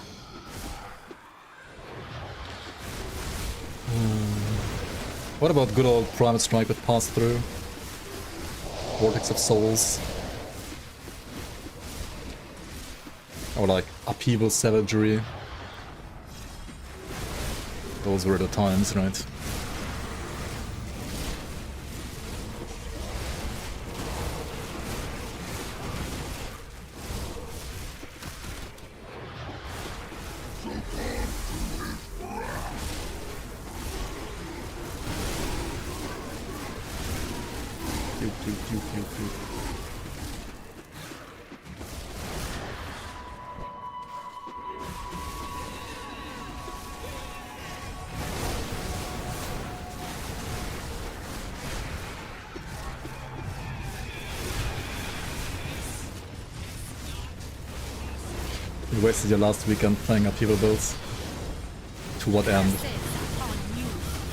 What about good old Private Strike with pass-through? Vortex of Souls? Or like Upheaval Savagery? Those were the times, right? You wasted your last weekend playing Upheaval builds. To what end?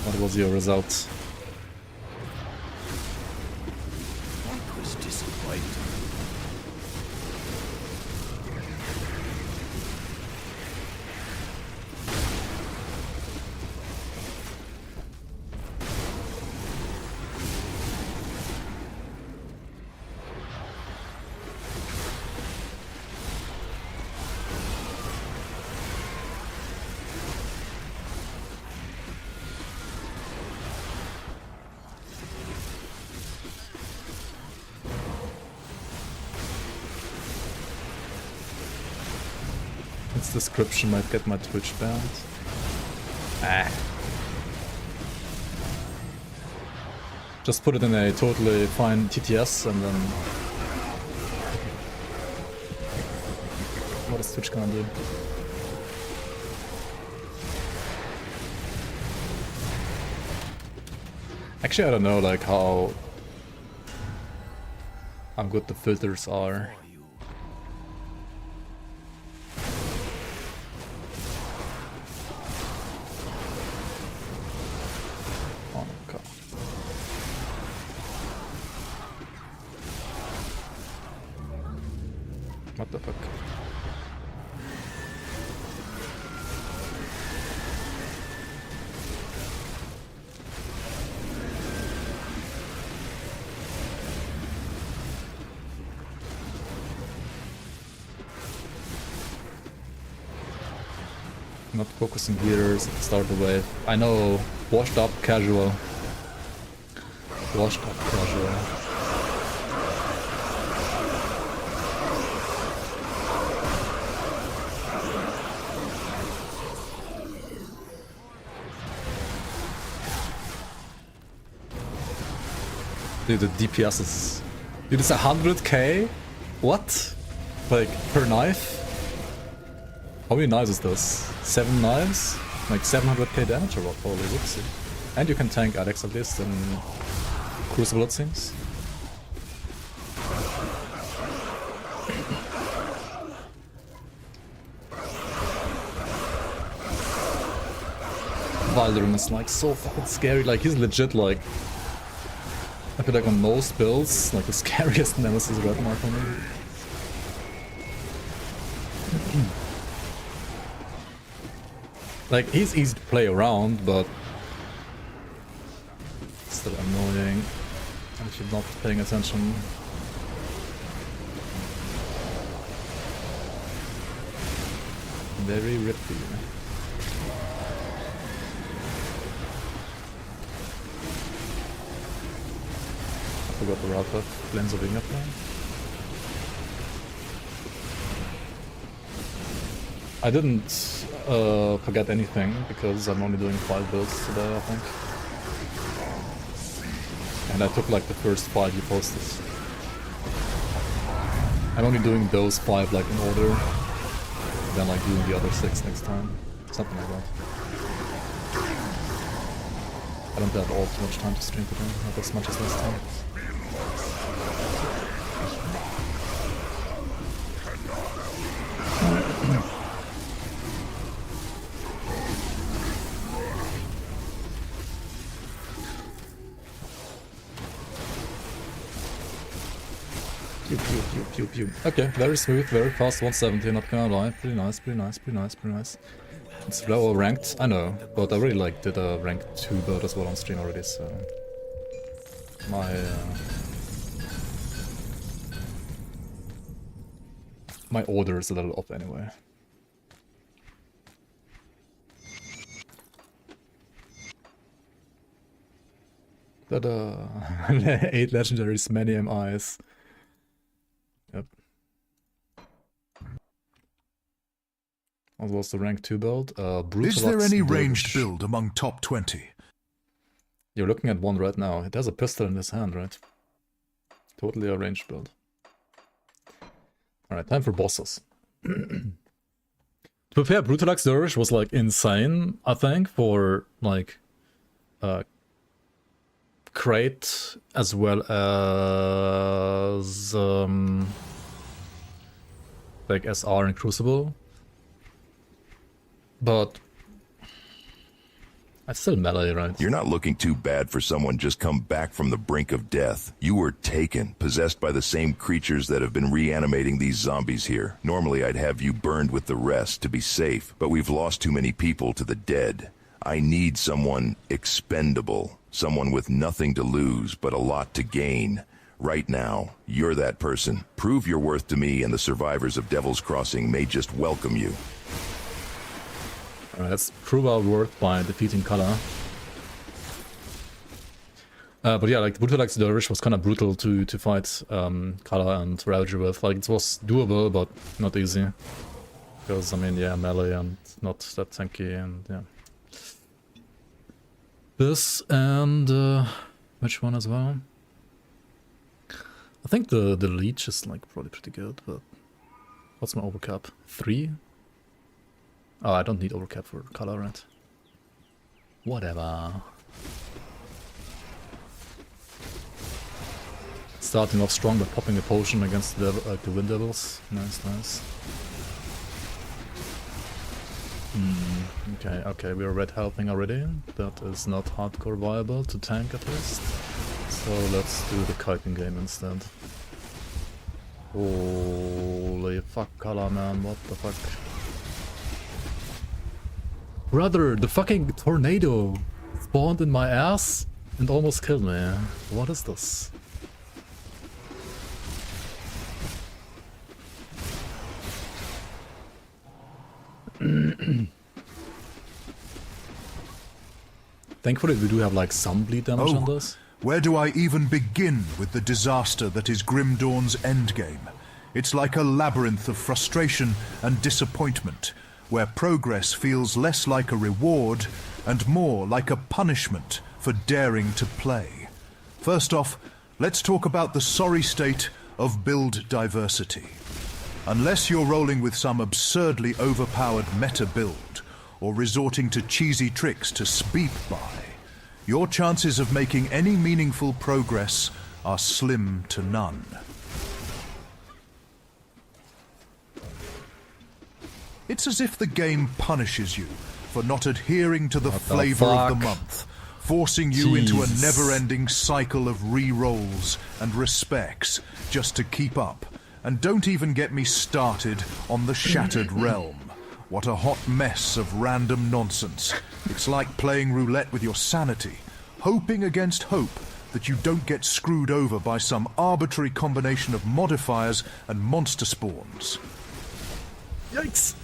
What was your result? That was disappointing. Its description might get my Twitch banned. Ah. Just put it in a totally fine TTS and then... What is Twitch gonna do? Actually, I don't know, like, how good the filters are. What the fuck? Not focusing gears at the start of the wave. I know, washed up casual. Washed up casual. Dude, the DPS is... Dude, it's 100k? What? Like, per knife? How many knives is this? 7 knives? Like 700k damage or what? Holy whoopsie. And you can tank Alex at least in Crucible it seems. Valderin is like so fucking scary, like he's legit like... I feel like on most builds, like the scariest nemesis right now for me. Like, he's easy to play around, but still annoying if you're not paying attention. Very rippy. I forgot the route of Lens of Inga plan. I didn't forget anything because I'm only doing 5 builds today, I think. And I took like the first 5 you posted. I'm only doing those 5 like in order, then like doing the other 6 next time. Something like that. I don't have all too much time to stream today, not as much as last time. Pew, pew. Okay, very smooth, very fast, 170, not gonna lie. Pretty nice, pretty nice, pretty nice, pretty nice. It's lower ranked, I know, but I really like did a rank 2 build as well on stream already, so... My order is a little off anyway. Ta-da! 8 legendaries, many MIs. Yep. What was the rank 2 build? Is there any ranged build among top 20? You're looking at one right now. It has a pistol in his hand, right? Totally a ranged build. Alright, time for bosses. To be fair, Brutalax Dervish was like insane, I think, for like crate as well as like SR and Crucible. But I still melee, right? You're not looking too bad for someone just come back from the brink of death. You were taken, possessed by the same creatures that have been reanimating these zombies here. Normally I'd have you burned with the rest to be safe, but we've lost too many people to the dead. I need someone expendable, someone with nothing to lose but a lot to gain. Right now, you're that person. Prove your worth to me and the survivors of Devil's Crossing may just welcome you. Alright, let's prove our worth by defeating Kala. But yeah, like Brutalax Dervish was kind of brutal to fight Kala and Ravager with. Like, it was doable, but not easy. Because, I mean, yeah, melee and not that tanky, and yeah. This and which one as well? I think the leech is like probably pretty good, but what's my overcap? 3? Oh, I don't need overcap for color, right? Whatever. Starting off strong by popping a potion against the Wind Devils. Nice, nice. Okay, we are red healthing already. That is not hardcore viable to tank at least. So let's do the kiting game instead. Holy fuck color, man, what the fuck? Brother, the fucking tornado spawned in my ass and almost killed me. What is this? Thankfully we do have like some bleed damage on this. Where do I even begin with the disaster that is Grim Dawn's endgame? It's like a labyrinth of frustration and disappointment, where progress feels less like a reward and more like a punishment for daring to play. First off, let's talk about the sorry state of build diversity. Unless you're rolling with some absurdly overpowered meta build, or resorting to cheesy tricks to speed by, your chances of making any meaningful progress are slim to none. It's as if the game punishes you for not adhering to the flavor of the month, forcing you into a never-ending cycle of re-rolls and respects just to keep up. And don't even get me started on the Shattered Realm. What a hot mess of random nonsense. It's like playing roulette with your sanity, hoping against hope that you don't get screwed over by some arbitrary combination of modifiers and monster spawns. Yikes!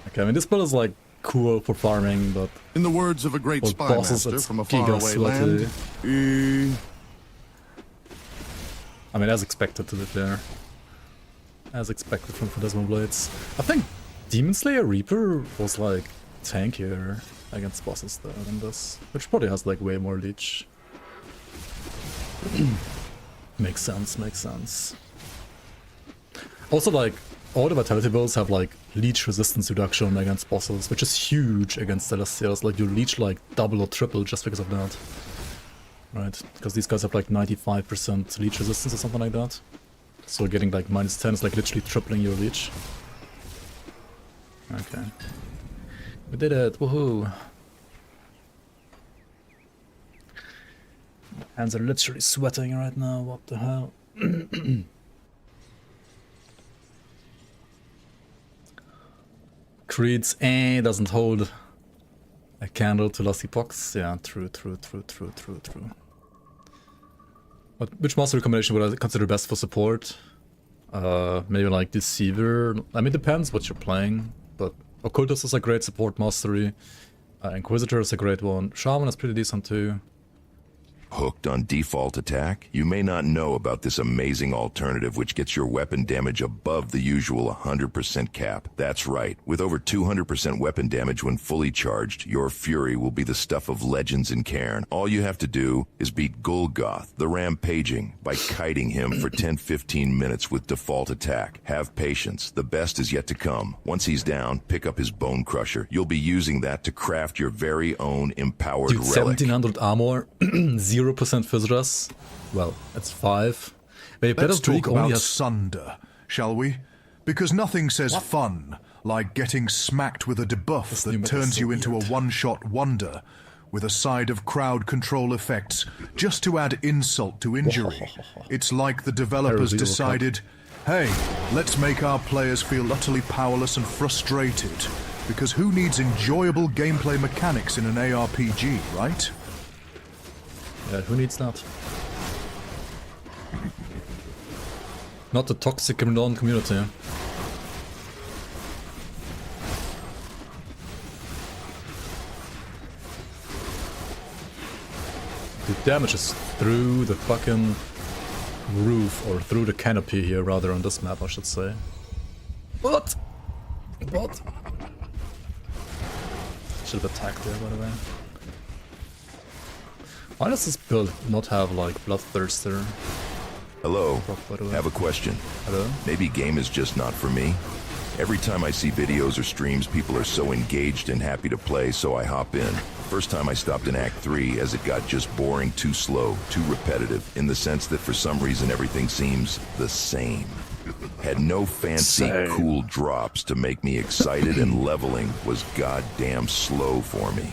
Okay, I mean this build is like cool for farming, but In the words of a great for spy bosses master it's from a giga faraway sweaty. land, I mean, as expected, to be fair. As expected from Phantasmal Blades. I think Demon Slayer Reaper was like tankier against bosses though than this, which probably has like way more leech. Makes sense, makes sense. Also, like, all the Vitality builds have like leech resistance reduction against bosses, which is huge against Celestials. Like, you leech like double or triple just because of that. Right, because these guys have like 95% leech resistance or something like that. So getting like -10 is like literally tripling your leech. Okay. We did it, woohoo! My hands are literally sweating right now, what the hell? Creed's doesn't hold a candle to Lusty Pox. Yeah, true. But which mastery combination would I consider best for support? Maybe like Deceiver. I mean, depends what you're playing, but Occultist is a great support mastery. Inquisitor is a great one. Shaman is pretty decent too. Hooked on default attack? You may not know about this amazing alternative which gets your weapon damage above the usual 100% cap. That's right. With over 200% weapon damage when fully charged, your Fury will be the stuff of legends in Cairn. All you have to do is beat Golgoth, the Rampaging, by kiting him for 10-15 minutes with default attack. Have patience. The best is yet to come. Once he's down, pick up his Bone Crusher. You'll be using that to craft your very own empowered Dude, relic. 1700 armor, 0% Physras. Well, that's 5. But Let's talk only about has... Sunder, shall we? Because nothing says fun like getting smacked with a debuff This that new meta is turns so you into weird. a one-shot wonder, with a side of crowd control effects, just to add insult to injury. It's like the developers Terrible decided, hey, let's make our players feel utterly powerless and frustrated, because who needs enjoyable gameplay mechanics in an ARPG, right? Yeah, who needs that? Not the toxic non-community. The damage is through the fucking roof, or through the canopy here, rather, on this map, I should say. What? What? Should have attacked there, by the way. Why does this build not have, like, Bloodthirster? Hello, By the way. have a question. Hello? Maybe game is just not for me. Every time I see videos or streams, people are so engaged and happy to play, so I hop in. First time I stopped in Act 3 as it got just boring, too slow, too repetitive, in the sense that for some reason everything seems the same. Had no fancy, cool drops to make me excited, and leveling was goddamn slow for me.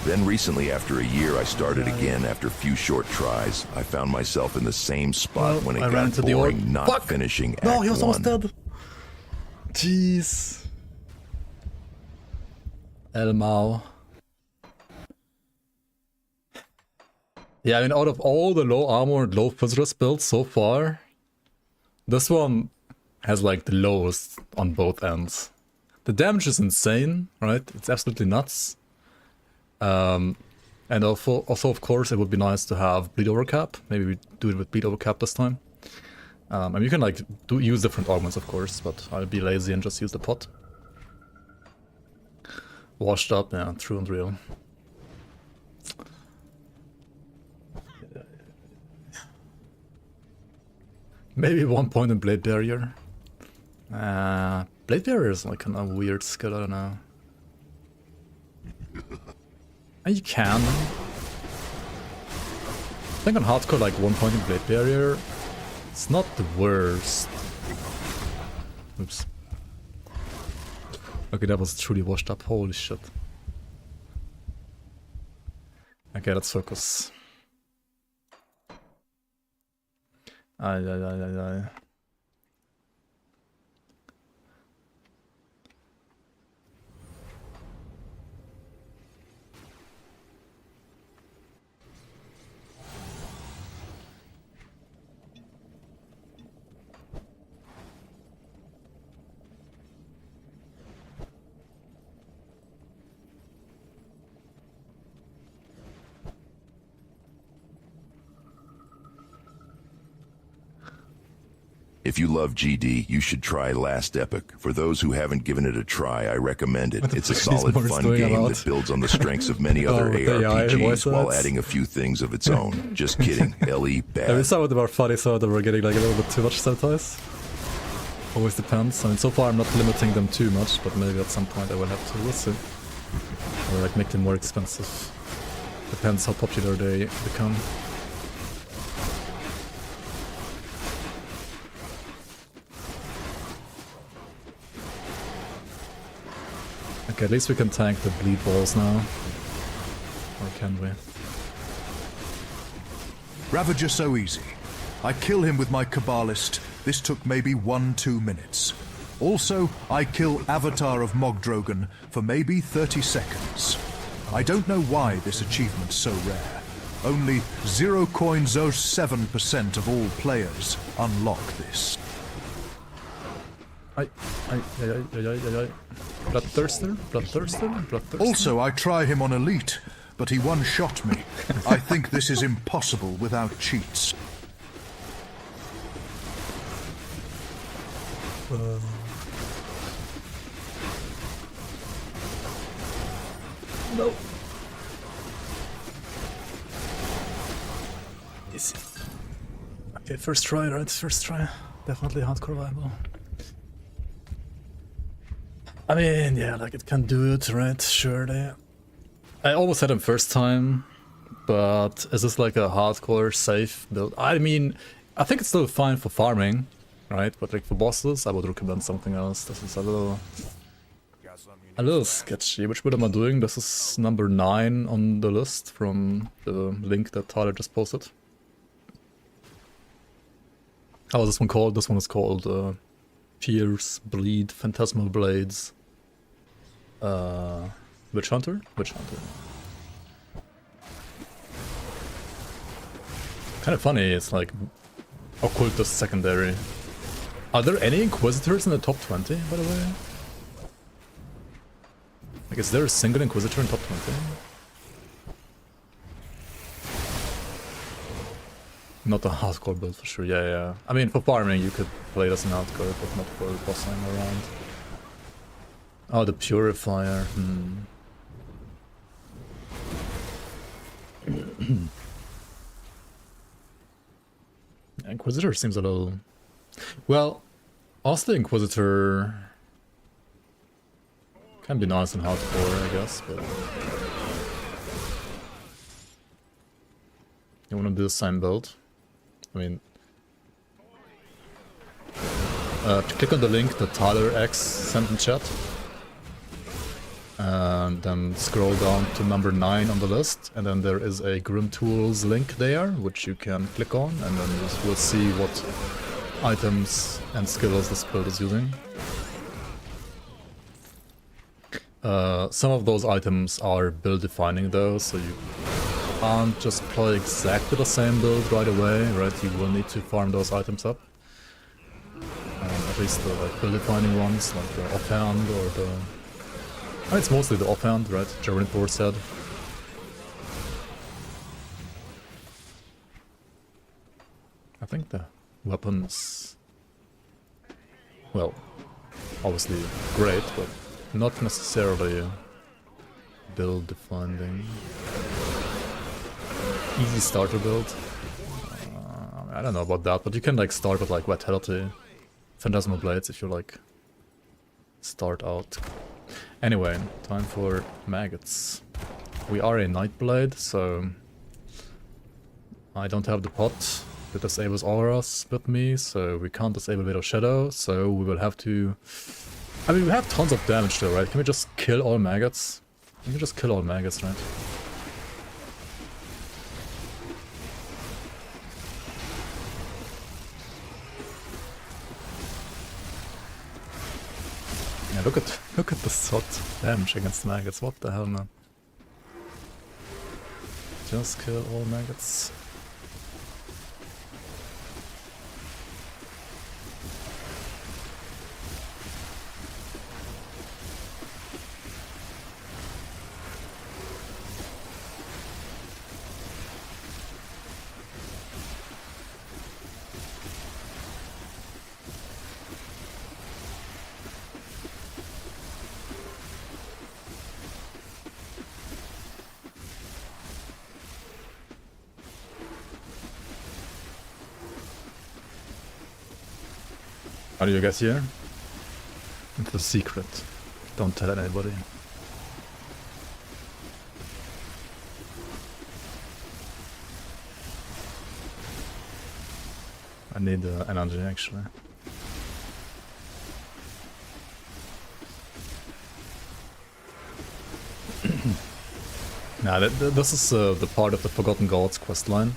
Then recently, after a year, I started again. After a few short tries, I found myself in the same spot when it I ran got into the boring, not finishing Act 1. No, he was almost dead. Jeez. Elmao. Yeah, I mean, out of all the low armor and low visitors builds so far, this one has like the lowest on both ends. The damage is insane, right? It's absolutely nuts. And also, of course, it would be nice to have bleed over cap. Maybe we do it with bleed over cap this time. And you can like use different augments, of course, but I'll be lazy and just use the pot. Washed up, yeah, true and real. Maybe 1 point in Blade Barrier. Blade Barrier is like kind of weird skill, I don't know. You can. I think on hardcore, like 1 point in Blade Barrier, it's not the worst. Oops. Okay, that was truly washed up. Holy shit. Okay, let's focus. Ay. If you love GD, you should try Last Epoch. For those who haven't given it a try, I recommend it. It's a solid, fun game that builds on the strengths of many other ARPGs while adding a few things of its own. Just kidding. LE bad. Yeah, some of them are funny, some of them are getting like a little bit too much sometimes. Always depends. I mean, so far I'm not limiting them too much, but maybe at some point I will have to. We'll see. Or like make them more expensive. Depends how popular they become. Okay, at least we can tank the bleed balls now. Or can we? Ravager so easy. I kill him with my Kabbalist. This took maybe 1-2 minutes. Also, I kill Avatar of Mogdrogan for maybe 30 seconds. I don't know why this achievement's so rare. Only 0.07% of all players unlock this. Bloodthirster? Also, I try him on Elite, but he one-shot me. I think this is impossible without cheats. No. Easy. Okay, first try, right? First try. Definitely hardcore viable. I mean, yeah, like it can do it, right? Surely. I almost had him first time, but is this like a hardcore safe build? I mean, I think it's still fine for farming, right? But like for bosses, I would recommend something else. This is a little sketchy. Which build am I doing? This is number 9 on the list from the link that Tyler just posted. How is this one called? This one is called Pierce, Bleed, Phantasmal Blades. Witch Hunter? Witch Hunter. Kind of funny, it's like occultist secondary. Are there any Inquisitors in the top 20, by the way? Like, is there a single Inquisitor in top 20? Not a hardcore build for sure, yeah. I mean, for farming you could play it as an hardcore, but not for bossing around. Oh, the Purifier, Inquisitor seems a little... Well, also the Inquisitor can be nice and hardcore, I guess, but... You wanna do the same build? I mean... click on the link that Tyler X sent in chat. And then scroll down to number 9 on the list, and then there is a Grim Tools link there, which you can click on, and then you will see what items and skills this build is using. Some of those items are build defining though, so you can't just play exactly the same build right away, right? You will need to farm those items up. At least the build defining ones, like the offhand or the... it's mostly the offhand, right? Javelin said. I think the weapons... well, obviously great, but not necessarily build defining. Easy starter build. I don't know about that, but you can like start with like Vitality, Phantasmal Blades if you like start out. Anyway, time for maggots. We are a Nightblade, so I don't have the pot that disables auras with me, so we can't disable Veil of Shadow, so we will have to... I mean, we have tons of damage though, right? Can we just kill all maggots? We can just kill all maggots, right? Yeah, look at the sot damage against maggots. What the hell, man? Just kill all maggots. How do you get here? It's a secret. Don't tell anybody. I need energy actually. Nah, this is the part of the Forgotten Gods questline.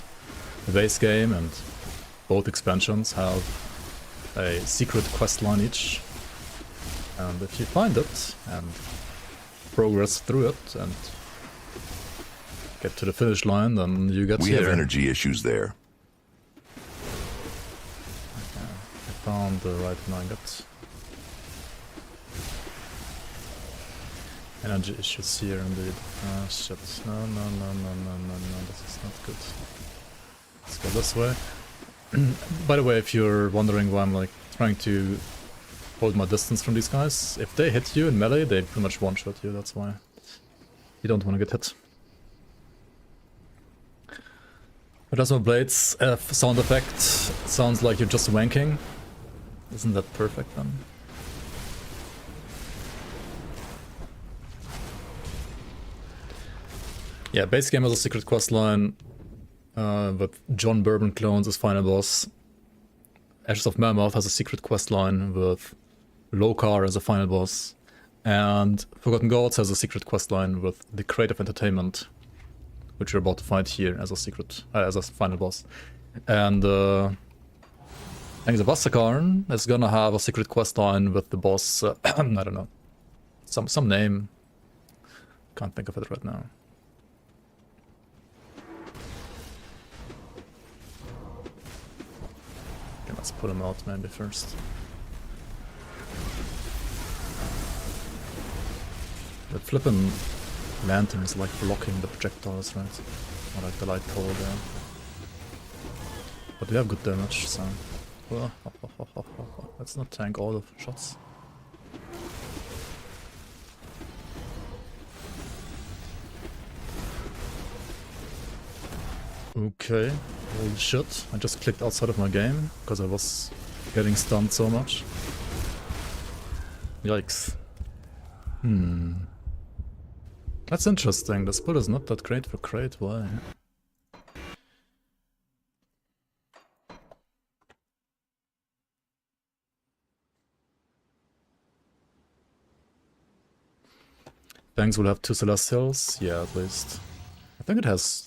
The base game and both expansions have a secret questline each, and if you find it and progress through it and get to the finish line, then you get We here. have energy issues there. Okay, I found the right nugget. Energy issues here indeed. Ah shit, no, this is not good. Let's go this way. By the way, if you're wondering why I'm like trying to hold my distance from these guys, if they hit you in melee, they pretty much one-shot you, that's why you don't want to get hit. Phantasmal Blades sound effect sounds like you're just wanking. Isn't that perfect then? Yeah, base game has a secret questline with John Bourbon clones as final boss. Ashes of Mammoth has a secret questline with Lokar as a final boss. And Forgotten Gods has a secret questline with the Creative Entertainment, which we're about to fight here as a secret, as a final boss. And I think the Vasakarn is gonna have a secret questline with the boss, I don't know, some name. Can't think of it right now. Okay, let's put him out maybe first. The flippin' lantern is like blocking the projectiles, right? Or like the light pole there. But we have good damage, so... let's not tank all the shots. Okay, holy shit. I just clicked outside of my game because I was getting stunned so much. Yikes. That's interesting. The spell is not that great for crate. Why? Banks will have 2 Celestials? Yeah, at least. I think it has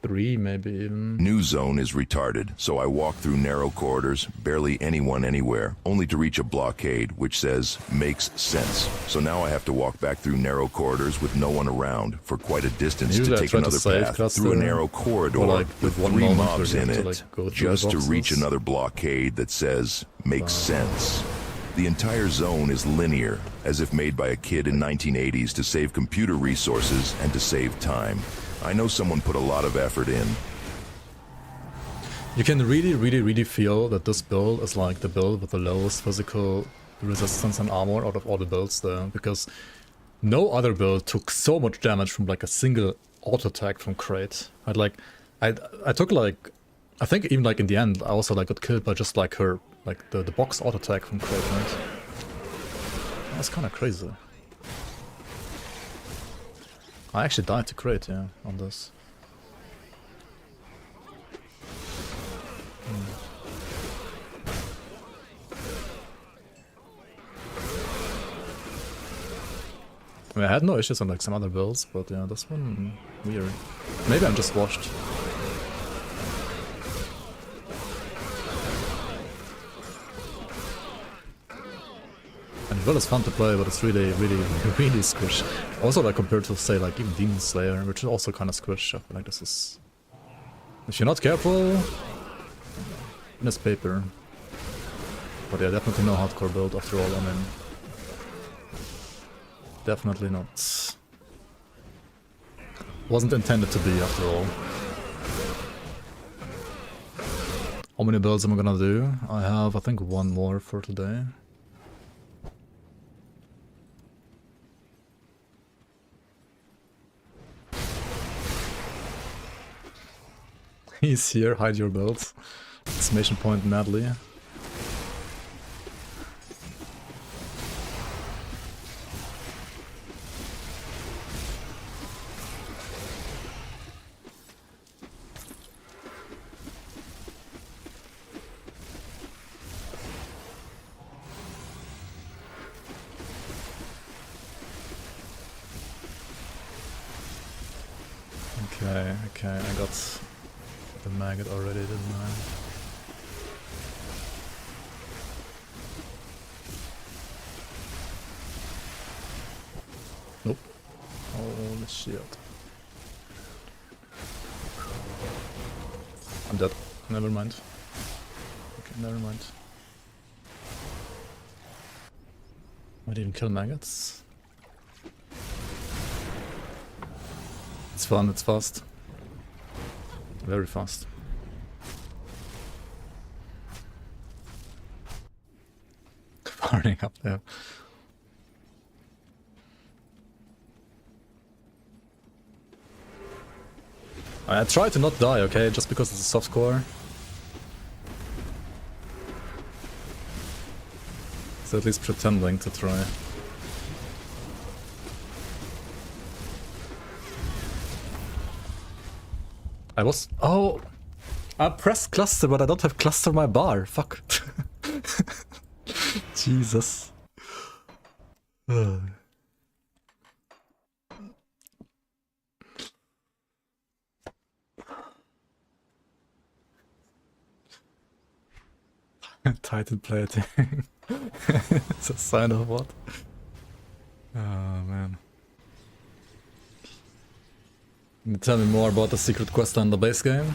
3, maybe even. New zone is retarded, so I walk through narrow corridors, barely anyone anywhere, only to reach a blockade which says, makes sense. So now I have to walk back through narrow corridors with no one around for quite a distance Usually to I take try to another save path cluster, through a narrow corridor or like with with one 3 moment mobs where you in have to, it, like, go through just the to reach boxes. another blockade that says, makes sense. The entire zone is linear, as if made by a kid in 1980s to save computer resources and to save time. I know someone put a lot of effort in. You can really feel that this build is like the build with the lowest physical resistance and armor out of all the builds there, because no other build took so much damage from like a single auto attack from Crate. I took like, I think even like in the end I also like got killed by just like her, like the box auto attack from Crate, right? That's kind of crazy. I actually died to Crate, yeah, on this. I mean, I had no issues on like some other builds, but yeah, this one, weird. Maybe I'm just washed. And the build is fun to play, but it's really squish. Also, like compared to say like even Demon Slayer, which is also kind of squish. I feel like this is, if you're not careful, it's paper. But yeah, definitely no hardcore build after all. I mean, definitely not. Wasn't intended to be after all. How many builds am I gonna do? I have, I think, 1 more for today. He's here, hide your builds. Exclamation point madly. Okay, I got the maggot already, didn't I? Nope. Holy shit. I'm dead. Never mind. Okay, never mind. Might even kill maggots. It's fun, it's fast. Very fast. Farting up there. I try to not die, okay? Just because it's a soft core. So at least pretending to try. I was... Oh! I pressed cluster, but I don't have cluster my bar. Fuck. Jesus. Titan plating. It's a sign of what? Oh man. Can you tell me more about the secret quest on the base game?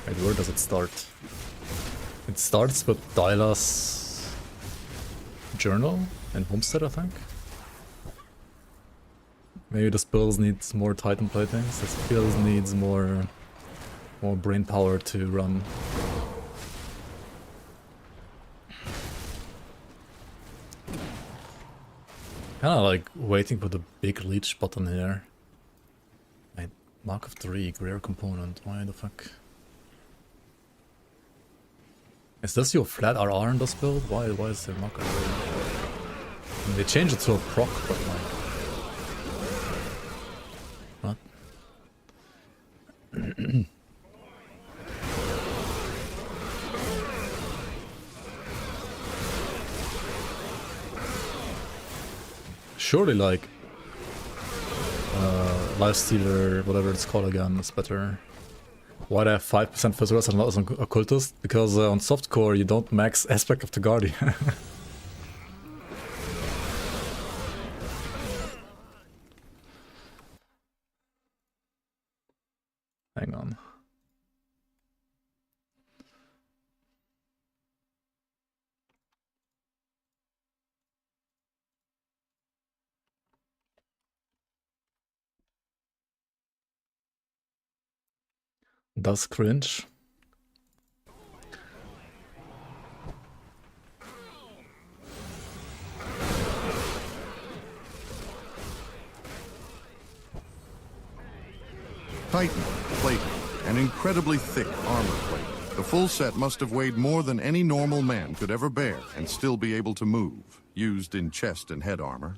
Wait, where does it start? It starts with Dyla's journal in Homestead, I think. Maybe the spells needs more Titan platings. The spells needs more brain power to run. Kinda like waiting for the big leech button here. Wait, mark of 3, rare component. Why the fuck? Is this your flat RR in this build? Why is there mark of 3? I mean, they changed it to a proc, but like... What? Surely, like, Lifestealer, whatever it's called again, is better. Why do I have 5% first rest and not as an occultist? Because on softcore you don't max aspect of the guardian. Hang on. Does cringe. Titan, plating, an incredibly thick armor plate. The full set must have weighed more than any normal man could ever bear and still be able to move, used in chest and head armor.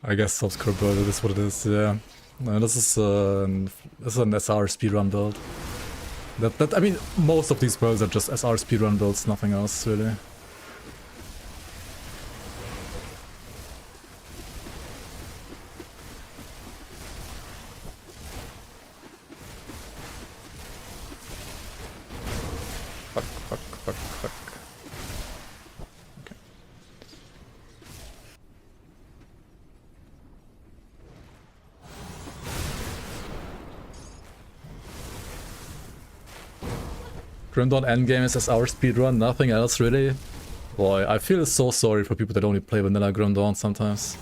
I guess subscribe build is what it is, yeah. No, this is an SR speedrun build. I mean, most of these builds are just SR speedrun builds, nothing else really. Fuck. Okay. Grim Dawn endgame is SR speedrun, nothing else really. Boy, I feel so sorry for people that only play vanilla Grim Dawn sometimes.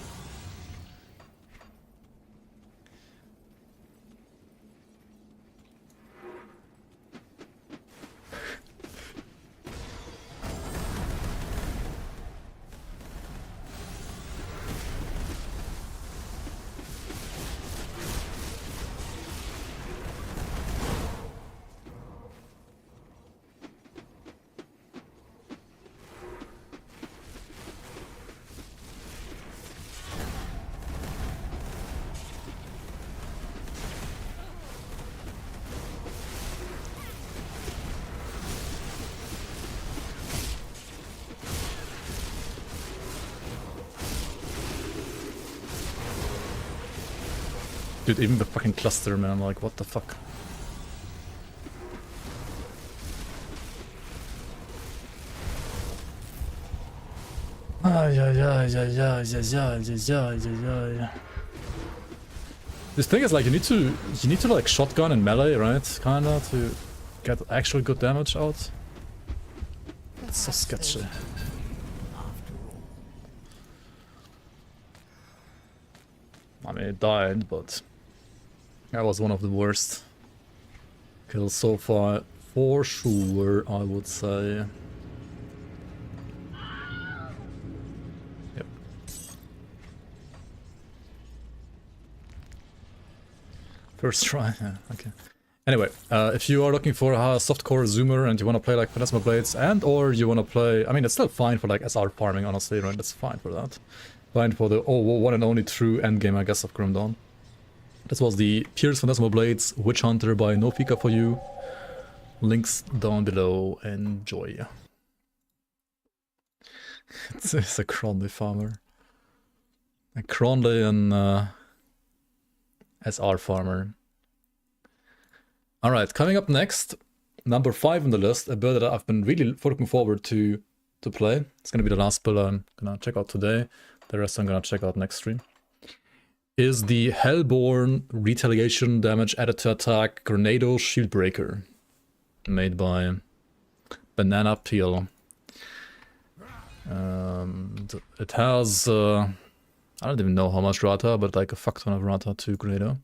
Dude, even the fucking cluster, man, I'm like, what the fuck? This thing is like, you need to like shotgun and melee, right? Kinda, to get actual good damage out. It's so sketchy. I mean, it died, but that was one of the worst kills so far, for sure, I would say. Yep. First try, yeah, okay. Anyway, if you are looking for a softcore zoomer and you want to play like Phantasmal Blades or you want to play, I mean, it's still fine for like SR farming, honestly, right? That's fine for that. Fine for the one and only true endgame, I guess, of Grim Dawn. This was the Pierce Phantasmal Blades Witch Hunter by No Fika for you. Links down below. Enjoy. It's a Cronley farmer. A Cronley SR farmer. Alright, coming up next, number 5 on the list, a build that I've been really looking forward to play. It's gonna be the last build I'm gonna check out today. The rest I'm gonna check out next stream. Is the Hellborn Retaliation Damage Added to Attack Grenado Shieldbreaker. Made by Banana Peel. It has, I don't even know how much rata, but like a fuck ton of rata to Grenado.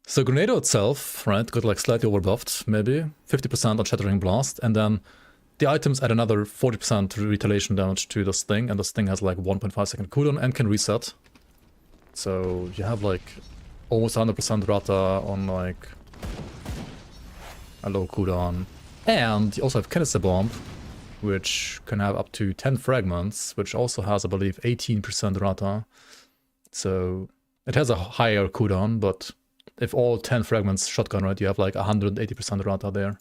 So Grenado itself, right, got like slightly overbuffed, maybe 50% on Shattering Blast, and then the items add another 40% retaliation damage to this thing, and this thing has like 1.5 second cooldown and can reset. So you have like almost 100% rata on like a low cooldown. And you also have Canister Bomb, which can have up to 10 fragments, which also has, I believe, 18% rata. So it has a higher cooldown, but if all 10 fragments shotgun, right, you have like 180% rata there.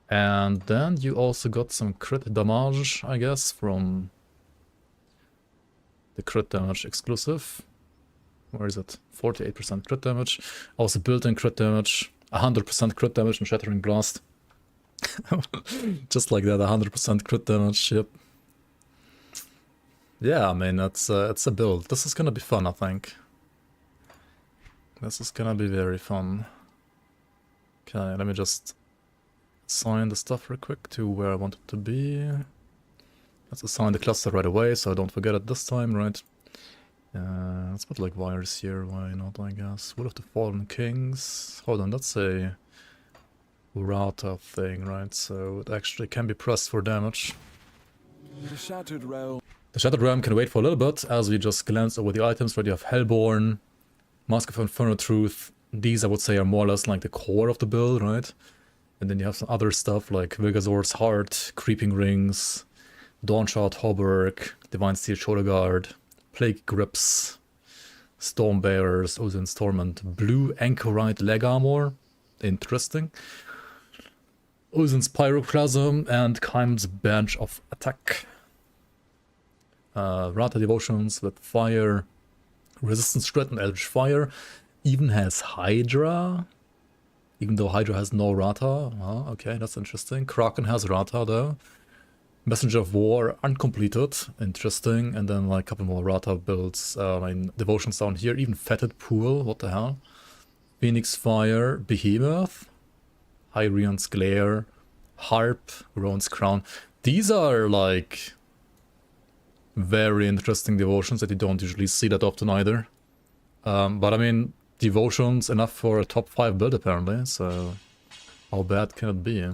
And then you also got some crit damage, I guess, from the crit damage exclusive. Where is it? 48% crit damage. Also built-in crit damage. 100% crit damage and Shattering Blast. Just like that, 100% crit damage, yep. Yeah, I mean, it's a build. This is gonna be fun, I think. This is gonna be very fun. Okay, let me just assign the stuff real quick to where I want it to be. Let's assign the cluster right away, so I don't forget it this time, right? Let's put like wires here, why not, I guess. Will of the Fallen Kings. Hold on, that's a Rata thing, right? So it actually can be pressed for damage. The Shattered Realm. The Shattered Realm can wait for a little bit, as we just glance over the items, right? You have Hellborn, Mask of Infernal Truth. These, I would say, are more or less like the core of the build, right? And then you have some other stuff like Vigazor's Heart, Creeping Rings, Dawnshard Hauberk, Divine Steel Shoulder Guard, Plague Grips, Stormbearers, Ozin's Torment, Blue Anchorite Leg Armor, interesting, Ozin's Pyroclasm, and Kaim's Badge of Attack. Rata Devotions with Fire, Resistance Crit and Eldritch Fire, even has Hydra, even though Hydra has no Rata. Oh, okay, that's interesting. Kraken has Rata though. Messenger of War, uncompleted, interesting, and then like a couple more Rata builds. I mean, Devotions down here, even Fetid Pool, what the hell? Phoenix Fire, Behemoth, Hyrion's Glare, Harp, Roan's Crown. These are like very interesting devotions that you don't usually see that often either. But I mean, devotions enough for a top 5 build apparently, so how bad can it be?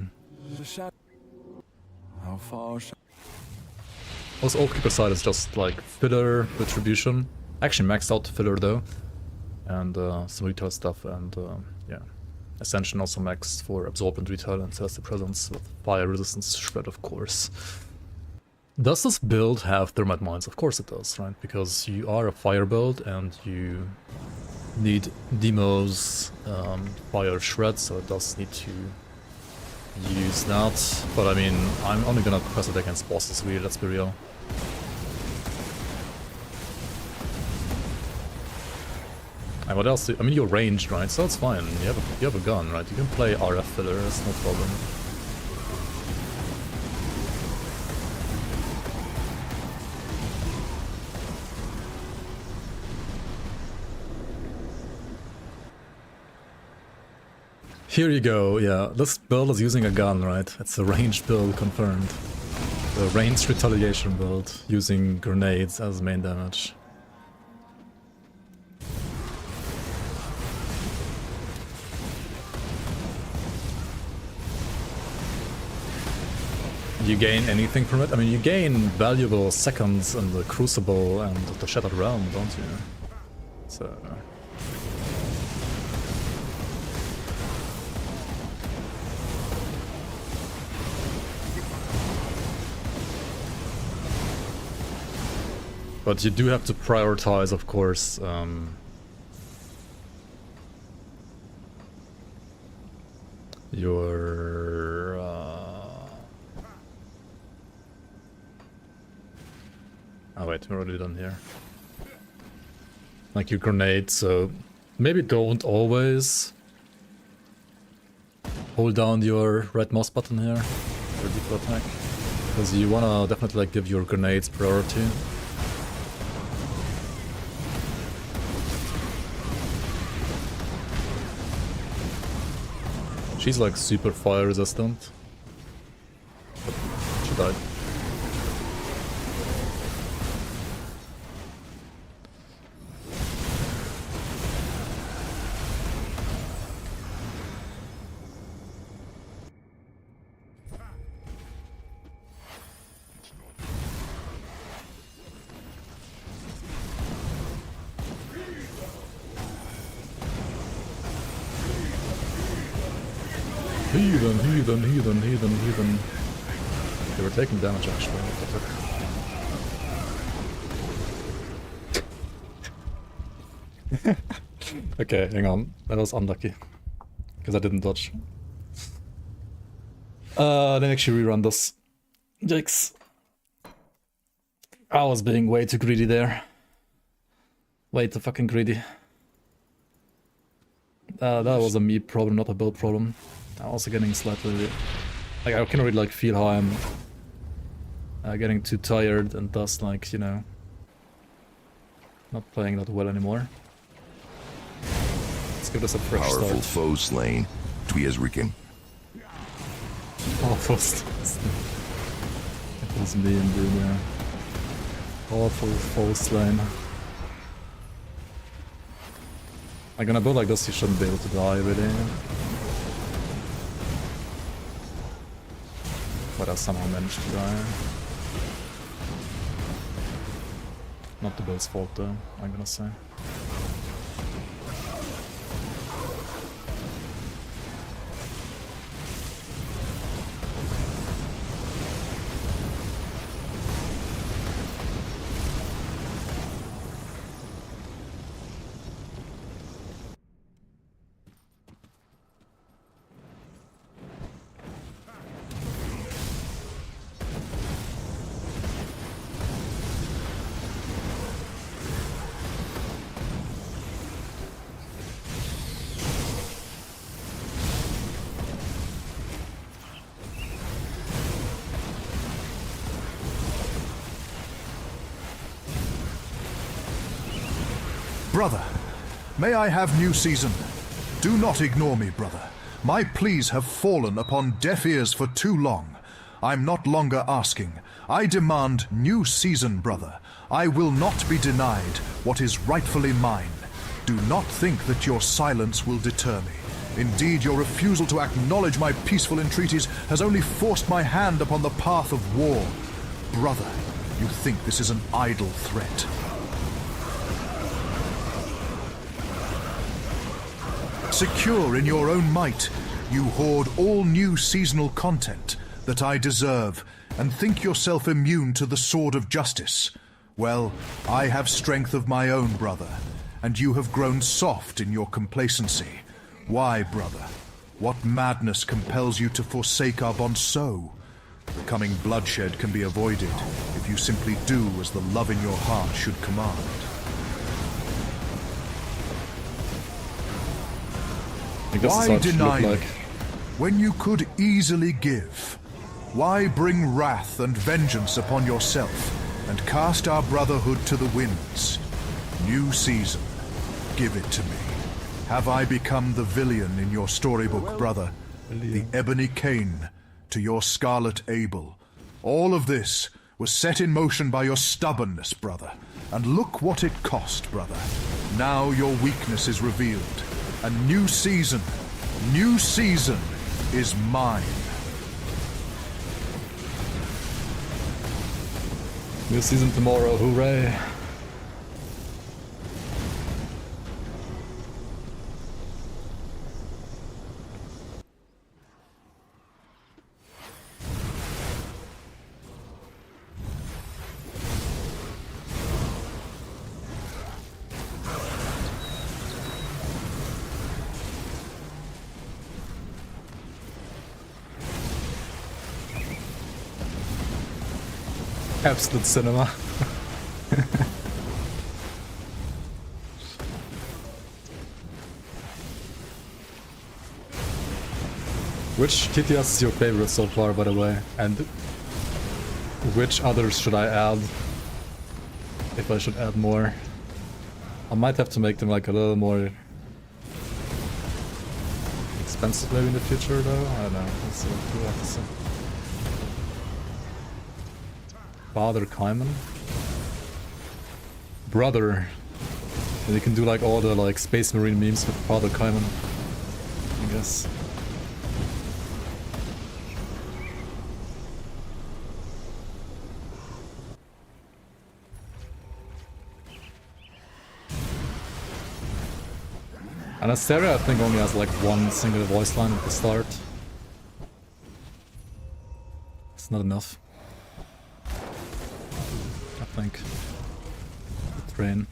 How far? Also, Oathkeeper side is just like filler, retribution. Actually maxed out filler though. And some retail stuff, and yeah. Ascension also maxed for absorbent retail and Celestial Presence with fire resistance shred, of course. Does this build have Thermite Mines? Of course it does, right? Because you are a fire build and you need Demo's fire shred, so it does need to use that. But I mean, I'm only gonna press it against bosses, really, let's be real. And what else? I mean, you're ranged, right? So that's fine. You have a gun, right? You can play RF filler, that's no problem. Here you go, yeah. This build is using a gun, right? It's a ranged build, confirmed. The ranged retaliation build, using grenades as main damage. You gain anything from it? I mean, you gain valuable seconds in the Crucible and the Shattered Realm, don't you? So... But you do have to prioritize, of course, your... Oh wait, we're already done here. Like your grenade, so maybe don't always hold down your right mouse button here for deep attack, because you wanna definitely like give your grenades priority. She's like super fire resistant. But she died. Heathen. They were taking damage actually. Okay, hang on. That was unlucky. Because I didn't dodge. Let me actually rerun this. Yikes. I was being way too greedy there. Way too fucking greedy. That was a me problem, not a build problem. I'm also getting slightly... Like, I can really, like, feel how I'm getting too tired and thus, like, you know, not playing that well anymore. Let's give this a fresh Powerful start. foe slain. Twiezriken. Powerful It was me indeed, yeah. Powerful foe slain. Like, on a build like this, you shouldn't be able to die, really. But I somehow managed to die. Not the build's fault, though, I'm gonna say. Brother, may I have new season? Do not ignore me, brother. My pleas have fallen upon deaf ears for too long. I'm not longer asking. I demand new season, brother. I will not be denied what is rightfully mine. Do not think that your silence will deter me. Indeed, your refusal to acknowledge my peaceful entreaties has only forced my hand upon the path of war. Brother, you think this is an idle threat. Secure in your own might, you hoard all new seasonal content that I deserve and think yourself immune to the sword of justice. Well, I have strength of my own, brother, and you have grown soft in your complacency. Why, brother? What madness compels you to forsake our bond so? The coming bloodshed can be avoided if you simply do as the love in your heart should command. Why deny me when you could easily give? Why bring wrath and vengeance upon yourself and cast our brotherhood to the winds? New season, give it to me. Have I become the villain in your storybook, brother? The ebony Cain to your scarlet Abel. All of this was set in motion by your stubbornness, brother. And look what it cost, brother. Now your weakness is revealed. A new season is mine. New season tomorrow, hooray! Absolute cinema. Which TTS is your favorite so far, by the way? And which others should I add? If I should add more. I might have to make them like a little more expensive maybe in the future though? I don't know. Let's see what we have to say. Father Kaiman? Brother. And you can do like all the like Space Marine memes with Father Kaiman, I guess. And Asteria I think only has like one single voice line at the start. It's not enough. I think. The train.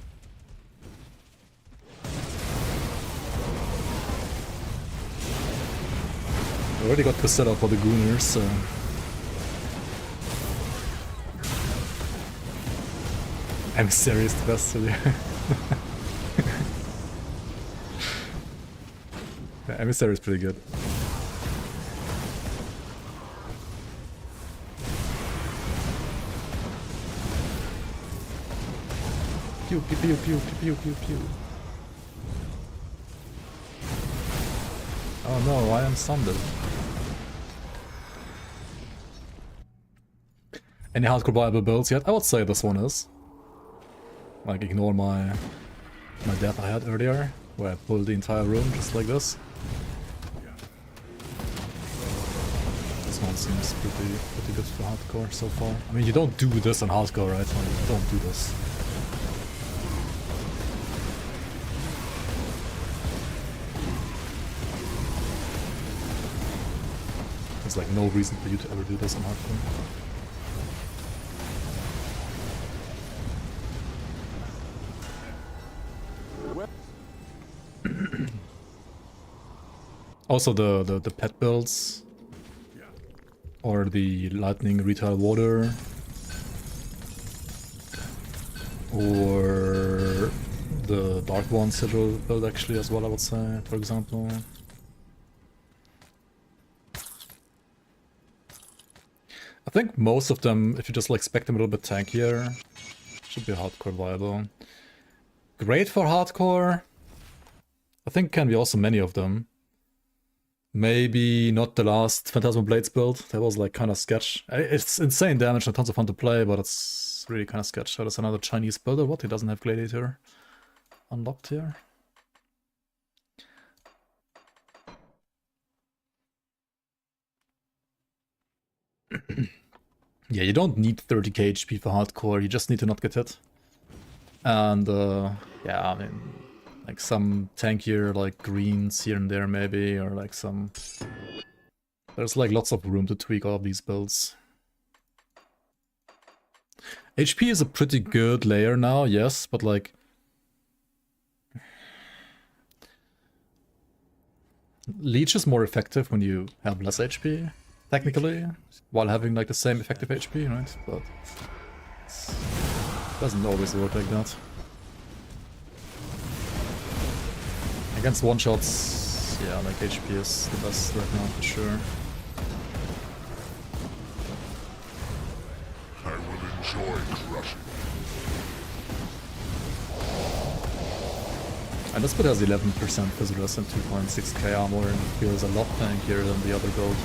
already got the setup for the Gooners, so... I'm serious the best of you. Yeah, Emissary is pretty good. Pew pew pew pew pew pew pew. Oh no, I am sundered. Any hardcore viable builds yet? I would say this one is. Like, ignore my death I had earlier, where I pulled the entire room just like this. This one seems pretty good for hardcore so far. I mean, you don't do this on hardcore, right? Like, you don't do this. There's like no reason for you to ever do this on hardcore. Also the pet builds, or the lightning retail water, or the dark one sigil build actually as well, I would say, for example. I think most of them, if you just like spec them a little bit tankier, should be hardcore viable. Great for hardcore. I think can be also many of them. Maybe not the last Phantasmal Blades build. That was like kind of sketch. It's insane damage and tons of fun to play, but it's really kind of sketch. So there's another Chinese builder. What? He doesn't have Gladiator unlocked here. Yeah, you don't need 30k HP for hardcore. You just need to not get hit. And yeah, I mean, like some tankier, like greens here and there maybe, or like some... There's like lots of room to tweak all of these builds. HP is a pretty good layer now, yes, but like... Leech is more effective when you have less HP, technically, while having like the same effective HP, right? But it doesn't always work like that. Against one-shots, yeah, like HP is the best right now, for sure. I will enjoy crushing. And this bit has 11% Physilis and 2.6k armor and feels a lot tankier than the other build.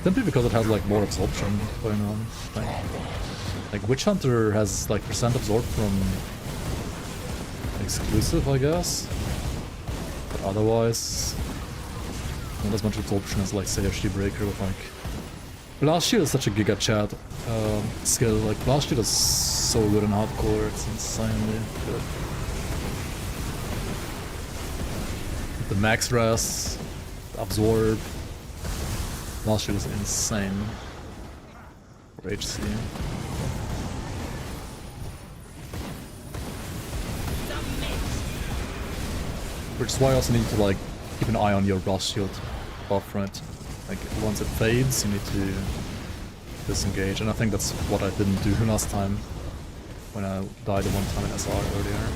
Simply because it has like more absorption going on. Like Witch Hunter has like percent absorbed from exclusive, I guess. But otherwise, not as much absorption as like say HD Breaker with like... Blast Shield is such a giga chat skill. Like Blast Shield is so good in hardcore, it's insanely good. The max rest, the absorb, Blast Shield is insane for HC. Which is why I also need to like keep an eye on your Blast Shield buff, right? Like once it fades, you need to disengage, and I think that's what I didn't do last time when I died one time in SR earlier.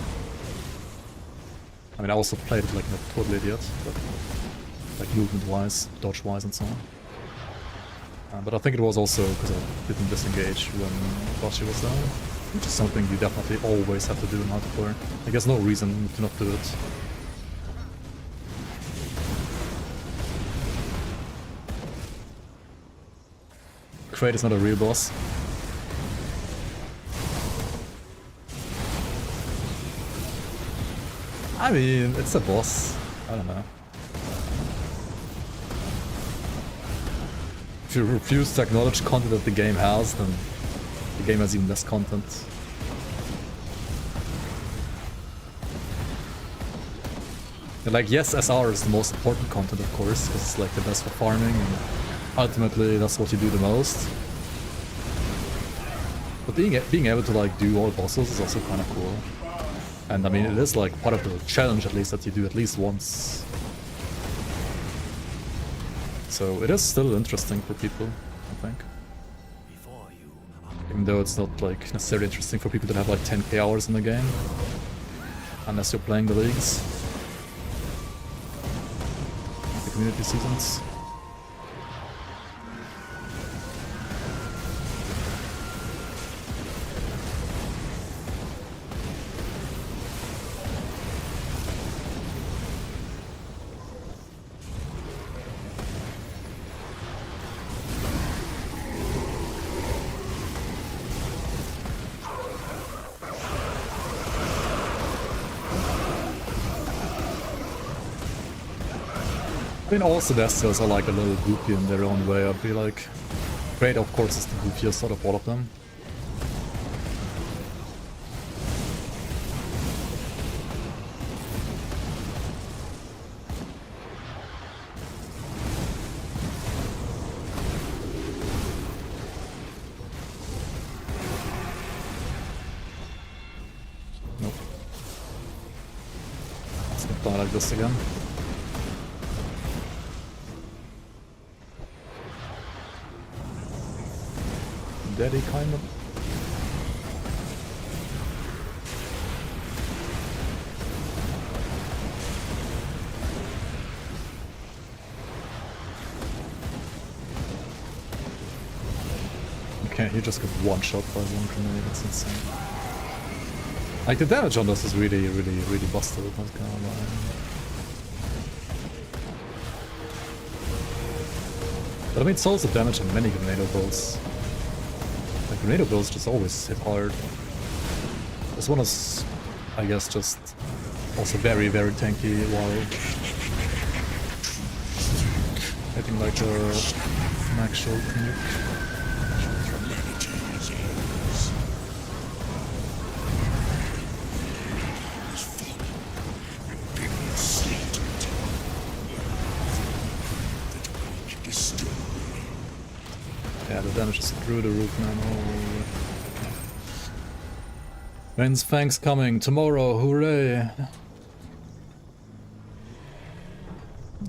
I mean, I also played it like a total idiot, but like movement-wise, dodge-wise and so on. But I think it was also because I didn't disengage when Bashi was down, which is something you definitely always have to do in hardcore. I guess no reason to not do it. Kraid is not a real boss. I mean, it's a boss. I don't know. If you refuse to acknowledge content that the game has, then the game has even less content. And like, yes, SR is the most important content, of course, because it's like the best for farming, and ultimately that's what you do the most. But being able to like do all bosses is also kind of cool. And I mean, it is like part of the challenge, at least, that you do at least once. So it is still interesting for people, I think. Even though it's not like necessarily interesting for people that have like 10k hours in the game. Unless you're playing the leagues. The community seasons. I mean, all Celestials are like a little goofy in their own way, I feel like. Great, of course, is the goofiest out of all of them. Nope. Let's not play like this again. Daddy, kind of. Okay, you just got one shot by one grenade, that's insane. Like, the damage on this is really busted, not gonna lie. But I mean, it's also damage on many grenade bolts. Like, grenade bolts just always hit hard. This one is, I guess, just also very tanky while hitting like a max shield nuke. Yeah, the damage is through the roof, man. Oh. When's Fangs coming? Tomorrow, hooray!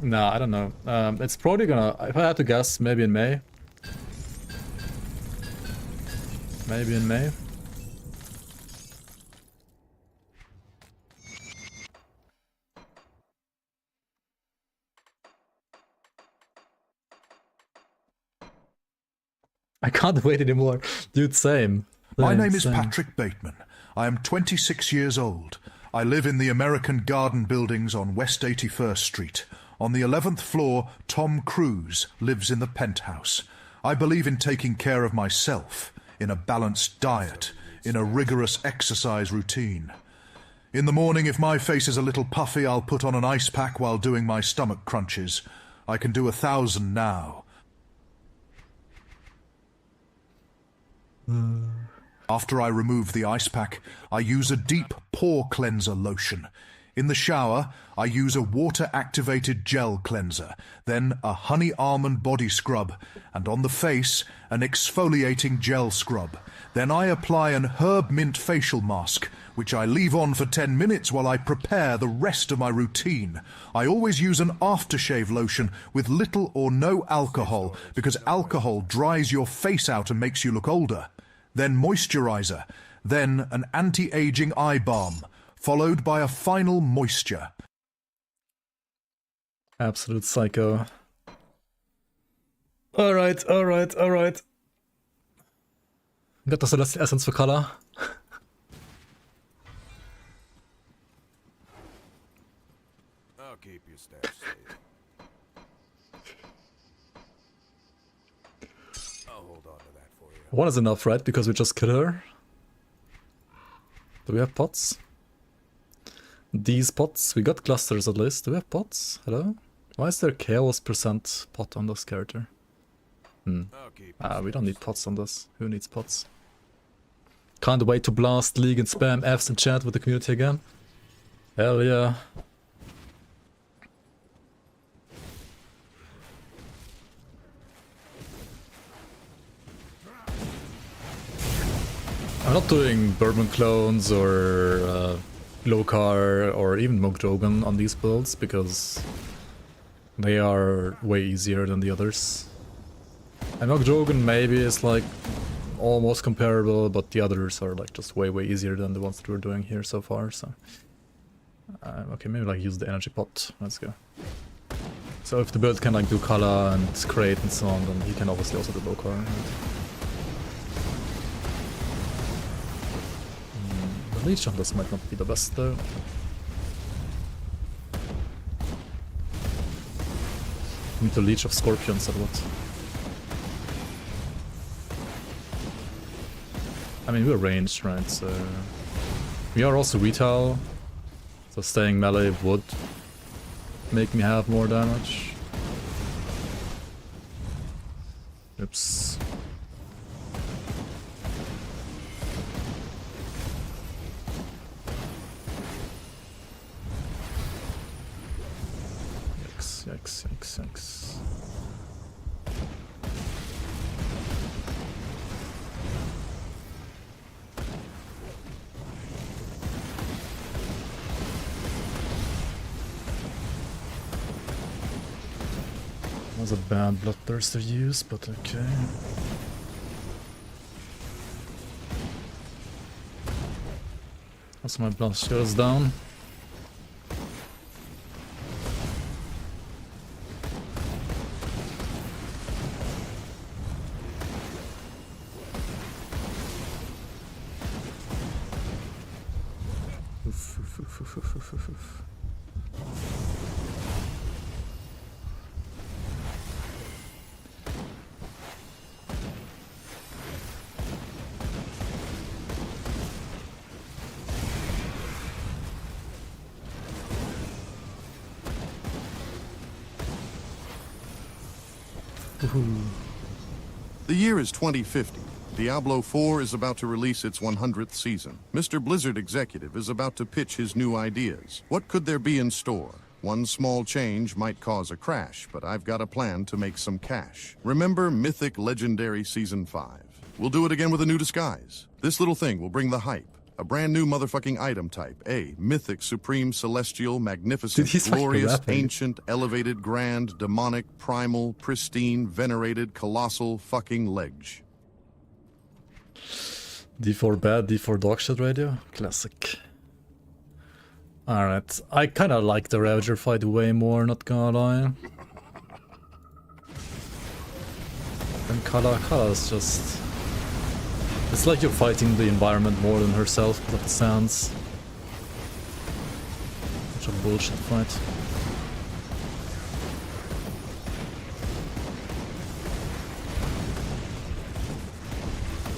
Nah, I don't know. It's probably gonna, if I had to guess, maybe in May. Maybe in May. I can't wait anymore. Dude, same. My name is Patrick Bateman. I am 26 years old. I live in the American Garden buildings on West 81st Street. On the 11th floor, Tom Cruise lives in the penthouse. I believe in taking care of myself, in a balanced diet, in a rigorous exercise routine. In the morning, if my face is a little puffy, I'll put on an ice pack while doing my stomach crunches. I can do 1,000 now. After I remove the ice pack, I use a deep pore cleanser lotion. In the shower, I use a water-activated gel cleanser, then a honey almond body scrub, and on the face, an exfoliating gel scrub. Then I apply an herb mint facial mask, which I leave on for 10 minutes while I prepare the rest of my routine. I always use an aftershave lotion with little or no alcohol, because alcohol dries your face out and makes you look older. Then moisturizer, then an anti-aging eye balm, followed by a final moisture. Absolute psycho. Alright. Got the Celestial Essence for color. I'll keep your stash safe. I'll hold on to that for you. One is enough, right? Because we just killed her. Do we have pots? These pots? We got clusters at least. Do we have pots? Hello? Why is there chaos percent pot on this character? We don't need pots on this. Who needs pots? Can't wait to blast League and spam Fs in chat with the community again. Hell yeah. I'm not doing Bourbon clones or Lokar or even Mugdogan on these builds because They are way easier than the others. And Drogon maybe is like almost comparable, but the others are like just way easier than the ones that we're doing here so far, so... okay, maybe like use the energy pot. Let's go. So if the build can like do color and create and so on, then he can obviously also do low color. Right? The Leech on this might not be the best though. Need the Leech of Scorpions or what? I mean, we're ranged, right? So we are also retail, so staying melee would make me have more damage. Oops. Yikes. Was a bad bloodthirster use, but okay. Also my blood goes down. The year is 2050. Diablo 4 is about to release its 100th season. Mr. Blizzard Executive is about to pitch his new ideas. What could there be in store? One small change might cause a crash, but I've got a plan to make some cash. Remember Mythic Legendary Season 5? We'll do it again with a new disguise. This little thing will bring the hype. A brand new motherfucking item type. A mythic, supreme, celestial, magnificent, glorious, ancient, elevated, grand, demonic, primal, pristine, venerated, colossal, fucking ledge. D4 bad, D4 dogshit radio? Classic. Alright, I kinda like the Ravager fight way more, not gonna lie. And Kala is just... It's like you're fighting the environment more than herself because of the sounds. Such a bullshit fight.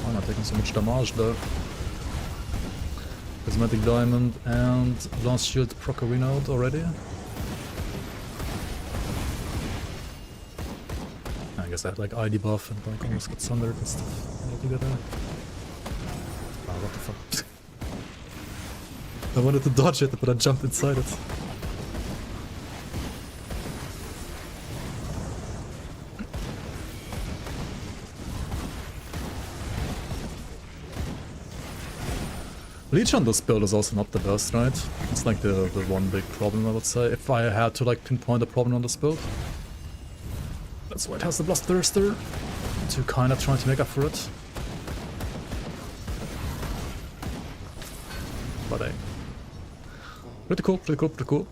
I'm not taking so much damage though. Cosmetic Diamond and Lance Shield proc Renowned already. I guess I had like ID buff and like almost got sundered and stuff altogether. Oh, what the fuck. I wanted to dodge it, but I jumped inside it. Leech on this build is also not the best, right? It's like the one big problem, I would say, if I had to like pinpoint a problem on this build. That's why it has the Bloodthirster, to kind of try to make up for it. But hey, pretty cool.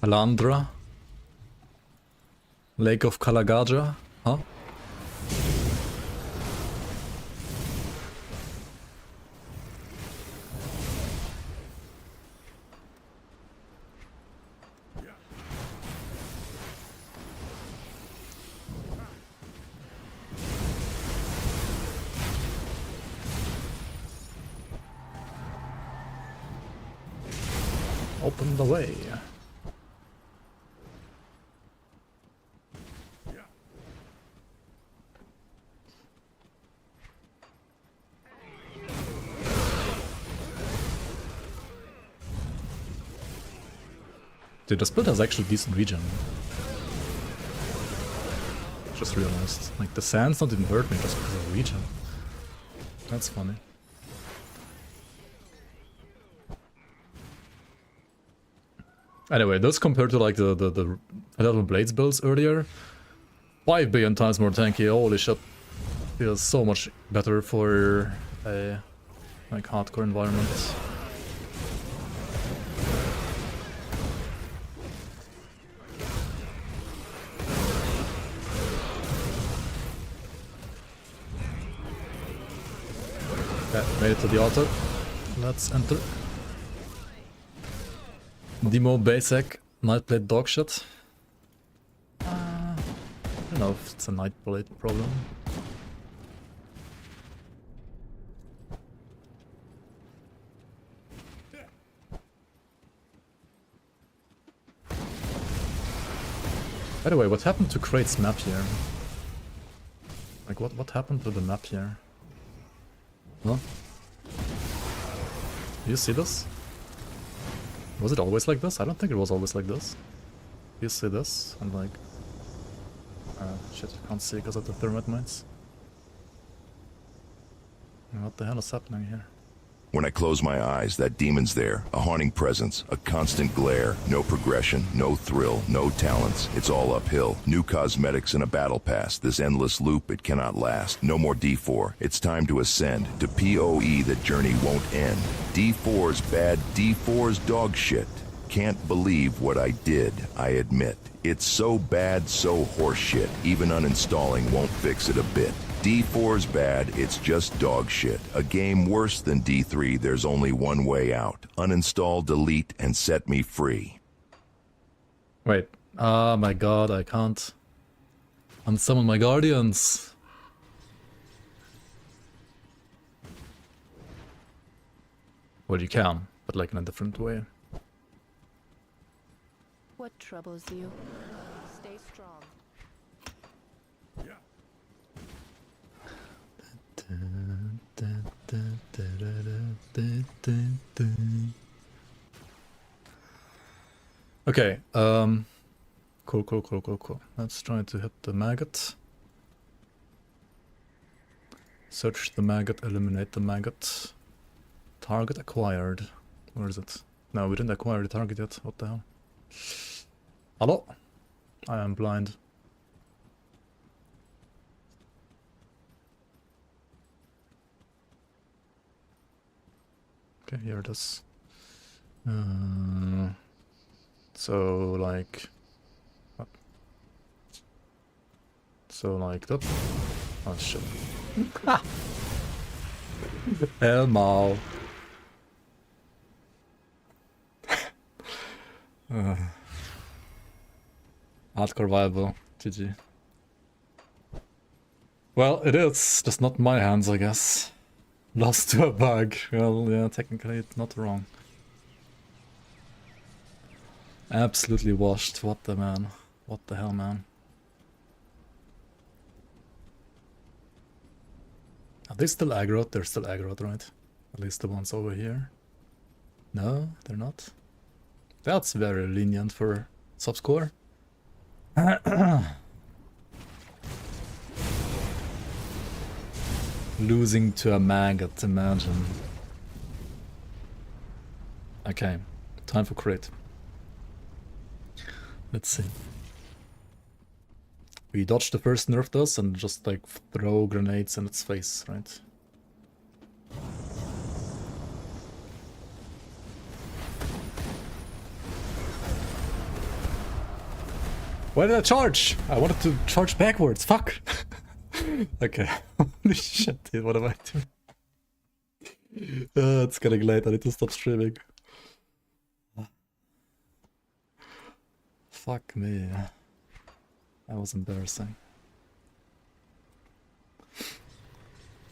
Alandra. Lake of Kalagaja, huh? Open the way. Dude, this build has actually decent regen. Just realized. Like, the sands don't even hurt me just because of regen. That's funny. Anyway, those compared to like the Pet Blades builds earlier, 5 billion times more tanky. Holy shit, feels so much better for a like hardcore environment. Okay, made it to the altar. Let's enter. Demo basic Nightblade dog shit. I don't know if it's a Nightblade problem. By the way, what happened to Krait's map here? Like what happened to the map here? Huh? Do you see this? Was it always like this? I don't think it was always like this. You see this? And like... shit, I can't see because of the thermite mines. What the hell is happening here? When I close my eyes, that demon's there. A haunting presence, a constant glare, no progression, no thrill, no talents. It's all uphill. New cosmetics and a battle pass. This endless loop, it cannot last. No more D4. It's time to ascend. To PoE, the journey won't end. D4's bad, D4's dog shit. Can't believe what I did, I admit. It's so bad, so horseshit. Even uninstalling won't fix it a bit. D4's bad, it's just dog shit. A game worse than D3, there's only one way out. Uninstall, delete, and set me free. Wait. Oh my god, I can't unsummon my guardians. Well, you can, but like in a different way. What troubles you? Stay strong. Okay, cool. Let's try to hit the maggot. Search the maggot, eliminate the maggot. Target acquired. Where is it? No, we didn't acquire the target yet. What the hell? Hello? I am blind. Okay, here it is. So like... What? So like that? Oh shit. Hell no. Hardcore viable. GG. Well, it is, just not in my hands, I guess. Lost to a bug. Well, yeah, technically it's not wrong. Absolutely washed. What the man? What the hell, man? Are they still aggroed? They're still aggroed, right? At least the ones over here. No, they're not. That's very lenient for subscore. Losing to a maggot, imagine. Okay, time for crit. Let's see. We dodge the first nerf does and just like throw grenades in its face, right? Why did I charge? I wanted to charge backwards, fuck! Okay, holy shit, dude, what am I doing? It's getting late, I need to stop streaming. Fuck me. That was embarrassing.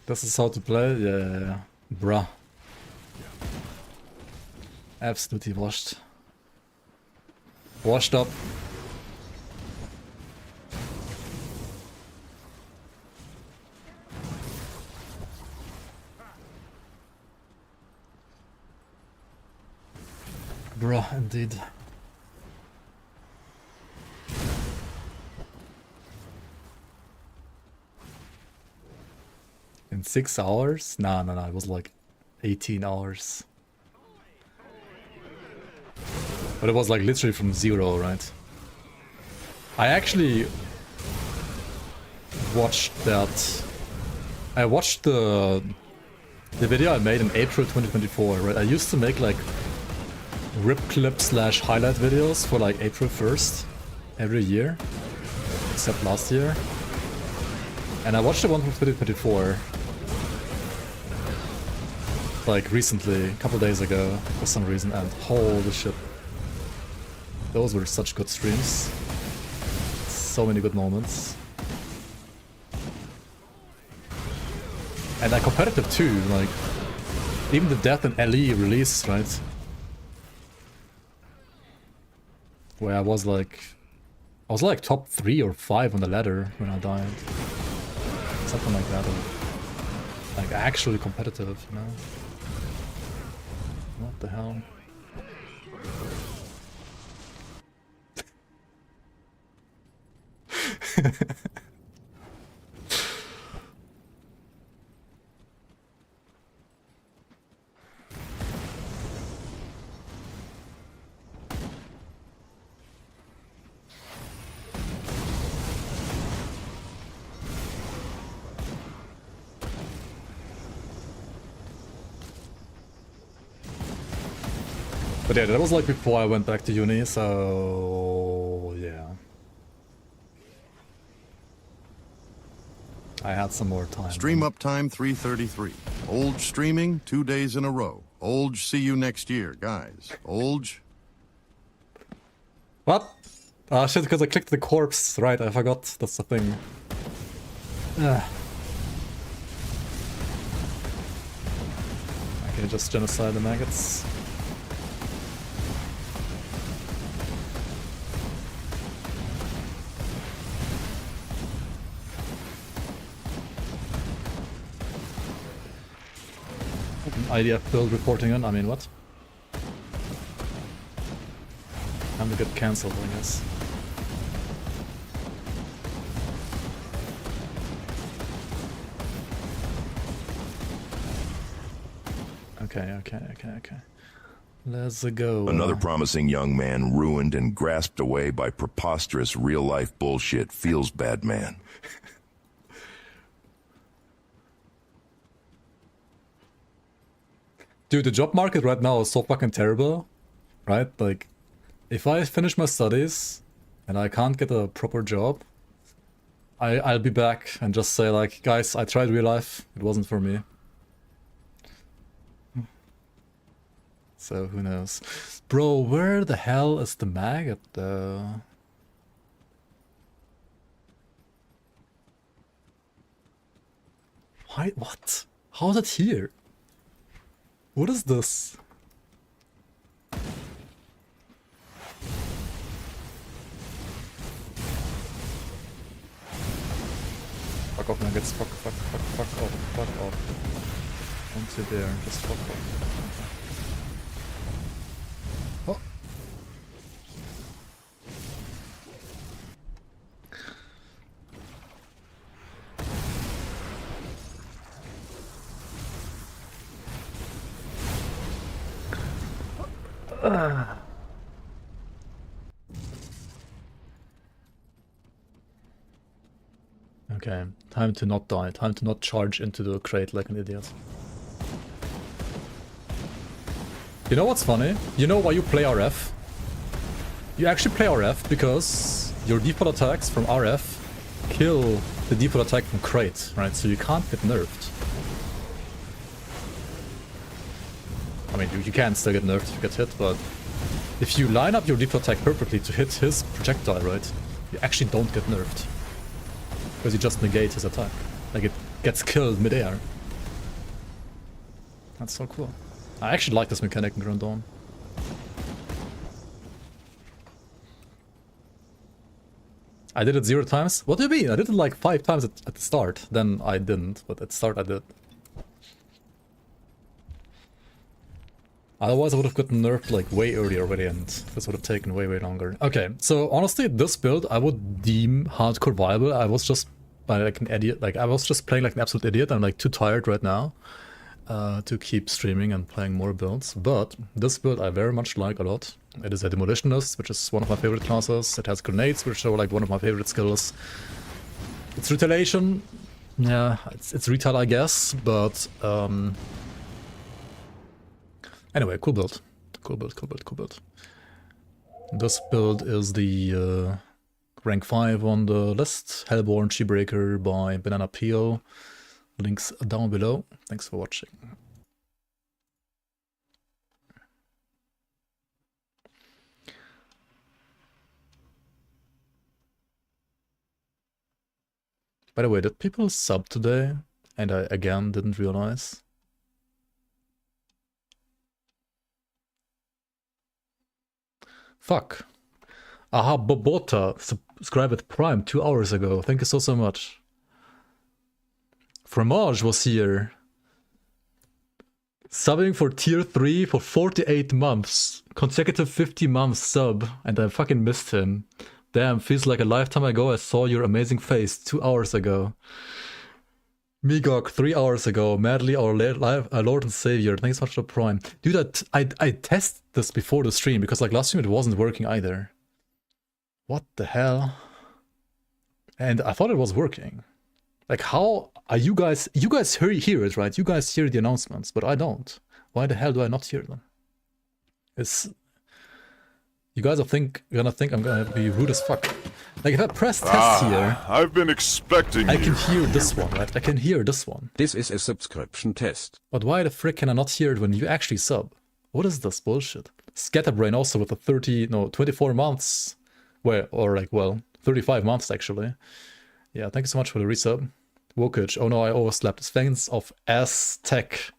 This is how to play? Yeah. Bruh. Absolutely washed. Washed up. Bruh, indeed. In 6 hours? No, it was like 18 hours. But it was like literally from 0, right? I actually watched that. I watched the video I made in April 2024, right? I used to make like rip clip / highlight videos for like April 1st every year, except last year. And I watched the one from 2024 like recently, a couple days ago for some reason, and holy shit. Those were such good streams. So many good moments. And like competitive too, like even the Death and LE release, right? Where I was like top 3 or 5 on the ladder when I died. Something like that. Or like actually competitive, you know? What the hell? But yeah, that was like before I went back to uni, so yeah. I had some more time. Stream uptime 333. Olge streaming 2 days in a row. Olge, see you next year, guys. Olge. What? Ah, shit, because I clicked the corpse. Right, I forgot. That's the thing. I can just genocide the maggots. IDF build reporting on, I mean, what? I'm gonna get cancelled, I guess. Okay. Let's go. Another promising young man ruined and grasped away by preposterous real-life bullshit feels bad, man. Dude, the job market right now is so fucking terrible, right? Like, if I finish my studies and I can't get a proper job, I'll be back and just say like, guys, I tried real life, it wasn't for me. So who knows? Bro, where the hell is the maggot though? Why? What? How is it here? What is this? Fuck off, nuggets. Fuck off. Don't sit there, just fuck off. Oh. Okay, time to not die. Time to not charge into the crate like an idiot. You know what's funny? You know why you play RF? You actually play RF because your default attacks from RF kill the default attack from crate, right? So you can't get nerfed. I mean, you can still get nerfed if you get hit, but if you line up your default attack perfectly to hit his projectile, right, you actually don't get nerfed. Because you just negate his attack. Like, it gets killed mid-air. That's so cool. I actually like this mechanic in Grand Dawn. I did it 0 times? What do you mean? I did it like 5 times at the start. Then I didn't, but at the start I did. Otherwise I would have gotten nerfed like way earlier already, and this would have taken way longer. Okay, so honestly, this build I would deem hardcore viable. I was just like an idiot, like I was just playing like an absolute idiot. I'm like too tired right now to keep streaming and playing more builds. But this build I very much like a lot. It is a demolitionist, which is one of my favorite classes. It has grenades, which are like one of my favorite skills. It's retaliation. Yeah, it's retail, I guess, but anyway, cool build. Cool build. This build is the rank 5 on the list. Hellborn Shibreaker by Banana Peel. Links down below. Thanks for watching. By the way, did people sub today? And I again didn't realize. Fuck. Aha, Bobota subscribed with Prime 2 hours ago. Thank you so much. Fromage was here. Subbing for tier 3 for 48 months. Consecutive 50 months sub. And I fucking missed him. Damn, feels like a lifetime ago I saw your amazing face 2 hours ago. Migok 3 hours ago. Madly our Lord and Savior. Thanks so much for the Prime. Dude, I tested this before the stream because like last stream it wasn't working either. What the hell? And I thought it was working. Like how are you guys hear it, right? You guys hear the announcements, but I don't. Why the hell do I not hear them? You guys are gonna think I'm gonna be rude as fuck. Like if I press test here, I've been expecting I can hear this one, right? I can hear this one. This is a subscription test. But why the frick can I not hear it when you actually sub? What is this bullshit? Scatterbrain also with a 24 months. Well, 35 months actually. Yeah, thank you so much for the resub. Wokage, oh no, I overslept. Fans of Aztec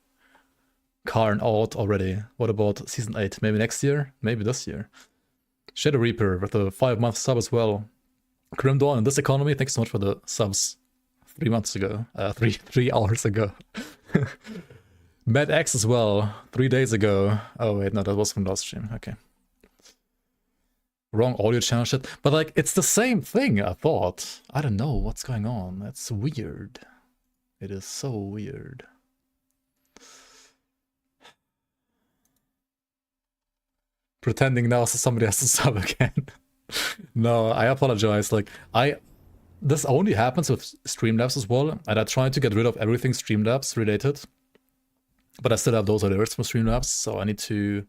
Karn out already. What about Season 8? Maybe next year? Maybe this year. Shadow Reaper with a 5-month sub as well. Grim Dawn in this economy, thanks so much for the subs 3 months ago. 3 hours ago. Mad X as well, 3 days ago. Oh wait, no, that was from last stream, okay. Wrong audio channel shit. But like, it's the same thing, I thought. I don't know what's going on. That's weird. It is so weird. Pretending now so somebody has to sub again. No, I apologize. Like, this only happens with Streamlabs as well, and I tried to get rid of everything Streamlabs related. But I still have those alerts from Streamlabs, so I need to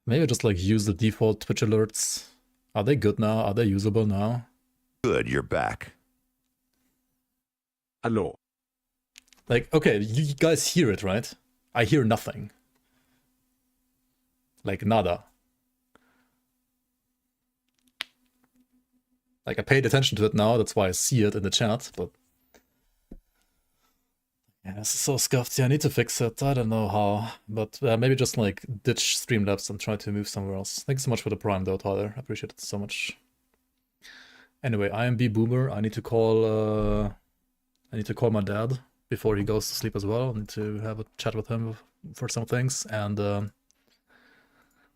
maybe just like use the default Twitch alerts. Are they good now? Are they usable now? Good, you're back. Hello. Like, okay, you guys hear it, right? I hear nothing. Like, nada. Like, I paid attention to it now, that's why I see it in the chat, but yeah, this is so scuffed. Yeah, I need to fix it. I don't know how, but maybe just like ditch Streamlabs and try to move somewhere else. Thanks so much for the Prime though, Tyler. I appreciate it so much. Anyway, I am B Boomer. I need to call my dad before he goes to sleep as well. I need to have a chat with him for some things and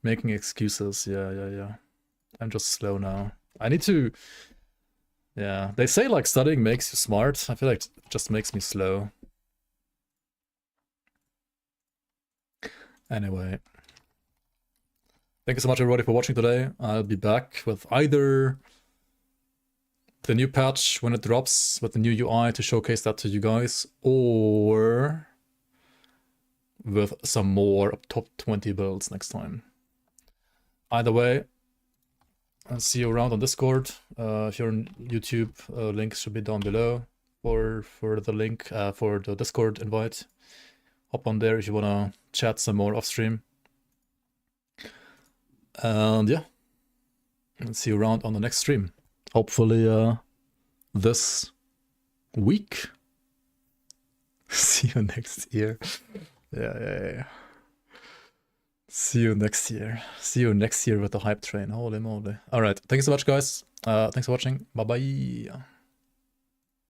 making excuses. Yeah. I'm just slow now. I need to. Yeah, they say like studying makes you smart. I feel like it just makes me slow. Anyway, thank you so much everybody for watching today. I'll be back with either the new patch when it drops with the new UI to showcase that to you guys, or with some more top 20 builds next time. Either way, I'll see you around on Discord. If you're on YouTube, link should be down below for the link for the Discord invite. Hop on there if you want to chat some more off stream. And yeah, I'll see you around on the next stream. Hopefully this week. See you next year. Yeah. See you next year. See you next year with the hype train. Holy moly. Alright, thank you so much guys. Thanks for watching. Bye bye.